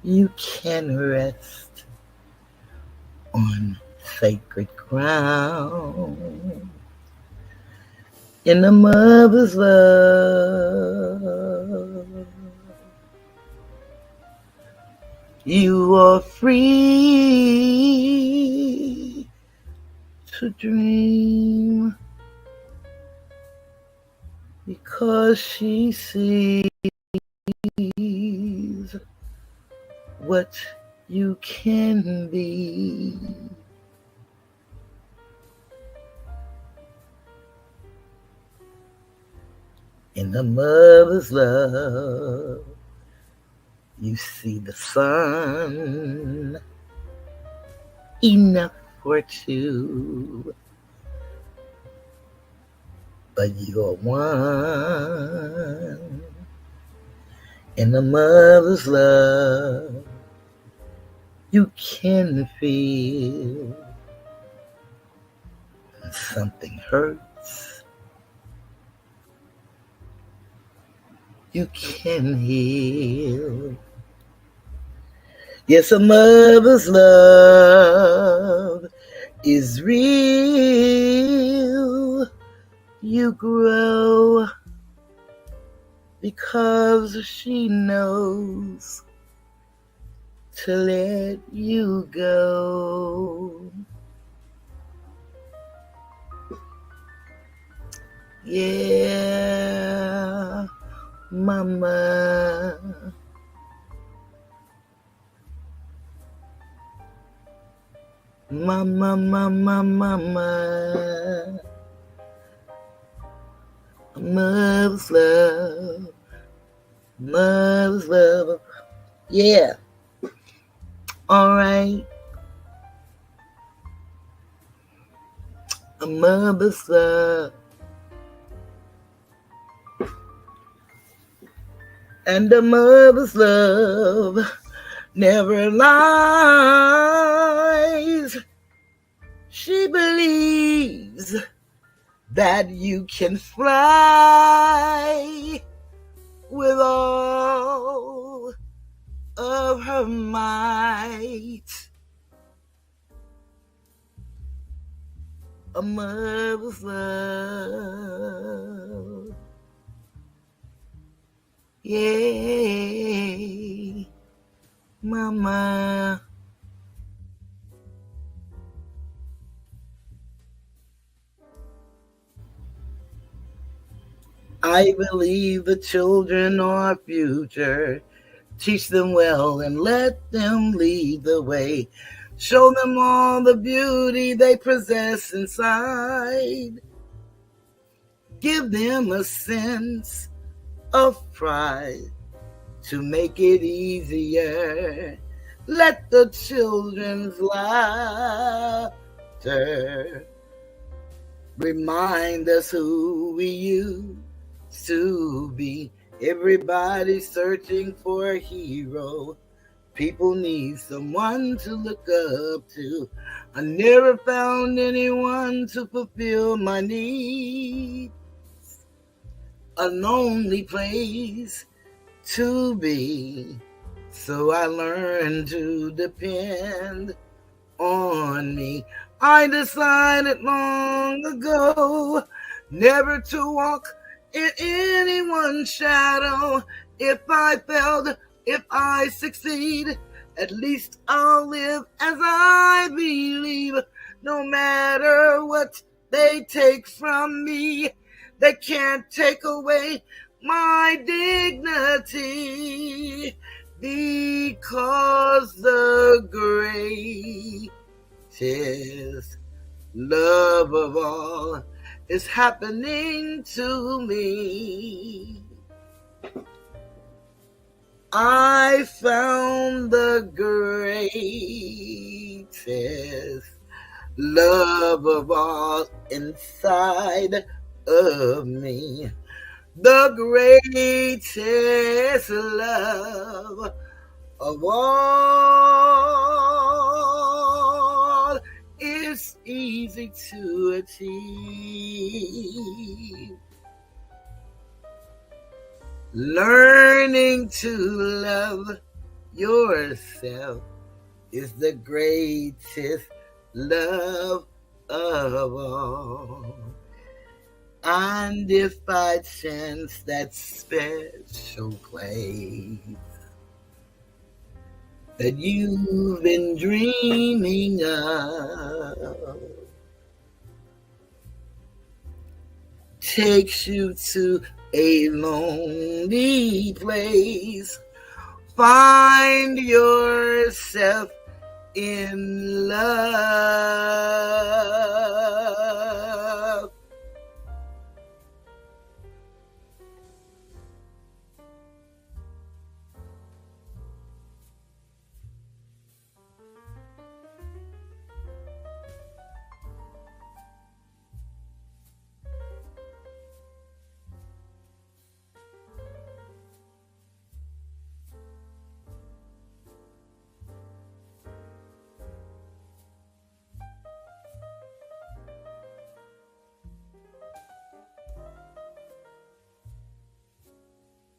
You can rest on sacred ground. In a mother's love, you are free to dream because she sees what you can be. In the mother's love, you see the sun, enough for two, but you're one. In the mother's love, you can feel when something hurts. You can heal. Yes, a mother's love is real. You grow because she knows to let you go. Yeah, mama. Mama, mama, mama. Mother's love. Mother's love. Yeah. All right. A mother's love. And a mother's love never lies. She believes that you can fly with all of her might. A mother's love. Yay, mama. I believe the children are our future. Teach them well and let them lead the way. Show them all the beauty they possess inside. Give them a sense of pride to make it easier. Let the children's laughter remind us who we used to be. Everybody's searching for a hero. People need someone to look up to. I never found anyone to fulfill my needs. A lonely place to be. So I learned to depend on me. I decided long ago never to walk in anyone's shadow. If I failed, if I succeed, at least I'll live as I believe. No matter what they take from me, they can't take away my dignity, because the greatest love of all is happening to me. I found the greatest love of all inside of me. The greatest love of all is easy to achieve. Learning to love yourself is the greatest love of all. And if by chance that special place that you've been dreaming of takes you to a lonely place, find yourself in love.